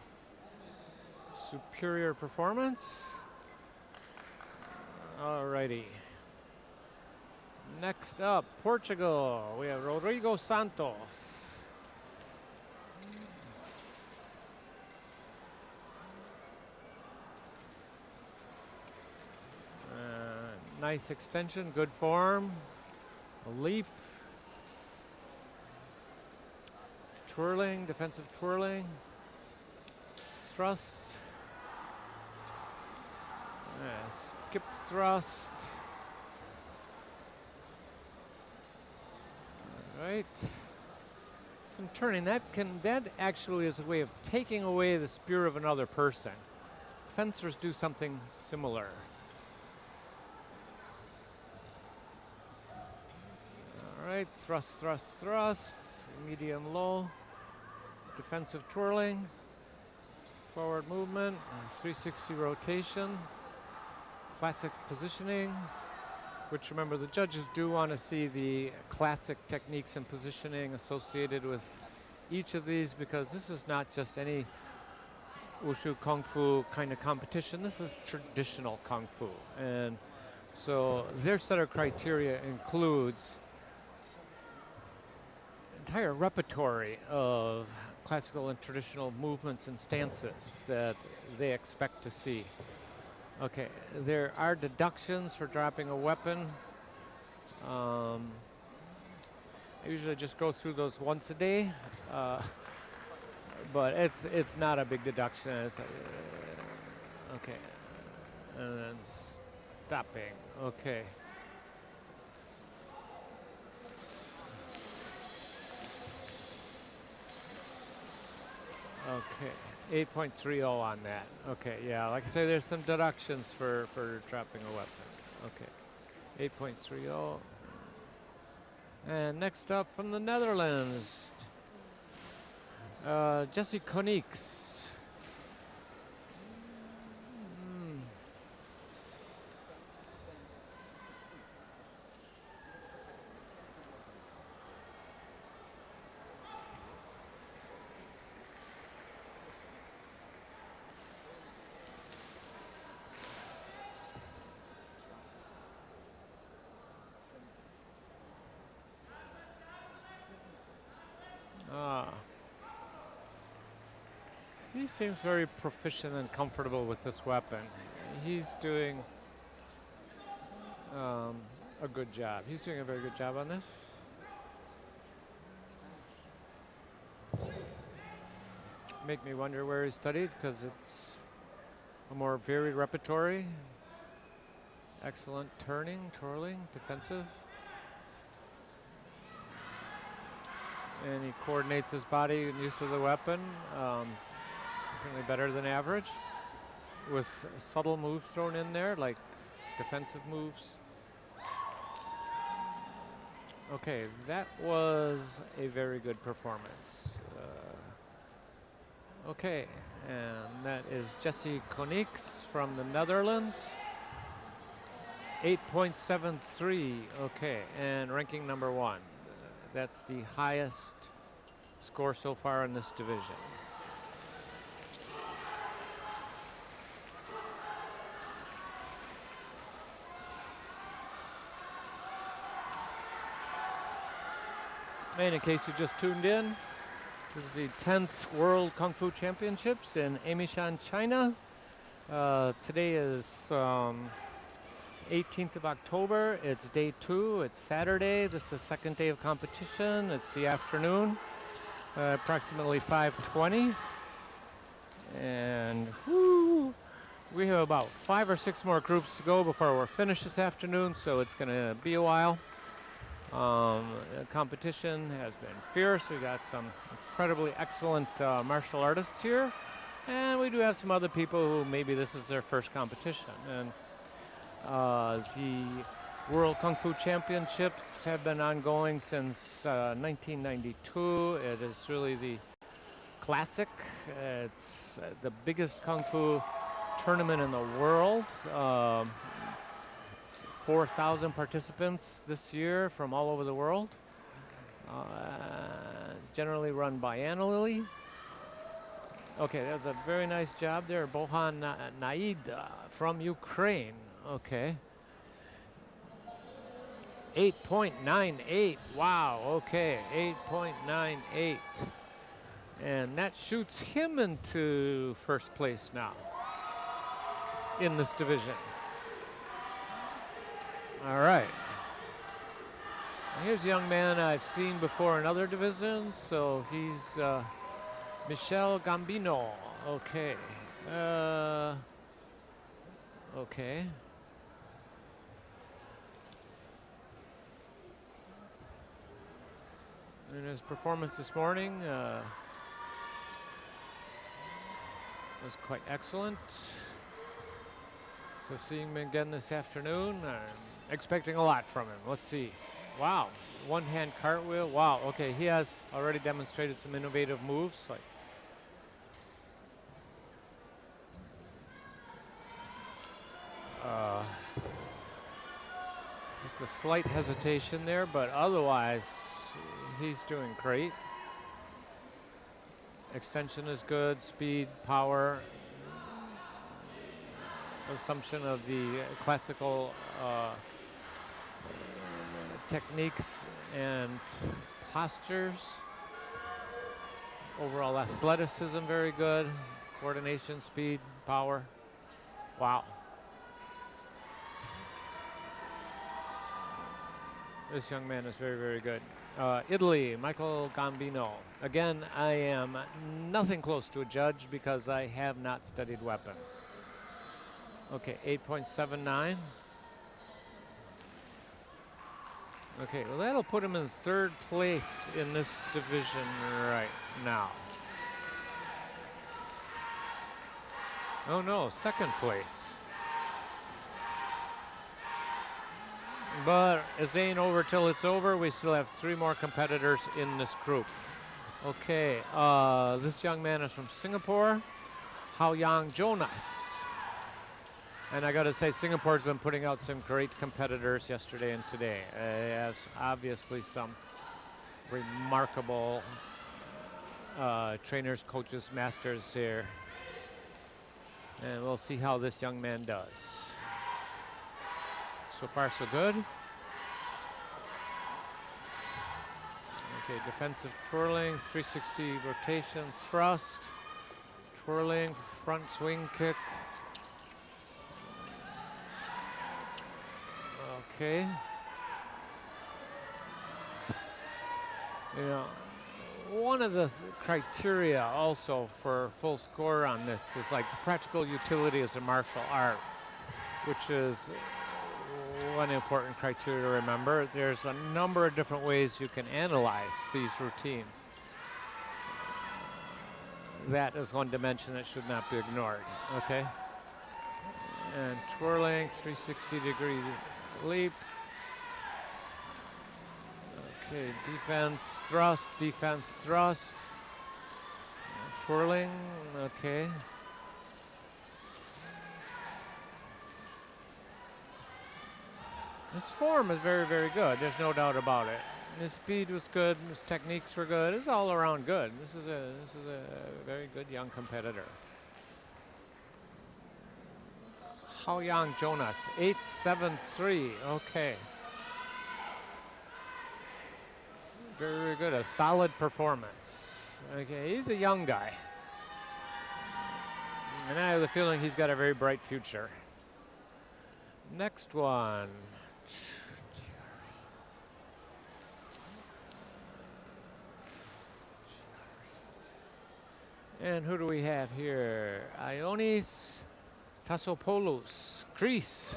superior performance. All righty. Next up, Portugal. We have Rodrigo Santos. Nice extension, good form. A leap. Twirling, defensive twirling. Thrust. Skip thrust. All right. Some turning. That actually is a way of taking away the spear of another person. Fencers do something similar. All right, thrust, thrust, thrust. Medium, low. Defensive twirling. Forward movement. 360 rotation. Classic positioning. Which, remember, the judges do want to see the classic techniques and positioning associated with each of these, because this is not just any Wushu Kung Fu kind of competition. This is traditional Kung Fu. And so their set of criteria includes entire repertory of classical and traditional movements and stances that they expect to see. Okay, there are deductions for dropping a weapon. I usually just go through those once a day, but it's not a big deduction. It's, okay, and then stopping. Okay. Okay, 8.30 on that. Okay, yeah, like I say, there's some deductions for dropping a weapon. Okay, 8.30. And next up from the Netherlands, Jesse Konieks. He seems very proficient and comfortable with this weapon. He's doing a good job. He's doing a very good job on this. Make me wonder where he studied, because it's a more varied repertory. Excellent turning, twirling, defensive. And he coordinates his body and use of the weapon. Certainly better than average, with subtle moves thrown in there, like defensive moves. Okay, that was a very good performance. Okay, and that is Jesse Konieks from the Netherlands. 8.73, okay, and ranking number 1. That's the highest score so far in this division. And in case you just tuned in, this is the 10th World Kungfu Championships in Emeishan, China. Today is 18th of October. It's day 2. It's Saturday. This is the second day of competition. It's the afternoon, approximately 5:20. And whoo, we have about 5 or 6 more groups to go before we're finished this afternoon, so it's going to be a while. Competition has been fierce. We got some incredibly excellent martial artists here, and we do have some other people who maybe this is their first competition. And the World Kungfu Championships have been ongoing since 1992. It is really the classic. It's the biggest Kung Fu tournament in the world. 4,000 participants this year from all over the world. It's generally run biannually. Okay, that's a very nice job there. Bohan Naida from Ukraine. Okay. 8.98. Wow, okay, 8.98. And that shoots him into first place now in this division. All right. Here's a young man I've seen before in other divisions, so he's Michel Gambino. Okay. Okay. And his performance this morning was quite excellent. So seeing him again this afternoon, I'm expecting a lot from him. Let's see. Wow, one-hand cartwheel. Wow, okay, he has already demonstrated some innovative moves. Like just a slight hesitation there, but otherwise he's doing great. Extension is good, speed, power. Assumption of the classical techniques and postures. Overall athleticism very good. Coordination, speed, power. Wow. This young man is very, very good. Italy, Michael Gambino. Again, I am nothing close to a judge because I have not studied weapons. Okay, 8.79. Okay, well that'll put him in third place in this division right now. Oh no, second place. But it ain't over till it's over. We still have 3 more competitors in this group. Okay, this young man is from Singapore, Hao Yang Jonas. And I got to say, Singapore's been putting out some great competitors yesterday and today. It has obviously some remarkable trainers, coaches, masters here. And we'll see how this young man does. So far, so good. Okay, defensive twirling, 360 rotation, thrust, twirling, front swing kick. Okay. You know, one of the criteria also for full score on this is like the practical utility as a martial art, which is one important criteria to remember. There's a number of different ways you can analyze these routines. That is one dimension that should not be ignored, okay? And twirling, 360-degree leap. Okay, defense, thrust, defense, thrust. Twirling, okay. His form is very, very good. There's no doubt about it. His speed was good. His techniques were good. It's all around good. This is a very good young competitor. Haoyang Jonas, 873. Okay. Very, very good. A solid performance. Okay, he's a young guy. And I have the feeling he's got a very bright future. Next one. And who do we have here? Ionis Tassopoulos, Greece.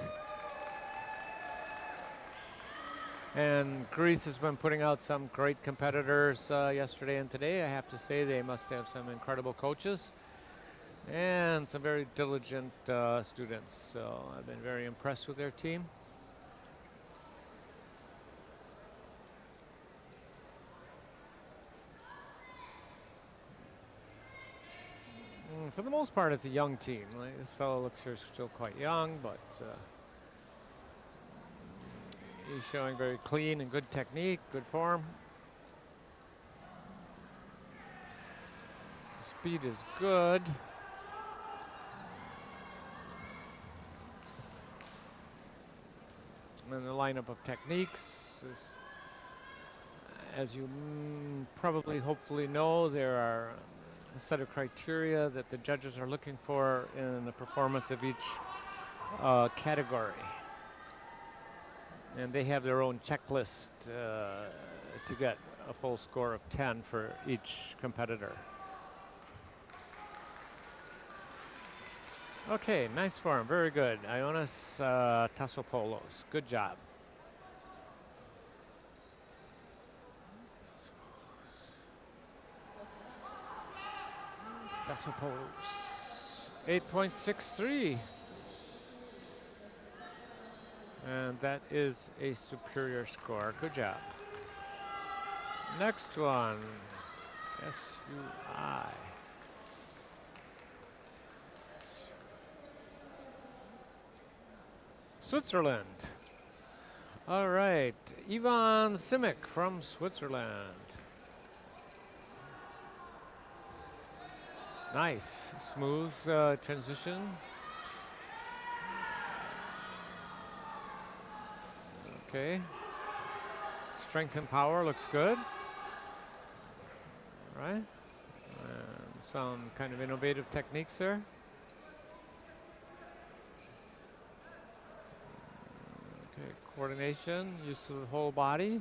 And Greece has been putting out some great competitors yesterday and today. I have to say they must have some incredible coaches and some very diligent students. So I've been very impressed with their team. For the most part, it's a young team. Like, this fellow looks here still quite young, but he's showing very clean and good technique, good form. Speed is good. And the lineup of techniques is, as you probably hopefully know, there are a set of criteria that the judges are looking for in the performance of each category. And they have their own checklist to get a full score of 10 for each competitor. Okay, nice form, very good. Ionis Tassopoulos, good job. Tassopoulos, 8.63. And that is a superior score, good job. Next one, SUI. Switzerland. All right, Ivan Simic from Switzerland. Nice, smooth transition. Okay. Strength and power looks good. All right. And some kind of innovative techniques there. Okay, coordination, use of the whole body.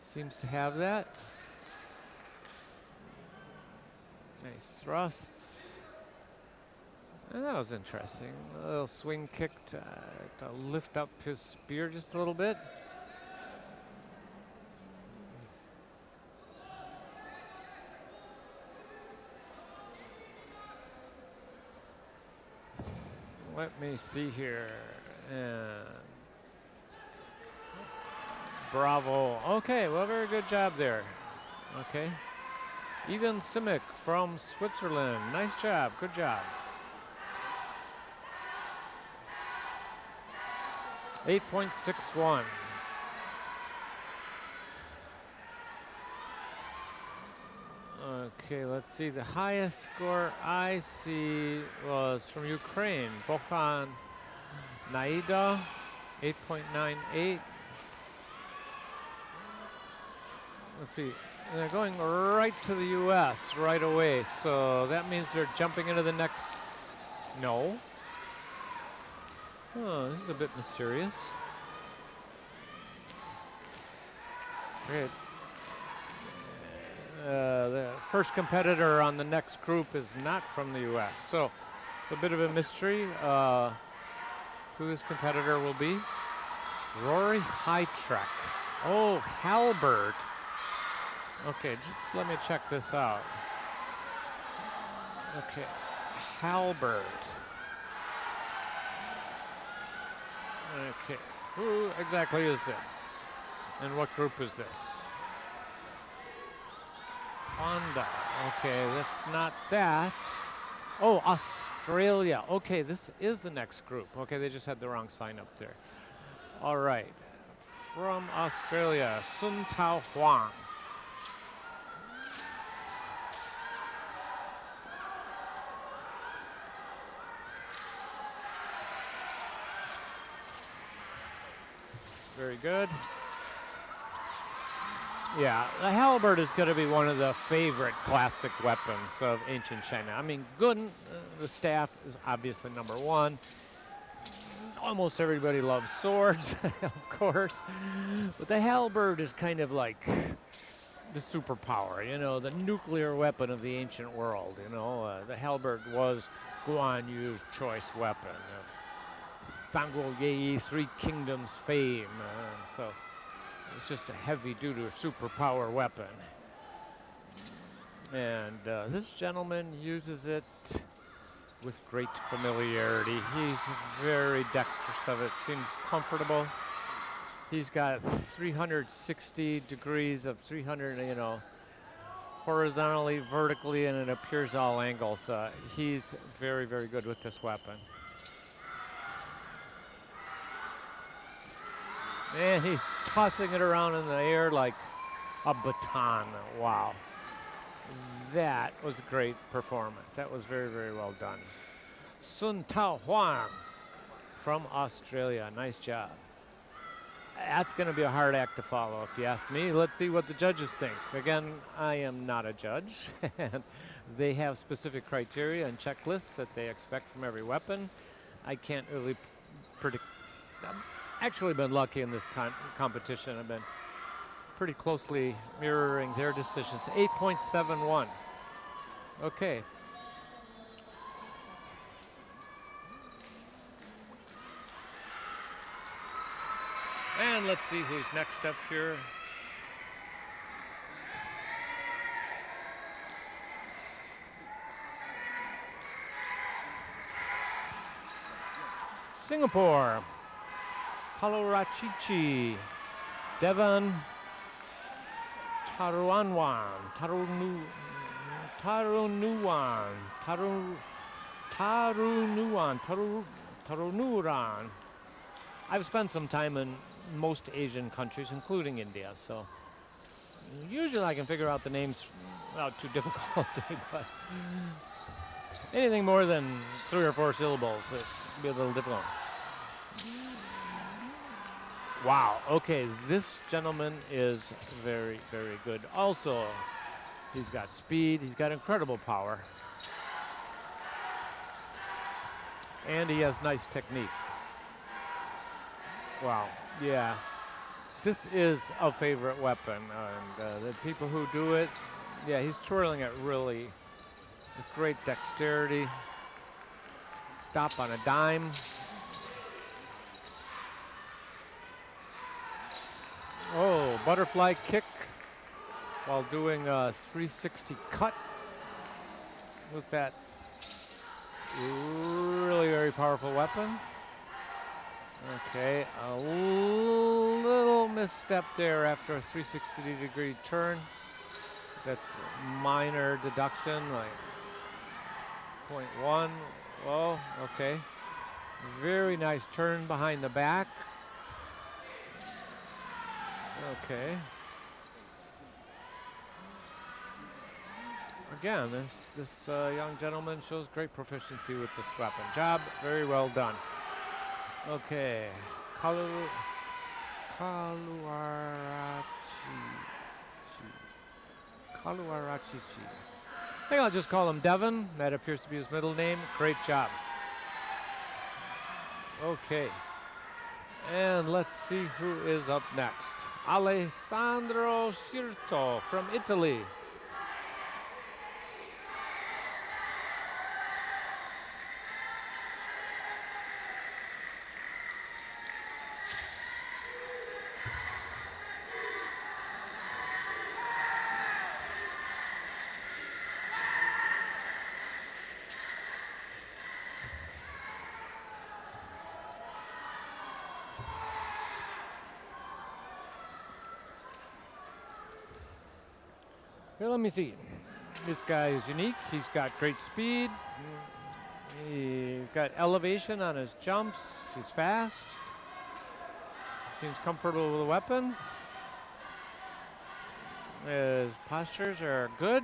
Seems to have that. Nice thrusts. And that was interesting. A little swing kick to lift up his spear just a little bit. Let me see here. And bravo. Okay, well, very good job there. Okay. Ivan Simic from Switzerland. Nice job. Good job. 8.61. Okay, let's see. The highest score I see was from Ukraine. Bokhan Naida, 8.98. Let's see. And they're going right to the US right away. So that means they're jumping into the next. No. Oh, this is a bit mysterious. Okay. The first competitor on the next group is not from the US. So it's a bit of a mystery who this competitor will be. Rory Hightrek. Oh, Halberd. Okay, just let me check this out. Okay, Halberd. Okay, who exactly is this? And what group is this? Honda. Okay, that's not that. Oh, Australia. Okay, this is the next group. Okay, they just had the wrong sign up there. All right. From Australia, Sun Tao Huang. Very good. Yeah, the halberd is going to be one of the favorite classic weapons of ancient China. I mean, gun, the staff is obviously number one. Almost everybody loves swords, of course. But the halberd is kind of like the superpower, you know, the nuclear weapon of the ancient world, you know. The halberd was Guan Yu's choice weapon of Sanguo Yi, Three Kingdoms fame. So it's just a heavy-duty superpower weapon. And this gentleman uses it with great familiarity. He's very dexterous of it, seems comfortable. He's got 360 degrees of 300, you know, horizontally, vertically, and it appears all angles. He's very, very good with this weapon. And he's tossing it around in the air like a baton. Wow. That was a great performance. That was very, very well done. Sun Tao Huang from Australia. Nice job. That's going to be a hard act to follow, if you ask me. Let's see what the judges think. Again, I am not a judge. And they have specific criteria and checklists that they expect from every weapon. I can't really predict. I've actually been lucky in this competition. I've been pretty closely mirroring their decisions. 8.71. Okay. And let's see who's next up here. Singapore. Kalurachichi. Devon Taruanwan. Tarunuran. I've spent some time in most Asian countries, including India, so usually I can figure out the names without too difficult, but anything more than 3 or 4 syllables, it'd be a little difficult. Wow, okay, this gentleman is very, very good. Also, he's got speed, he's got incredible power, and he has nice technique. Wow, yeah, this is a favorite weapon, and the people who do it, yeah, he's twirling it really with great dexterity. Stop on a dime. Oh, butterfly kick while doing a 360 cut with that really very powerful weapon. Okay, a little misstep there after a 360-degree turn. That's minor deduction, like 0.1. Oh, okay. Very nice turn behind the back. Okay. Again, this young gentleman shows great proficiency with this weapon. Job very well done. Okay, Kalurachichi. I think I'll just call him Devon. That appears to be his middle name. Great job. Okay, and let's see who is up next. Alessandro Cirto from Italy. Here, let me see. This guy is unique. He's got great speed. He's got elevation on his jumps. He's fast. Seems comfortable with the weapon. His postures are good.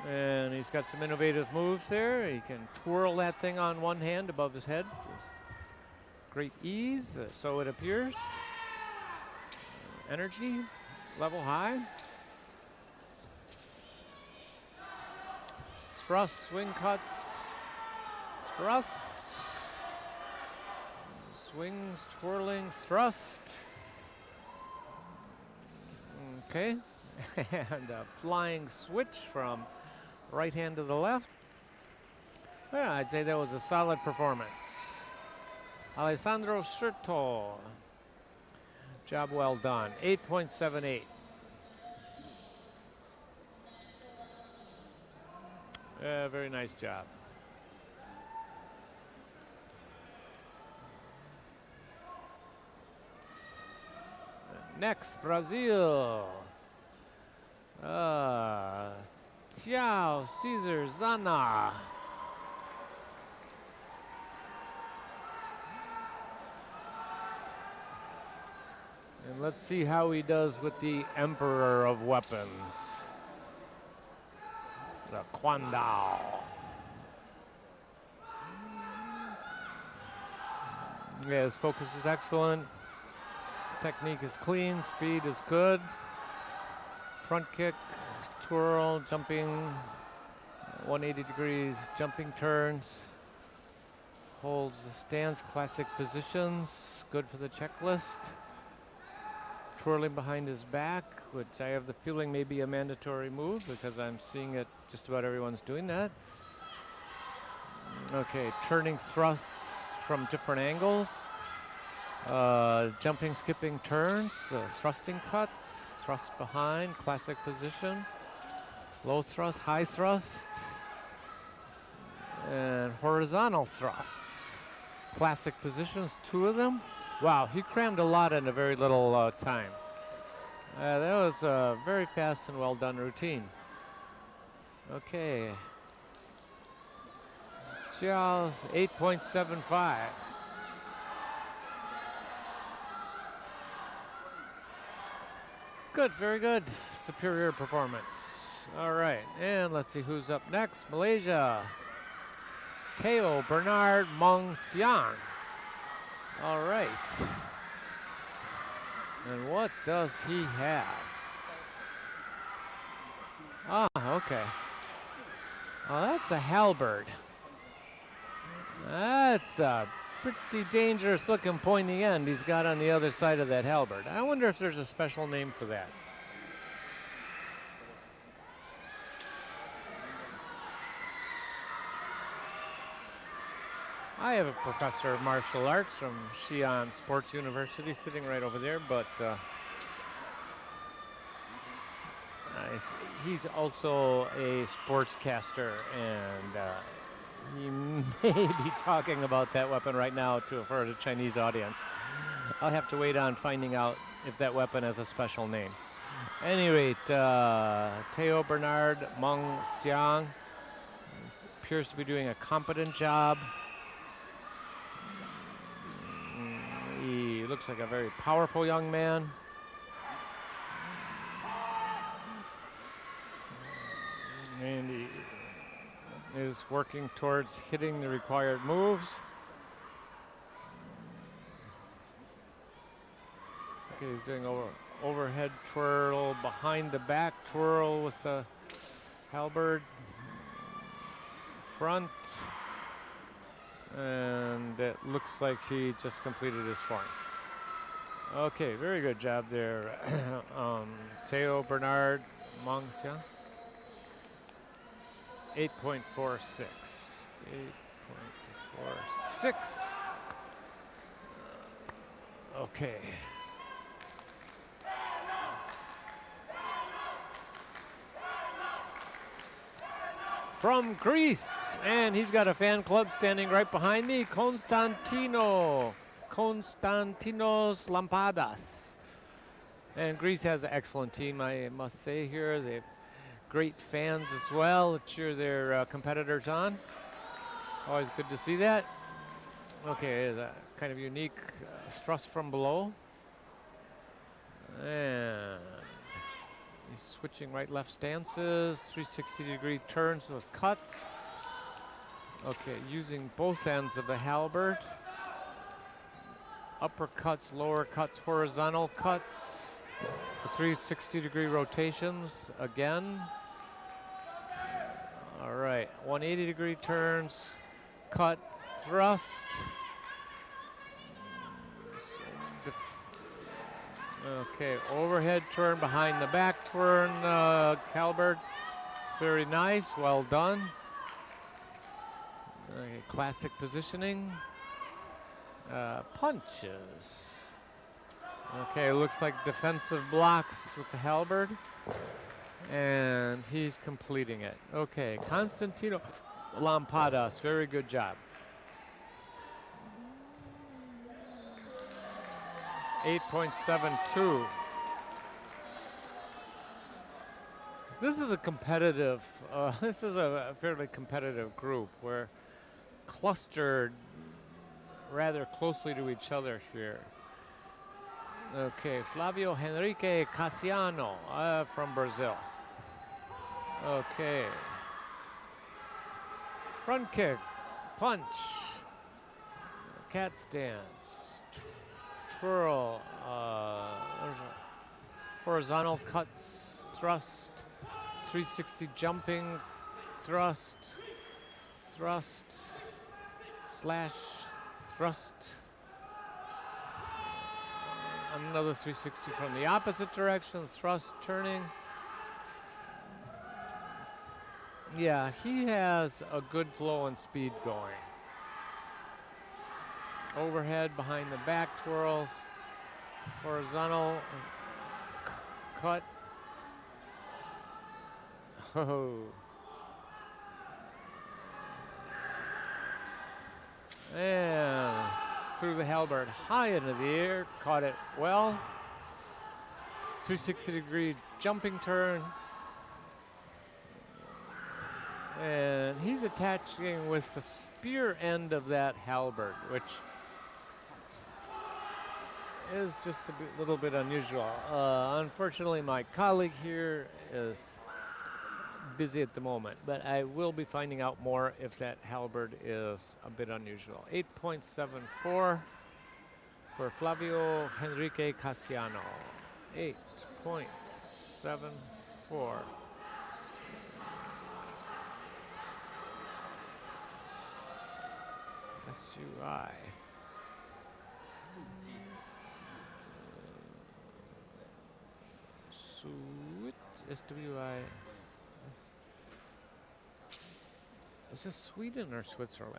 And he's got some innovative moves there. He can twirl that thing on one hand above his head. Great ease, so it appears. Energy, level high. Thrust, swing cuts, thrusts. Swings, twirling, thrust. Okay, and a flying switch from right hand to the left. Yeah, I'd say that was a solid performance. Alessandro Certo. Job well done. 8.78. Very nice job. Next, Brazil. Ciao, Cesar Zana. And let's see how he does with the Emperor of Weapons, the Kwandao. Yeah, his focus is excellent. Technique is clean, speed is good. Front kick, twirl, jumping, 180 degrees, jumping turns. Holds the stance, classic positions, good for the checklist. Twirling behind his back, which I have the feeling may be a mandatory move because I'm seeing it, just about everyone's doing that. Okay, turning thrusts from different angles. Jumping, skipping turns, thrusting cuts, thrust behind, classic position. Low thrust, high thrust, and horizontal thrusts. Classic positions, 2 of them. Wow, he crammed a lot in a very little time. That was a very fast and well done routine. Okay. Chiao's 8.75. Good, very good. Superior performance. All right, and let's see who's up next. Malaysia. Teo Bernard Mong Siang. All right. And what does he have? Ah, okay. Oh, that's a Halberd. That's a pretty dangerous looking pointy end he's got on the other side of that Halberd. I wonder if there's a special name for that. I have a professor of martial arts from Xi'an Sports University sitting right over there, but he's also a sportscaster, and he may be talking about that weapon right now for a Chinese audience. I'll have to wait on finding out if that weapon has a special name. At any rate, Teo Bernard Mong Siang appears to be doing a competent job. He looks like a very powerful young man. And he is working towards hitting the required moves. Okay, he's doing overhead twirl, behind the back twirl with the Halberd. Front. And it looks like he just completed his form. Okay, very good job there. Teo Bernard Mong Siang. 8.46. 8.46. Okay. From Greece, and he's got a fan club standing right behind me, Konstantinos Lampadas. And Greece has an excellent team, I must say here. They have great fans as well that cheer their competitors on. Always good to see that. Okay, a kind of unique thrust from below. And he's switching right-left stances, 360-degree turns with cuts. Okay, using both ends of the halberd. Uppercuts, lower cuts, horizontal cuts. 360-degree rotations again. All right, 180-degree turns, cut, thrust. Okay, overhead turn, behind the back turn, halberd. Very nice, well done. Okay, classic positioning. Punches. Okay, looks like defensive blocks with the halberd. And he's completing it. Okay, Constantino Lampadas, very good job. 8.72. This is a competitive, this is a fairly competitive group. We're clustered rather closely to each other here. Okay, Flavio Henrique Cassiano from Brazil. Okay. Front kick, punch, cat stance, twirl, horizontal cuts, thrust, 360 jumping, thrust, thrust, slash, thrust. Another 360 from the opposite direction, thrust, turning. Yeah, he has a good flow and speed going. Overhead, behind the back twirls, horizontal cut. Oh. And threw the halberd high into the air, caught it well. 360-degree jumping turn. And he's attaching with the spear end of that halberd, which is just a little bit unusual. Unfortunately, my colleague here is busy at the moment, but I will be finding out more if that halberd is a bit unusual. 8.74 for Flavio Henrique Cassiano. 8.74. SUI. SWI. Is this Sweden or Switzerland?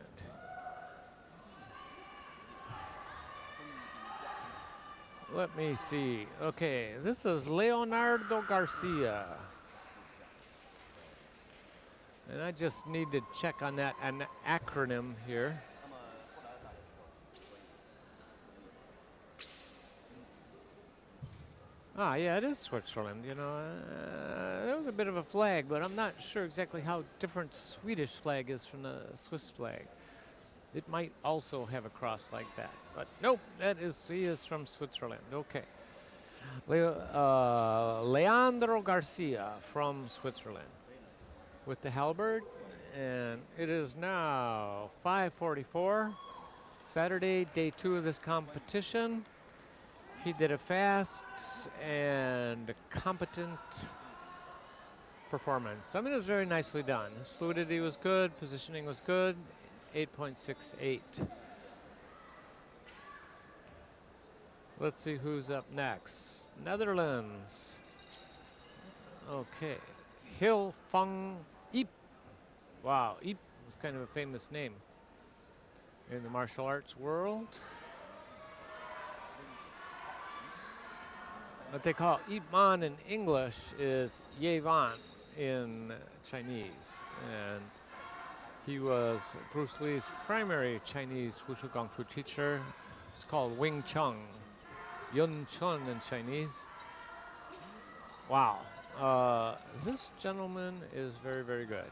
Let me see. Okay, this is Leonardo Garcia. And I just need to check on that an acronym here. Ah, yeah, it is Switzerland. You know, there was a bit of a flag, but I'm not sure exactly how different Swedish flag is from the Swiss flag. It might also have a cross like that, but nope, he is from Switzerland. Okay, Leandro Garcia from Switzerland with the halberd, and it is now 5:44. Saturday, day 2 of this competition. He did a fast and competent performance. I mean, it was very nicely done. His fluidity was good, positioning was good, 8.68. Let's see who's up next. Netherlands. Okay. Hil Fung Ip. Wow, Ip was kind of a famous name in the martial arts world. What they call Ip Man in English is Ye Van in Chinese. And he was Bruce Lee's primary Chinese Wushu Kung Fu teacher. It's called Wing Chun, Yun Chun in Chinese. Wow. This gentleman is very, very good.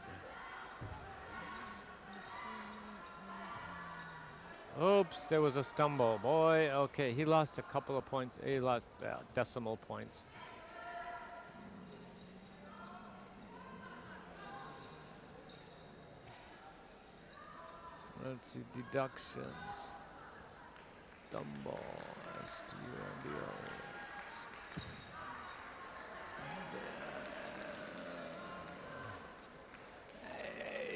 Oops, there was a stumble. Boy, okay, he lost a couple of points. He lost decimal points. Let's see, deductions. Stumble, STUMBO.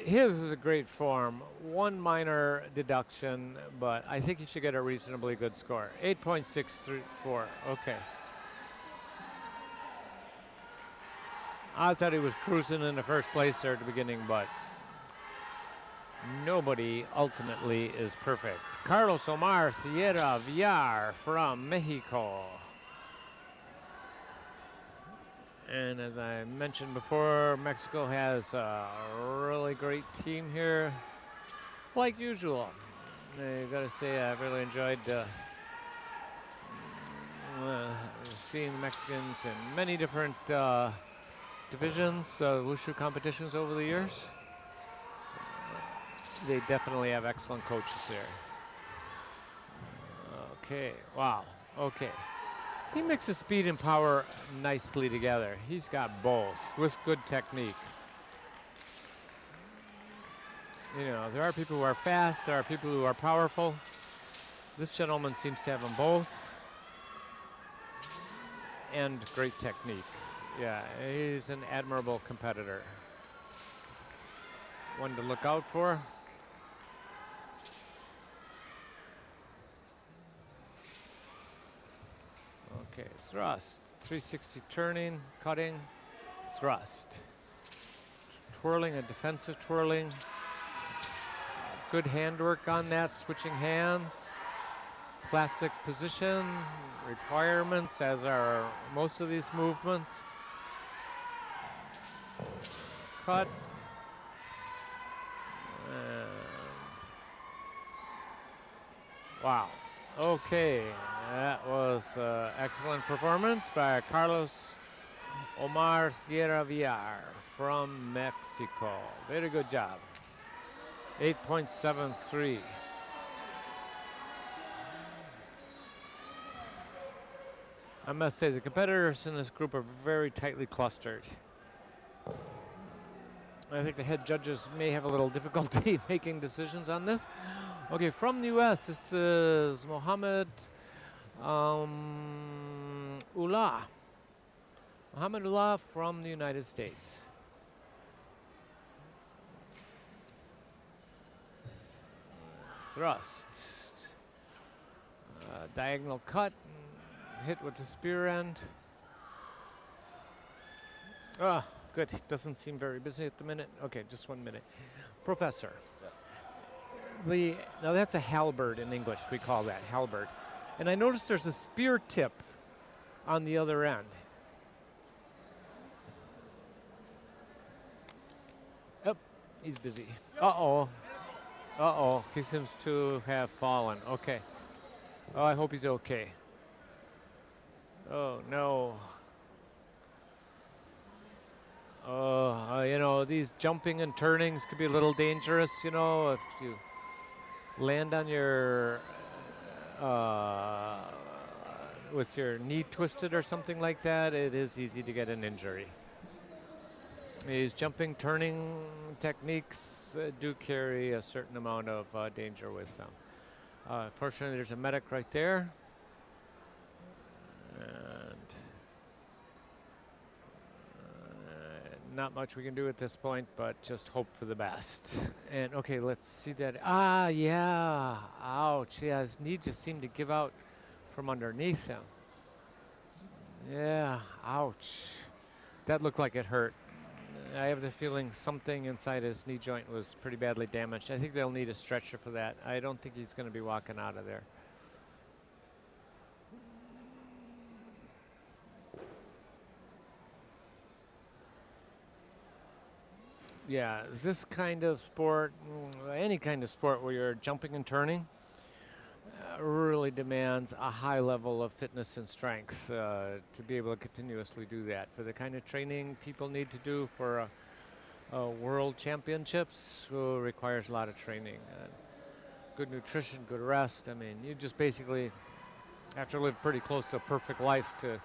His is a great form. One minor deduction, but I think he should get a reasonably good score. 8.634, okay. I thought he was cruising in the first place there at the beginning, but nobody ultimately is perfect. Carlos Omar Sierra Villar from Mexico. And as I mentioned before, Mexico has a really great team here, like usual. I gotta say, I've really enjoyed seeing the Mexicans in many different divisions, WUSHU competitions over the years. They definitely have excellent coaches there. Okay, wow, okay. He mixes speed and power nicely together. He's got both with good technique. You know, there are people who are fast, there are people who are powerful. This gentleman seems to have them both. And great technique. Yeah, he's an admirable competitor. One to look out for. Okay, thrust, 360 turning, cutting, thrust. Twirling, a defensive twirling. Good handwork on that, switching hands. Classic position, requirements, as are most of these movements. Cut. And wow, okay. That was excellent performance by Carlos Omar Sierra Villar from Mexico. Very good job. 8.73. I must say the competitors in this group are very tightly clustered. I think the head judges may have a little difficulty making decisions on this. Okay, from the US, this is Mohammed Ullah. Mohammed Ullah from the United States. Thrust. Diagonal cut. Hit with the spear end. Ah, good. Doesn't seem very busy at the minute. Okay, just 1 minute. Professor. Yeah. Now that's a halberd in English. We call that halberd. And I noticed there's a spear tip on the other end. Oh, he's busy. Uh-oh. Uh-oh, he seems to have fallen. Okay. Oh, I hope he's okay. Oh, no. You know, these jumping and turnings could be a little dangerous, you know, if you land on your, with your knee twisted or something like that, it is easy to get an injury. These jumping, turning techniques do carry a certain amount of danger with them. Fortunately, there's a medic right there. And not much we can do at this point, but just hope for the best. And okay, let's see that. Ah, yeah. Ouch. Yeah, his knee just seemed to give out from underneath him. Yeah, ouch. That looked like it hurt. I have the feeling something inside his knee joint was pretty badly damaged. I think they'll need a stretcher for that. I don't think he's going to be walking out of there. Yeah, this kind of sport, any kind of sport where you're jumping and turning, really demands a high level of fitness and strength to be able to continuously do that. For the kind of training people need to do for World Championships, requires a lot of training. Good nutrition, good rest. I mean, you just basically have to live pretty close to a perfect life to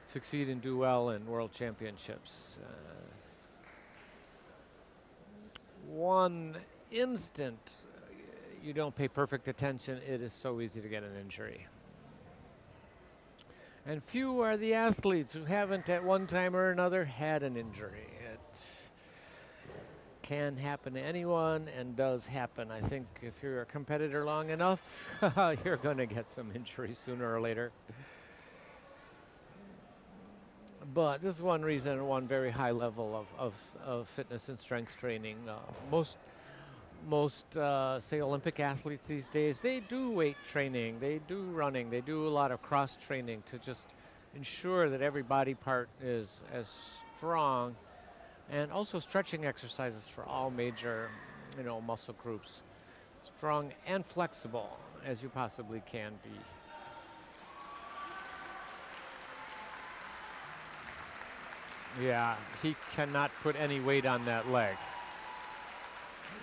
succeed and do well in World Championships. One instant you don't pay perfect attention, it is so easy to get an injury. And few are the athletes who haven't at one time or another had an injury. It can happen to anyone and does happen. I think if you're a competitor long enough, you're going to get some injuries sooner or later. But this is one reason, one very high level of fitness and strength training. Most say Olympic athletes these days, they do weight training, they do running, they do a lot of cross training to just ensure that every body part is as strong, and also stretching exercises for all major, muscle groups, strong and flexible as you possibly can be. Yeah, he cannot put any weight on that leg.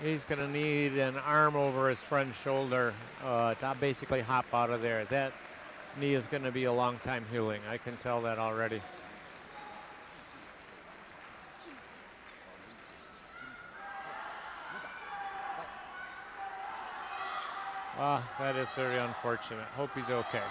He's going to need an arm over his friend's shoulder to basically hop out of there. That knee is going to be a long time healing. I can tell that already. That is very unfortunate. Hope he's okay.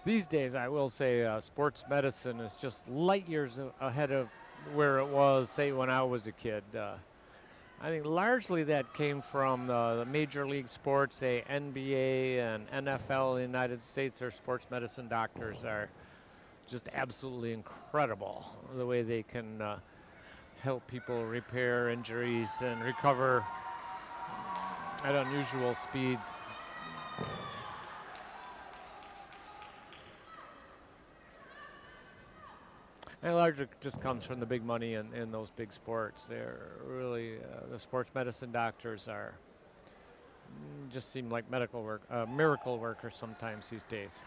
These days, I will say, sports medicine is just light years ahead of where it was, say, when I was a kid. I think largely that came from the major league sports, say NBA and NFL in the United States. Their sports medicine doctors are just absolutely incredible, the way they can help people repair injuries and recover at unusual speeds. And largely just comes from the big money in those big sports. They're really, the sports medicine doctors are, just seem like miracle workers sometimes these days.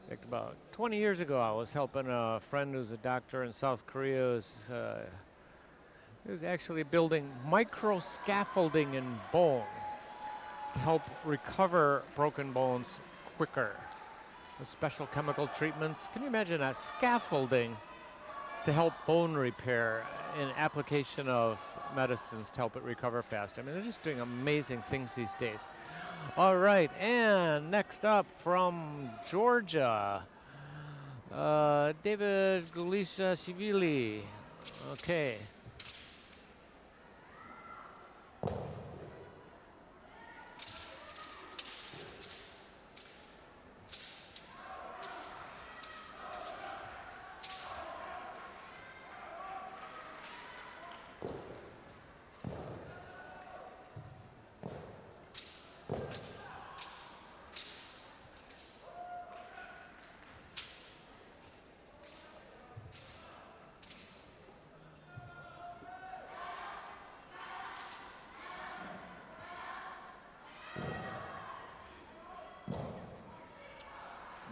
Like about 20 years ago, I was helping a friend who's a doctor in South Korea. He was actually building micro scaffolding in bone to help recover broken bones quicker with special chemical treatments. Can you imagine that? Scaffolding to help bone repair and application of medicines to help it recover faster. I mean, they're just doing amazing things these days. All right, and next up from Georgia, David Gulishashvili. Okay.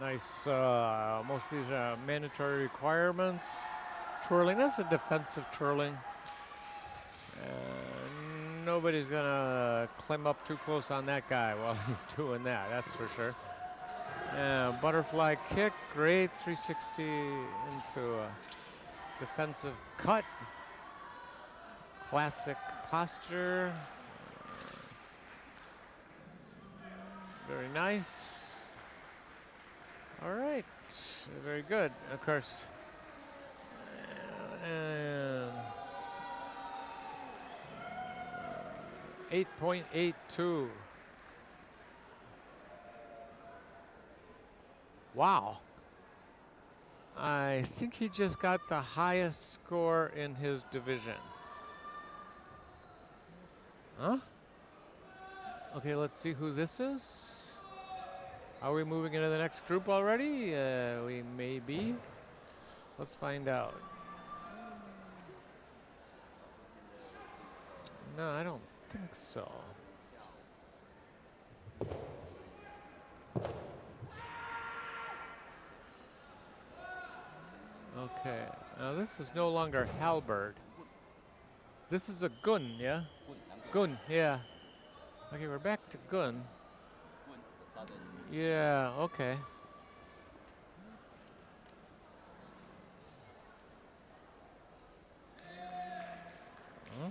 Nice, most of these are mandatory requirements. Twirling, that's a defensive twirling. Nobody's gonna climb up too close on that guy while he's doing that, that's for sure. Butterfly kick, great 360 into a defensive cut. Classic posture. Very nice. All right, very good. Of course, 8.82. Wow. I think he just got the highest score in his division. Huh? Okay, let's see who this is. Are we moving into the next group already? We may be. Let's find out. No, I don't think so. Okay, now this is no longer Halberd. This is a gun, yeah? Gun, yeah. Okay, we're back to gun. Yeah, okay. Huh?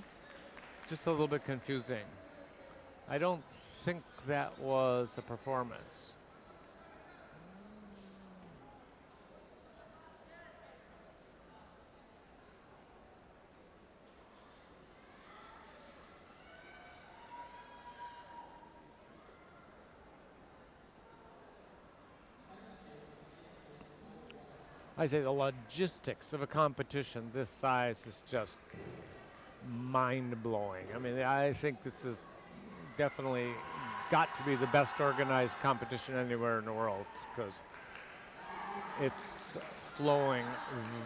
Just a little bit confusing. I don't think that was a performance. I say the logistics of a competition this size is just mind-blowing. I mean, I think this is definitely got to be the best organized competition anywhere in the world because it's flowing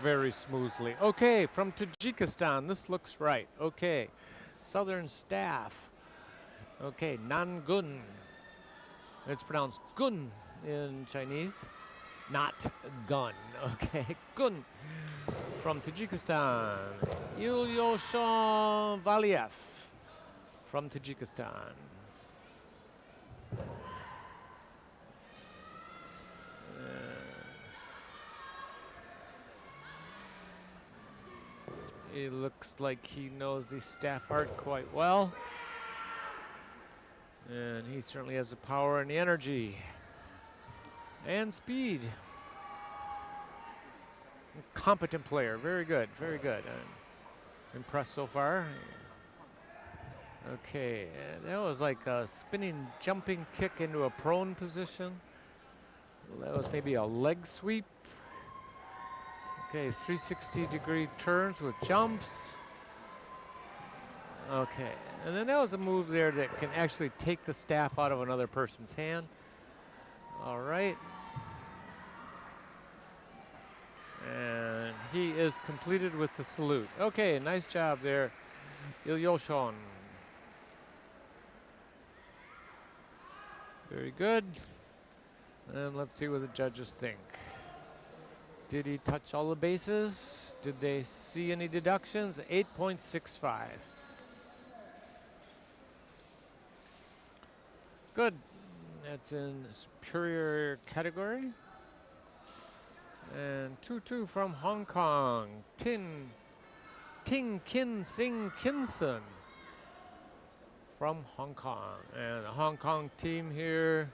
very smoothly. Okay, from Tajikistan, this looks right. Okay, Southern Staff. Okay, Nangun. It's pronounced gun in Chinese. Not gun, okay? Gun from Tajikistan. Ilyushan Valiev from Tajikistan. It looks like he knows the staff art quite well. And he certainly has the power and the energy. And speed. Competent player, very good, very good. I'm impressed so far. Okay, that was like a spinning, jumping kick into a prone position. That was maybe a leg sweep. Okay, 360-degree turns with jumps. Okay, and then that was a move there that can actually take the staff out of another person's hand. All right. And he is completed with the salute. Okay, nice job there, Ilyushan. Very good. And let's see what the judges think. Did he touch all the bases? Did they see any deductions? 8.65. Good. That's in superior category. And 2-2 from Hong Kong. Ting Kin Sing Kinson from Hong Kong. And the Hong Kong team here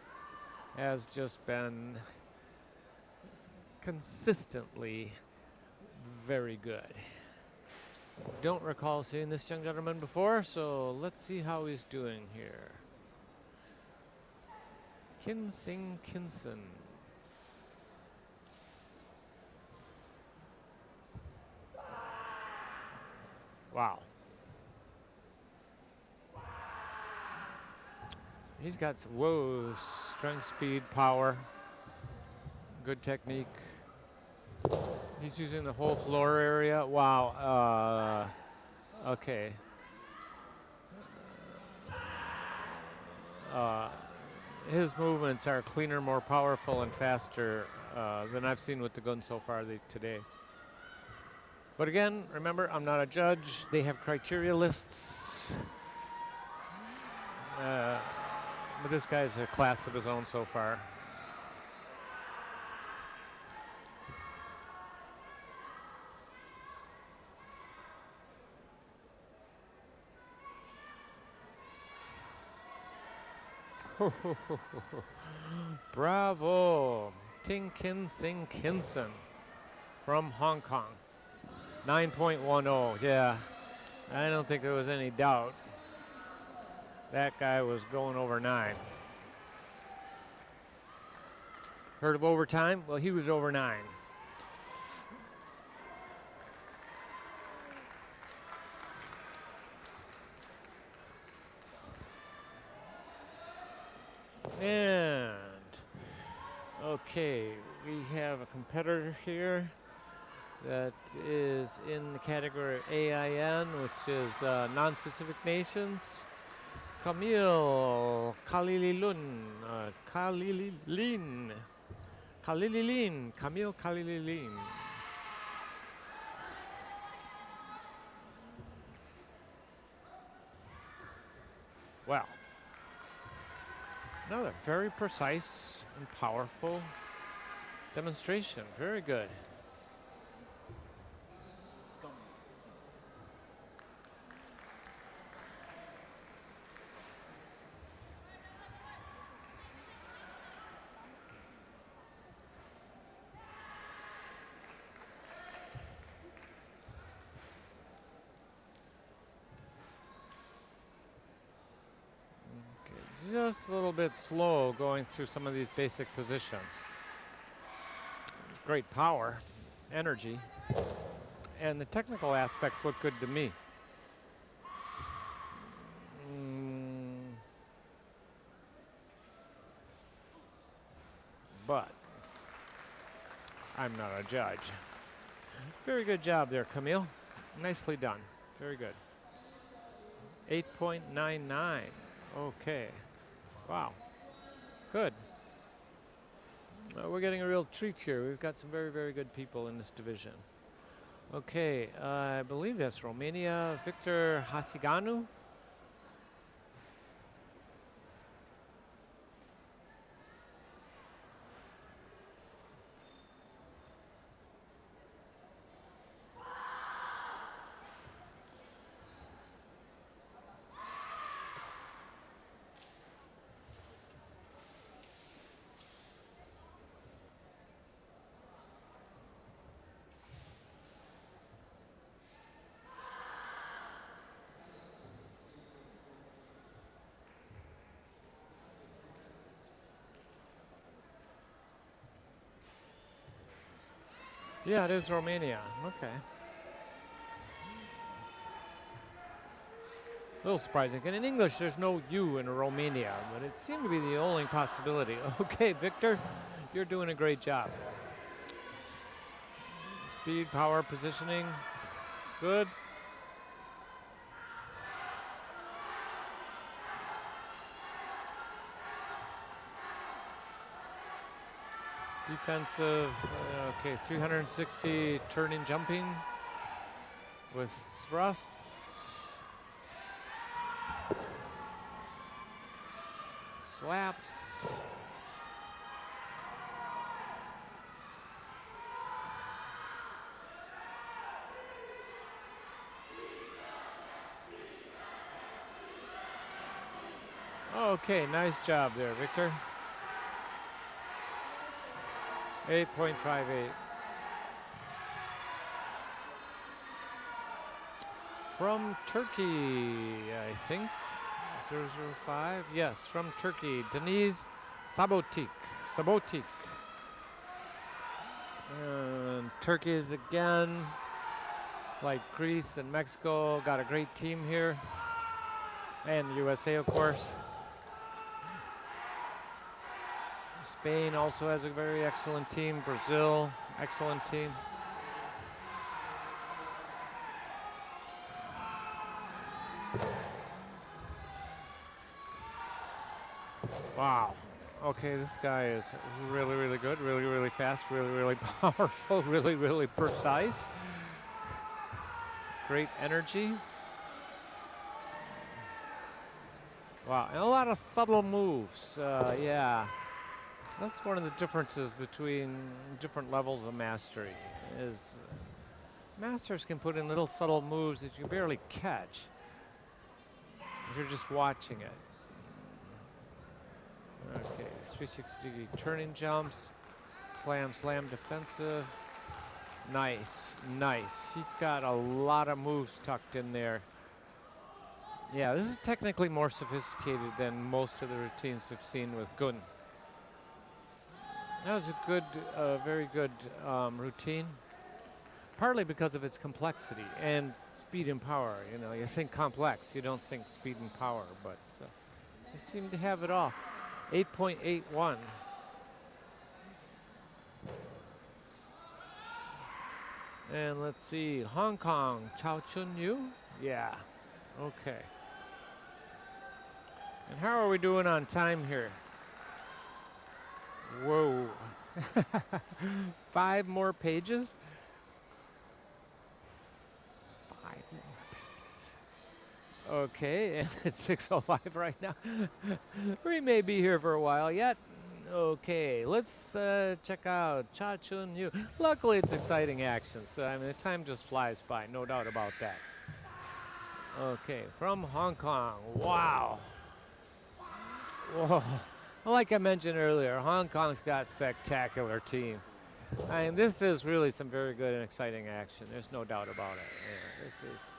has just been consistently very good. Don't recall seeing this young gentleman before, so let's see how he's doing here. Kin Sing Kinson. Wow. He's got some, whoa, strength, speed, power, good technique. He's using the whole floor area. Wow. Okay. His movements are cleaner, more powerful, and faster than I've seen with the gun so far today. But again, remember, I'm not a judge. They have criteria lists. But this guy's a class of his own so far. Bravo, Ting Kin Sing Kinson from Hong Kong. 9.10, yeah. I don't think there was any doubt. That guy was going over 9. Heard of overtime? Well, he was over 9. And okay, we have a competitor here that is in the category of AIN, which is non-specific nations. Camille Kalililun, Camille Kalililin. Wow. Another very precise and powerful demonstration. Very good. Just a little bit slow going through some of these basic positions. Great power, energy, and the technical aspects look good to me. But I'm not a judge. Very good job there, Camille. Nicely done. Very good. 8.99. Okay. Wow. Good. We're getting a real treat here. We've got some very, very good people in this division. Okay, I believe that's Romania. Victor Hasiganu. Yeah, it is Romania. Okay. A little surprising. And in English, there's no U in Romania, but it seemed to be the only possibility. Okay, Victor, you're doing a great job. Speed, power, positioning. Good. Defensive, okay, 360 turning, jumping with thrusts, slaps. Okay, nice job there, Victor. 8.58. From Turkey, I think. 005. Yes, from Turkey. Deniz Sabotik. And Turkey is again, like Greece and Mexico, got a great team here. And USA, of course. Spain also has a very excellent team. Brazil, excellent team. Wow. Okay, this guy is really, really good, really, really fast, really, really powerful, really, really precise. Great energy. Wow, and a lot of subtle moves. Yeah. That's one of the differences between different levels of mastery, is masters can put in little subtle moves that you barely catch if you're just watching it. Okay, 360 turning jumps, slam, defensive. Nice, nice. He's got a lot of moves tucked in there. Yeah, this is technically more sophisticated than most of the routines we've seen with Gun. That was a good, very good routine, partly because of its complexity and speed and power. You know, you think complex, you don't think speed and power, but you seem to have it all. 8.81. And let's see, Hong Kong, Chao Chun Yu? Yeah, okay. And how are we doing on time here? Whoa. 5 more pages? 5 more pages. Okay, and it's 6:05 right now. We may be here for a while yet. Okay, let's check out Cha Chun Yu. Luckily, it's exciting action, so I mean, the time just flies by, no doubt about that. Okay, from Hong Kong. Wow. Whoa. Like I mentioned earlier, Hong Kong's got a spectacular team. I mean, this is really some very good and exciting action. There's no doubt about it. Yeah, this is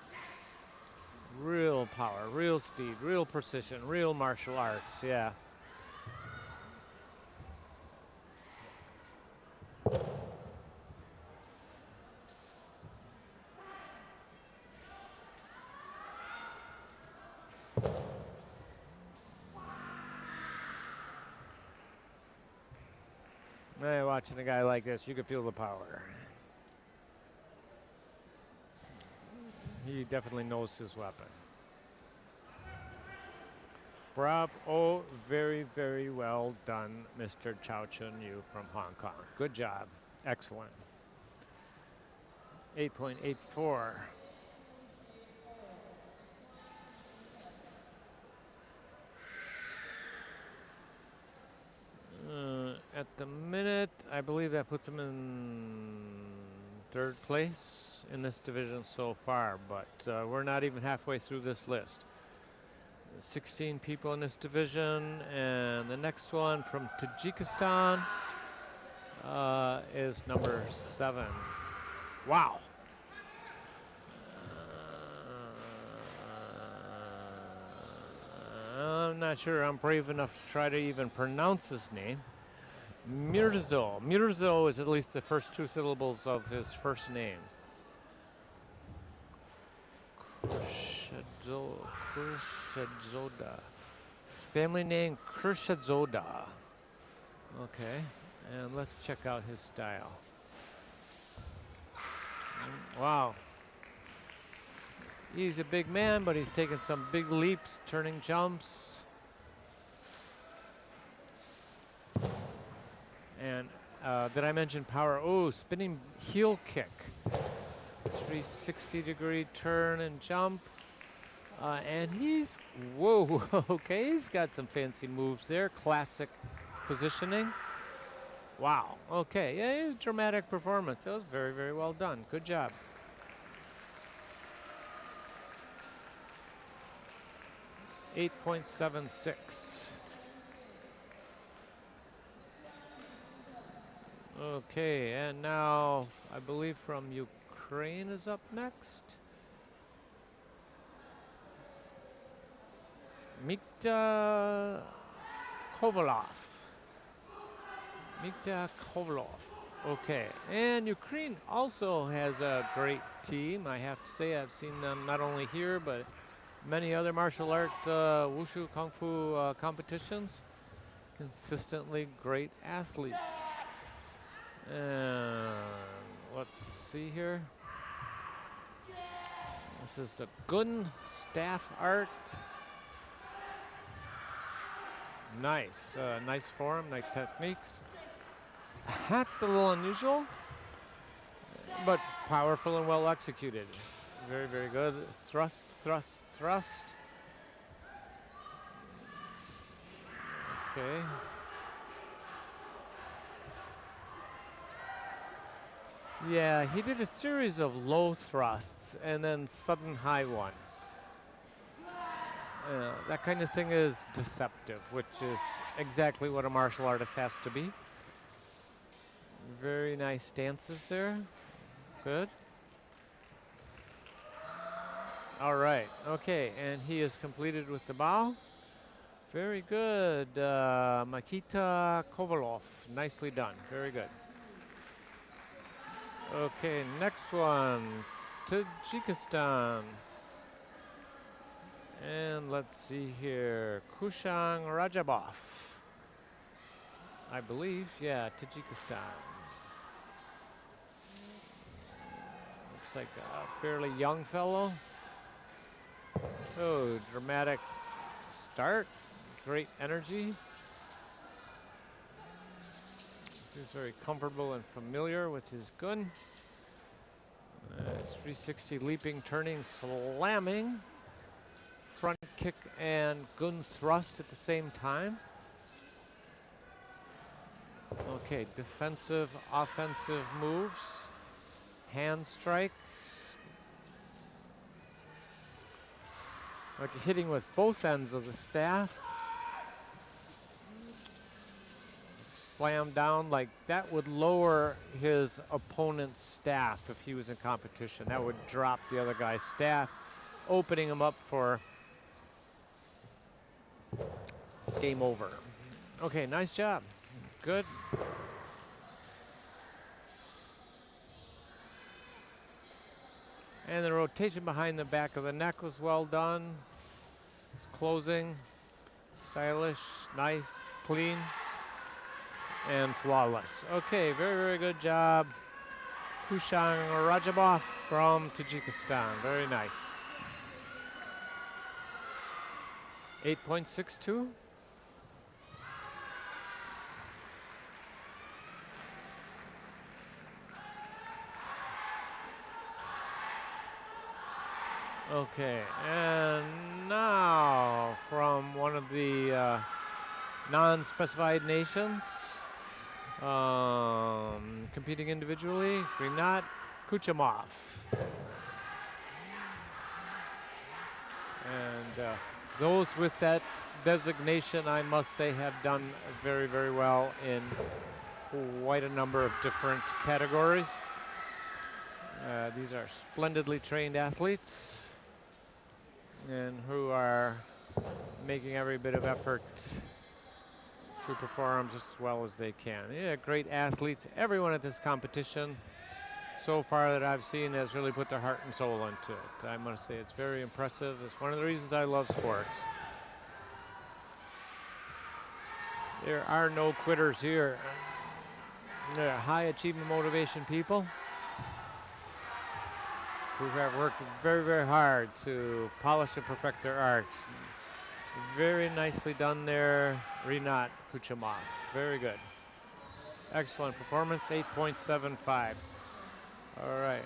real power, real speed, real precision, real martial arts. Yeah. Hey, watching a guy like this, you can feel the power. He definitely knows his weapon. Bravo, very, very well done, Mr. Chao Chun Yu from Hong Kong. Good job, excellent. 8.84. At the minute, I believe that puts him in 3rd place in this division so far, but we're not even halfway through this list. 16 people in this division, and the next one from Tajikistan is number 7. Wow. I'm not sure I'm brave enough to try to even pronounce his name. Mirzo. Mirzo is at least the first 2 syllables of his first name. Kurshadzoda. His family name Kurshadzoda. Okay, and let's check out his style. Wow. He's a big man, but he's taking some big leaps, turning jumps. And did I mention power? Oh, spinning heel kick. 360-degree turn and jump. And he's, whoa, okay, he's got some fancy moves there. Classic positioning. Wow, okay, yeah, it was a dramatic performance. That was very, very well done. Good job. .76. Okay, and now I believe from Ukraine is up next. Mikta Kovalov. Mikta Kovalov. Okay, and Ukraine also has a great team. I have to say, I've seen them not only here, but many other martial art WUSHU Kung Fu competitions. Consistently great athletes. And let's see here. This is the Gun staff art. Nice, nice form, nice techniques. That's a little unusual, but powerful and well executed. Very, very good. Thrust, thrust, thrust. Okay. Yeah, he did a series of low thrusts and then sudden high one. That kind of thing is deceptive, which is exactly what a martial artist has to be. Very nice stances there. Good. All right, okay, and he is completed with the bow. Very good, Makita Kovalov, nicely done, very good. Okay, next one, Tajikistan. And let's see here, Kushang Rajabov. I believe. Yeah, Tajikistan. Looks like a fairly young fellow. Oh, dramatic start. Great energy. He's very comfortable and familiar with his gun. 360 leaping, turning, slamming. Front kick and gun thrust at the same time. Okay, defensive, offensive moves. Hand strike. Okay, hitting with both ends of the staff. Slam down like that would lower his opponent's staff if he was in competition. That would drop the other guy's staff, opening him up for game over. Okay, nice job. Good. And the rotation behind the back of the neck was well done. It's closing, stylish, nice, clean, and flawless. Okay, very, very good job. Kushan Rajabov from Tajikistan. Very nice. 8.62. Okay, and now from one of the non-specified nations, competing individually, Rinat Kuchimov. And those with that designation, I must say, have done very, very well in quite a number of different categories. These are splendidly trained athletes and who are making every bit of effort to perform just as well as they can. Yeah, great athletes. Everyone at this competition so far that I've seen has really put their heart and soul into it. I must say it's very impressive. It's one of the reasons I love sports. There are no quitters here. They're high achievement motivation people who have worked very, very hard to polish and perfect their arts. Very nicely done there, Rinat Kuchimov. Very good. Excellent performance, 8.75. All right.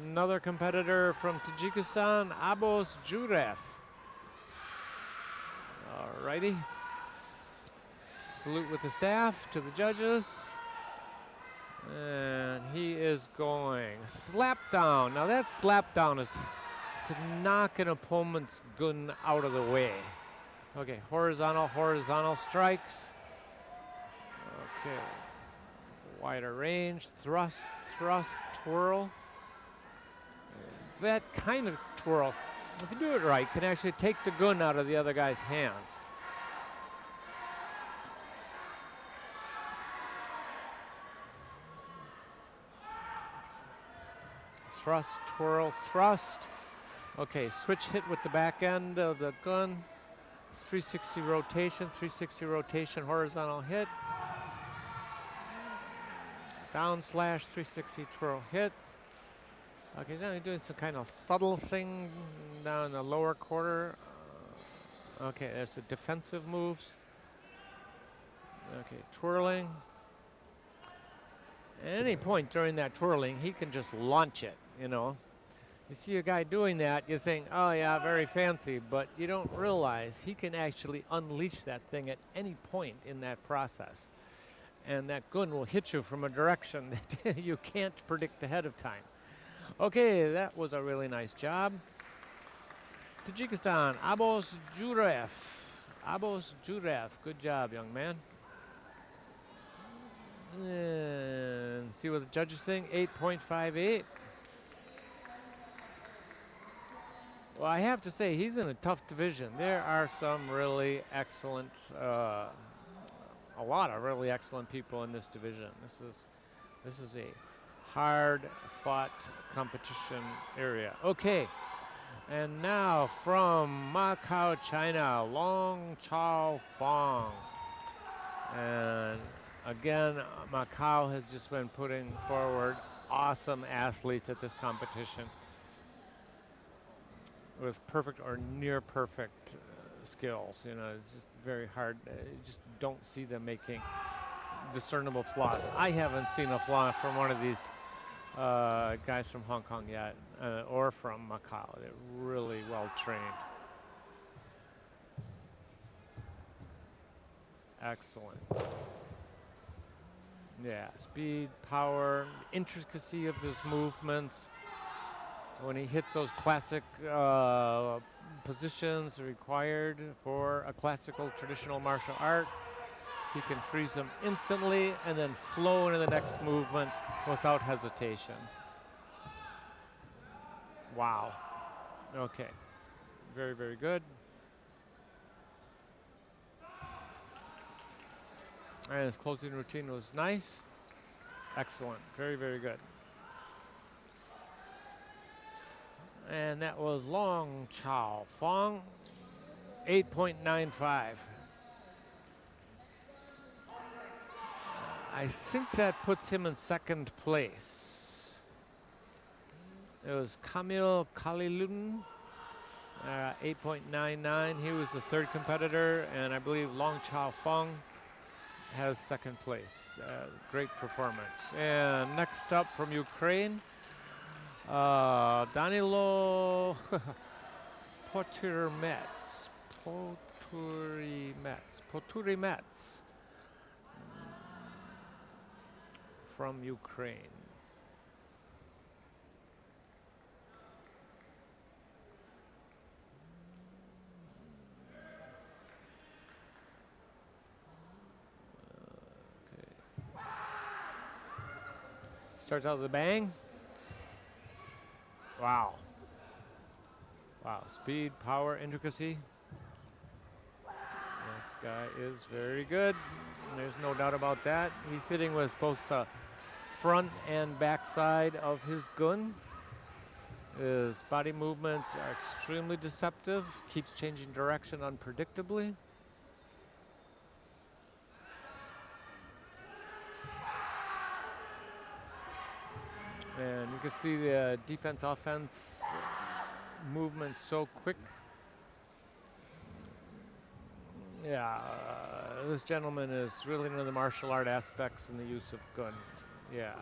Another competitor from Tajikistan, Abos Jurev. All righty. Salute with the staff to the judges. And he is going slap down. Now that slap down is to knock an opponent's gun out of the way. Okay, horizontal strikes. Okay, wider range, thrust, twirl. That kind of twirl, if you do it right, can actually take the gun out of the other guy's hands. Thrust, twirl, thrust. Okay, switch hit with the back end of the gun. 360 rotation, horizontal hit. Down slash, 360 twirl hit. Okay, now you're doing some kind of subtle thing down in the lower quarter. Okay, there's the defensive moves. Okay, twirling. At any point during that twirling, he can just launch it, you know. You see a guy doing that, you think, oh yeah, very fancy, but you don't realize he can actually unleash that thing at any point in that process. And that gun will hit you from a direction that you can't predict ahead of time. Okay, that was a really nice job. Tajikistan, Abos Jurev. Abos Jurev, good job, young man. And see what the judges think, 8.58. Well, I have to say, he's in a tough division. There are some really excellent, a lot of really excellent people in this division. This is a hard-fought competition area. Okay, and now from Macau, China, Long Chao Fong. And again, Macau has just been putting forward awesome athletes at this competition with perfect or near perfect skills. You know, it's just very hard. You just don't see them making discernible flaws. I haven't seen a flaw from one of these guys from Hong Kong yet, or from Macau. They're really well trained. Excellent. Yeah, speed, power, intricacy of his movements. When he hits those classic positions required for a classical traditional martial art, he can freeze them instantly and then flow into the next movement without hesitation. Wow. Okay. Very, very good. And his closing routine was nice. Excellent. Very, very good. And that was Long Chao Fong, 8.95. I think that puts him in second place. It was Kamil Kalilun, 8.99. He was the third competitor, and I believe Long Chao Fong has second place. Great performance. And next up from Ukraine, Danilo Poturimets. From Ukraine. Starts out with a bang. Wow. Wow, speed, power, intricacy. This guy is very good. There's no doubt about that. He's hitting with both the front and back side of his gun. His body movements are extremely deceptive, keeps changing direction unpredictably. And you can see the defense-offense movement so quick. Yeah, this gentleman is really into the martial art aspects and the use of gun. Yeah.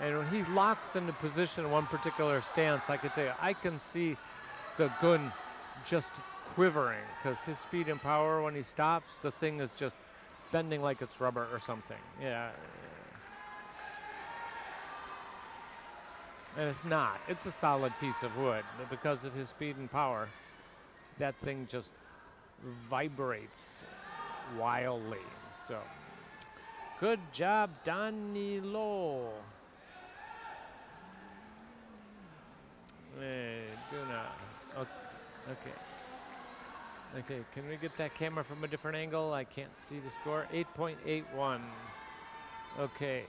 And when he locks into position in one particular stance, I can tell you, I can see the gun just quivering, because his speed and power, when he stops, the thing is just bending like it's rubber or something. Yeah. And it's not. It's a solid piece of wood, but because of his speed and power, that thing just vibrates wildly. So, good job, Danilo. Do not. Okay. Okay, can we get that camera from a different angle? I can't see the score. 8.81. Okay,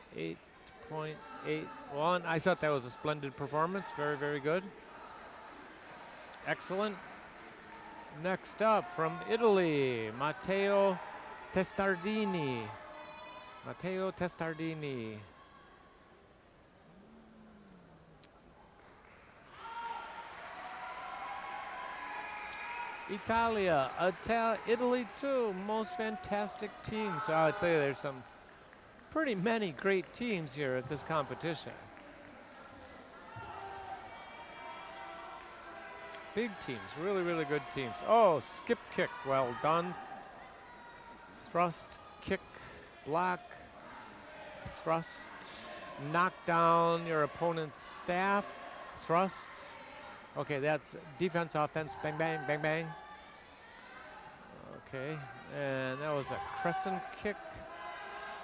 8.81. I thought that was a splendid performance. Very, very good. Excellent. Next up from Italy, Matteo Testardini. Matteo Testardini. Italia, Italy too, most fantastic teams. So I'll tell you, there's some pretty many great teams here at this competition. Big teams, really, really good teams. Oh, skip kick, well done. Thrust, kick, block, thrust, knock down your opponent's staff, thrusts. Okay, that's defense, offense, bang, bang, bang, bang. Okay, and that was a crescent kick.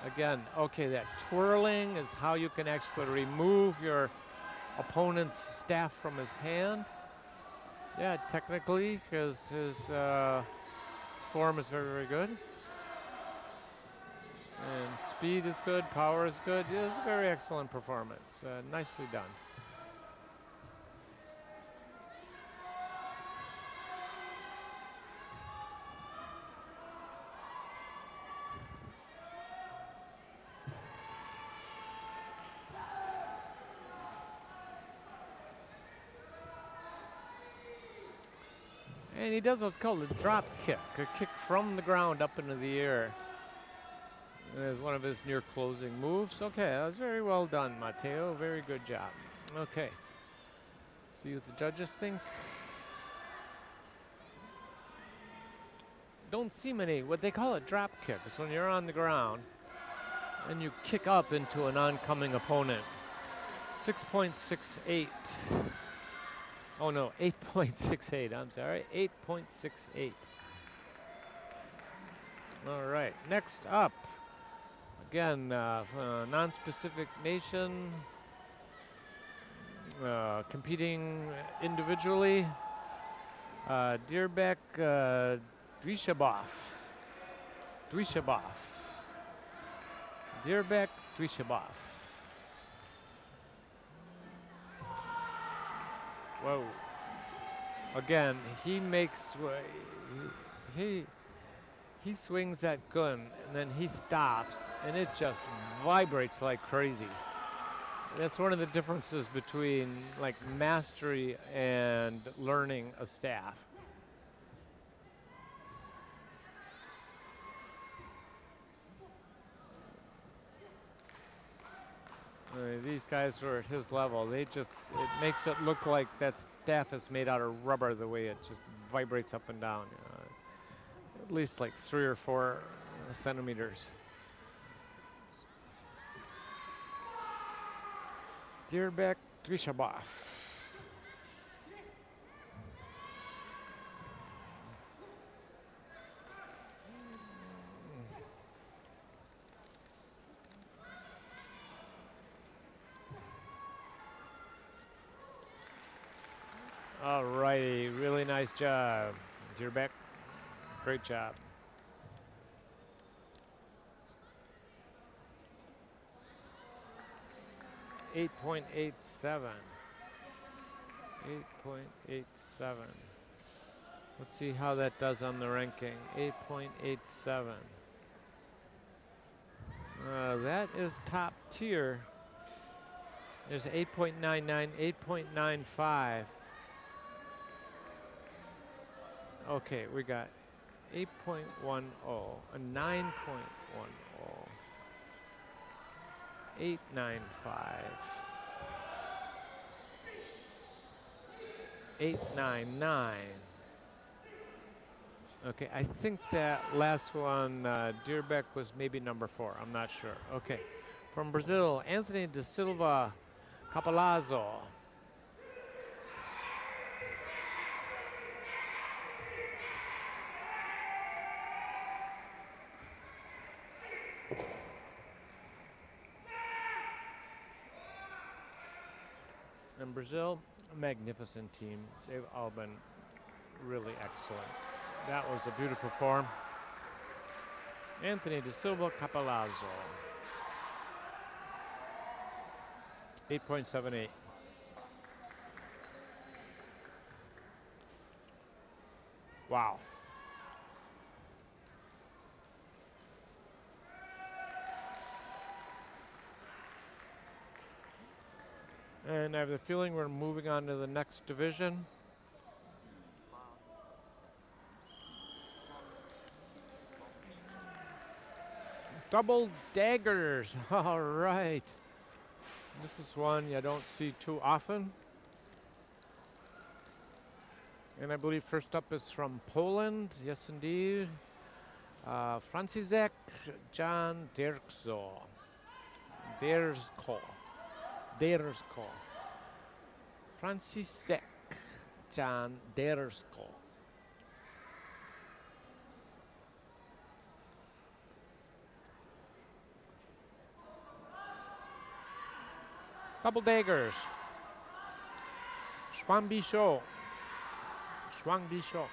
Again, okay, that twirling is how you can actually remove your opponent's staff from his hand. Yeah, technically, his form is very, very good. And speed is good, power is good. Yeah, it's a very excellent performance. Nicely done. And he does what's called a drop kick, a kick from the ground up into the air. As one of his near closing moves. Okay, that was very well done, Matteo. Very good job. Okay. See what the judges think. Don't see many. What they call a drop kick is when you're on the ground and you kick up into an oncoming opponent. 6.68. Oh no, 8.68. I'm sorry, 8.68. All right, next up. Again, non-specific nation, competing individually. Dirbek Drishabov. Dirbek Drishabov. Whoa. Again, he makes, he swings that gun and then he stops and it just vibrates like crazy. That's one of the differences between like mastery and learning a staff. These guys are at his level. It makes it look like that staff is made out of rubber the way it just vibrates up and down. At least like 3 or 4 centimeters. Dirbek Drishabov. All righty, really nice job, Dirbek. Great job. .87. 8.87. Let's see how that does on the ranking. 8.87. That is top tier. There's 8.99, 8.95. Okay, we got 8.10, a 9.10, 895, 899. Okay, I think that last one, Dirbek, was maybe number 4. I'm not sure. Okay, from Brazil, Anthony da Silva Capalazzo. And Brazil, a magnificent team. They've all been really excellent. That was a beautiful form. Anthony da Silva Capalazzo. 8.78. Wow. And I have the feeling we're moving on to the next division. Double daggers. All right. This is one you don't see too often. And I believe first up is from Poland. Yes, indeed. Franciszek Jan Derkzo. Dersko. Franciszek Jan Dersko. Double daggers. Schwambi Show. Shuangbisho.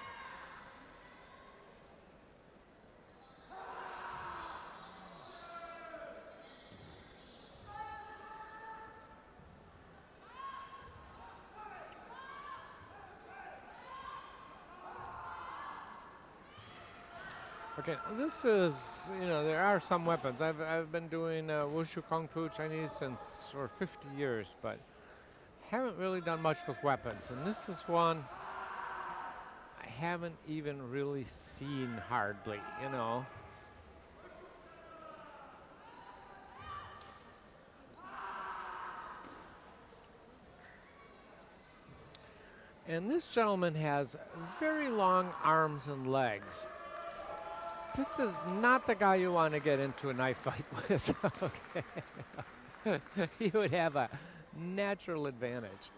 Okay, this is, you know, there are some weapons. I've been doing Wushu Kung Fu Chinese since for 50 years, but haven't really done much with weapons. And this is one I haven't even really seen hardly, you know. And this gentleman has very long arms and legs. This is not the guy you want to get into a knife fight with. Okay. He would have a natural advantage.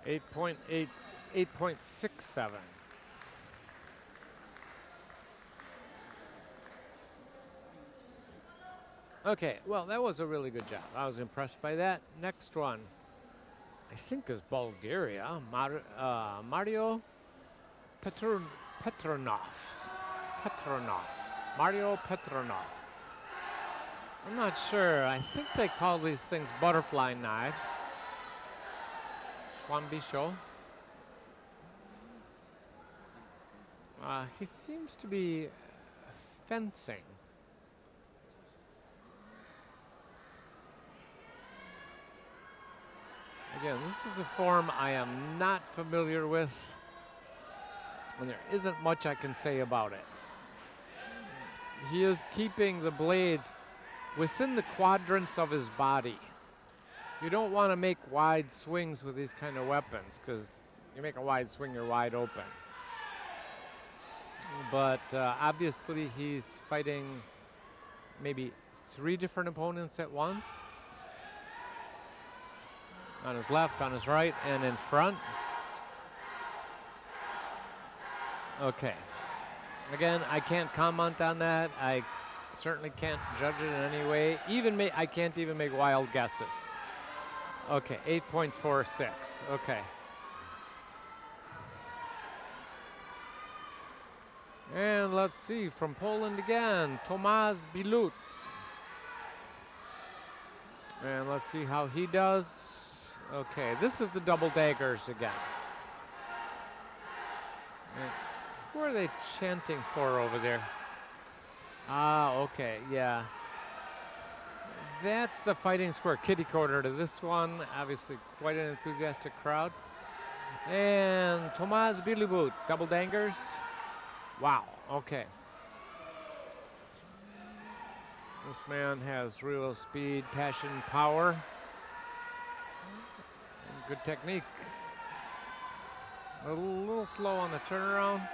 8.67. Okay, well, that was a really good job. I was impressed by that. Next one, I think, is Bulgaria. Mario Petronov. Mario Petronov. I'm not sure. I think they call these things butterfly knives. Shuangbisho. He seems to be fencing. Again, this is a form I am not familiar with, and there isn't much I can say about it. He is keeping the blades within the quadrants of his body. You don't want to make wide swings with these kind of weapons, because you make a wide swing, you're wide open. But obviously he's fighting maybe 3 different opponents at once. On his left, on his right, and in front. Okay. Again, I can't comment on that. I certainly can't judge it in any way. I can't even make wild guesses. Okay, 8.46. Okay. And let's see, from Poland again, Tomasz Bilut. And let's see how he does. Okay, this is the double daggers again. And who are they chanting for over there? Ah, okay, yeah. That's the fighting square kitty corner to this one. Obviously quite an enthusiastic crowd. And Tomasz Bilut, double daggers. Wow, okay. This man has real speed, passion, power. And good technique. A little slow on the turnaround.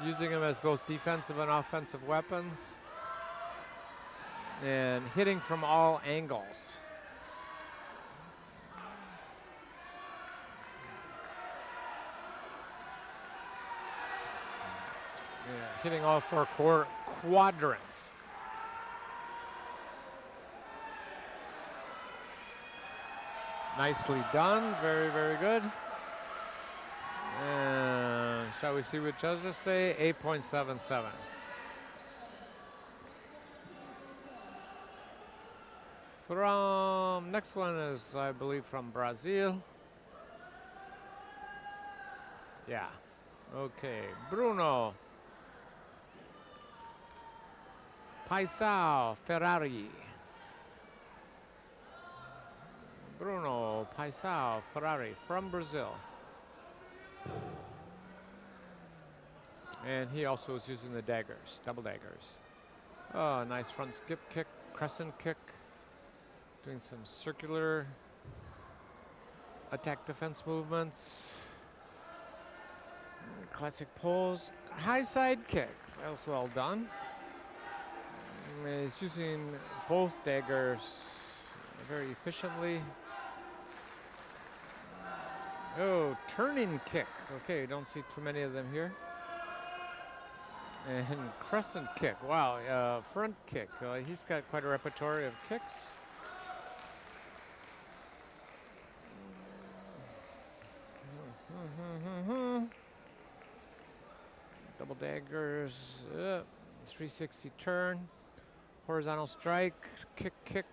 Using them as both defensive and offensive weapons. And hitting from all angles. Yeah, hitting all 4 quadrants. Nicely done, very, very good. And shall we see what judges say? 8.77. From, next one is, I believe, from Brazil. Yeah, okay, Bruno Paisao Ferrari. Bruno Paisao Ferrari from Brazil. And he also is using the daggers, double daggers. Oh, nice front skip kick, crescent kick. Doing some circular attack defense movements. Classic pulls. High side kick. That was well done. He's using both daggers very efficiently. Oh, turning kick. Okay, don't see too many of them here. And crescent kick. Wow, front kick. He's got quite a repertoire of kicks. Double daggers. 360 turn. Horizontal strike. Kick, kick.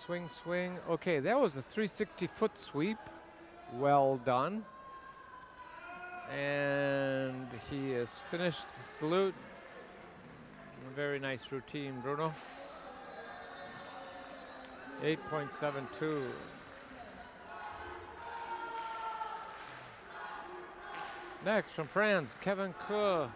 Swing, swing. Okay, that was a 360 foot sweep. Well done. And he is finished. Salute. Very nice routine, Bruno. 8.72. Next from France, Kevin Ke.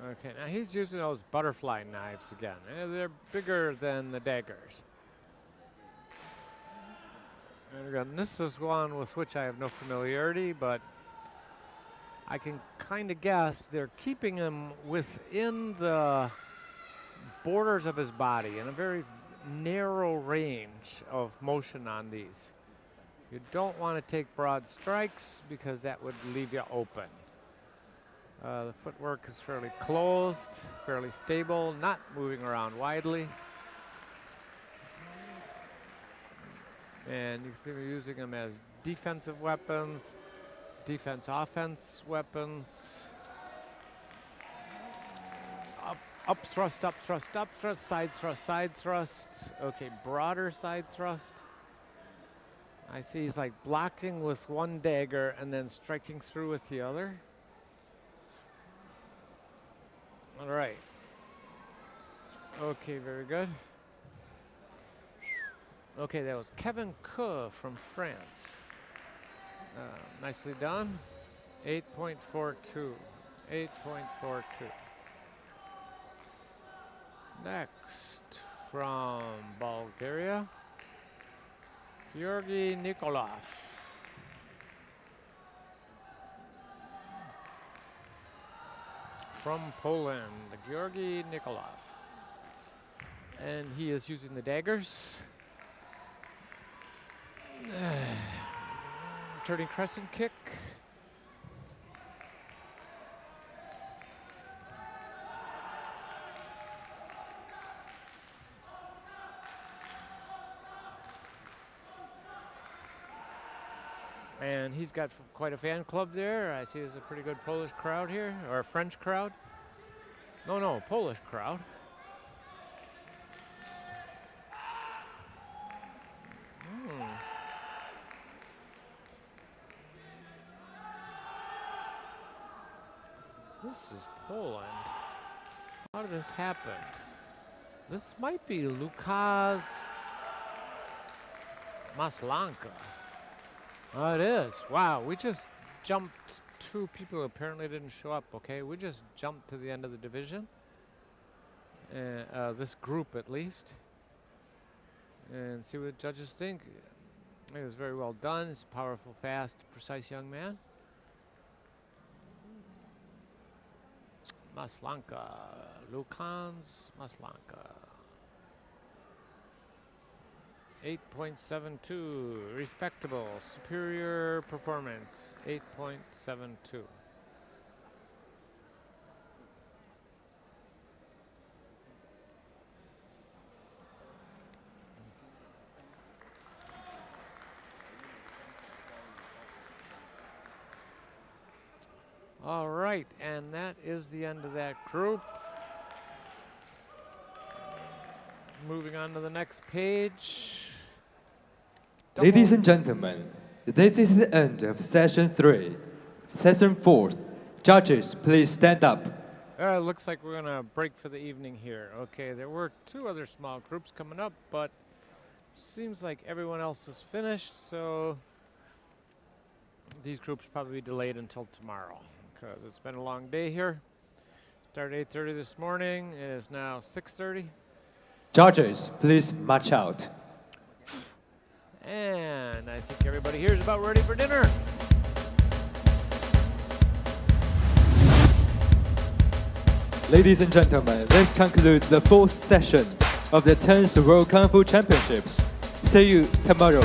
Okay, now he's using those butterfly knives again. They're bigger than the daggers. And again, this is one with which I have no familiarity, but I can kind of guess they're keeping him within the borders of his body in a very narrow range of motion on these. You don't want to take broad strikes because that would leave you open. The footwork is fairly closed, fairly stable, not moving around widely. And you can see we're using them as defensive weapons, defense-offense weapons. Up thrust, up thrust, up thrust, side thrust, side thrust. Okay, broader side thrust. I see he's like blocking with one dagger and then striking through with the other. All right. Okay, very good. Okay, that was Kevin Ke from France. Nicely done. 8.42. 8.42. Next, from Bulgaria, Georgi Nikolov. From Poland, Georgi Nikolov. And he is using the daggers. Turning crescent kick. And he's got quite a fan club there. I see there's a pretty good Polish crowd here, or a French crowd. No, Polish crowd. This is Poland. How did this happen? This might be Lukas Maslanka. Oh, it is. Wow, we just jumped two people who apparently didn't show up, okay? We just jumped to the end of the division. This group, at least. And see what the judges think. It was very well done. He's a powerful, fast, precise young man. Maslanka, Lukas Maslanka. 8.72, respectable, superior performance, 8.72. All right, and that is the end of that group. Moving on to the next page. Ladies and gentlemen, this is the end of session 3. Session 4. Judges, please stand up. It looks like we're going to break for the evening here. Okay, there were two other small groups coming up, but seems like everyone else is finished, so these groups probably delayed until tomorrow because it's been a long day here. Started 8:30 this morning. It is now 6:30. Judges, please march out. And I think everybody here is about ready for dinner. Ladies and gentlemen, this concludes the 4th session of the 10th World Kung Fu Championships. See you tomorrow.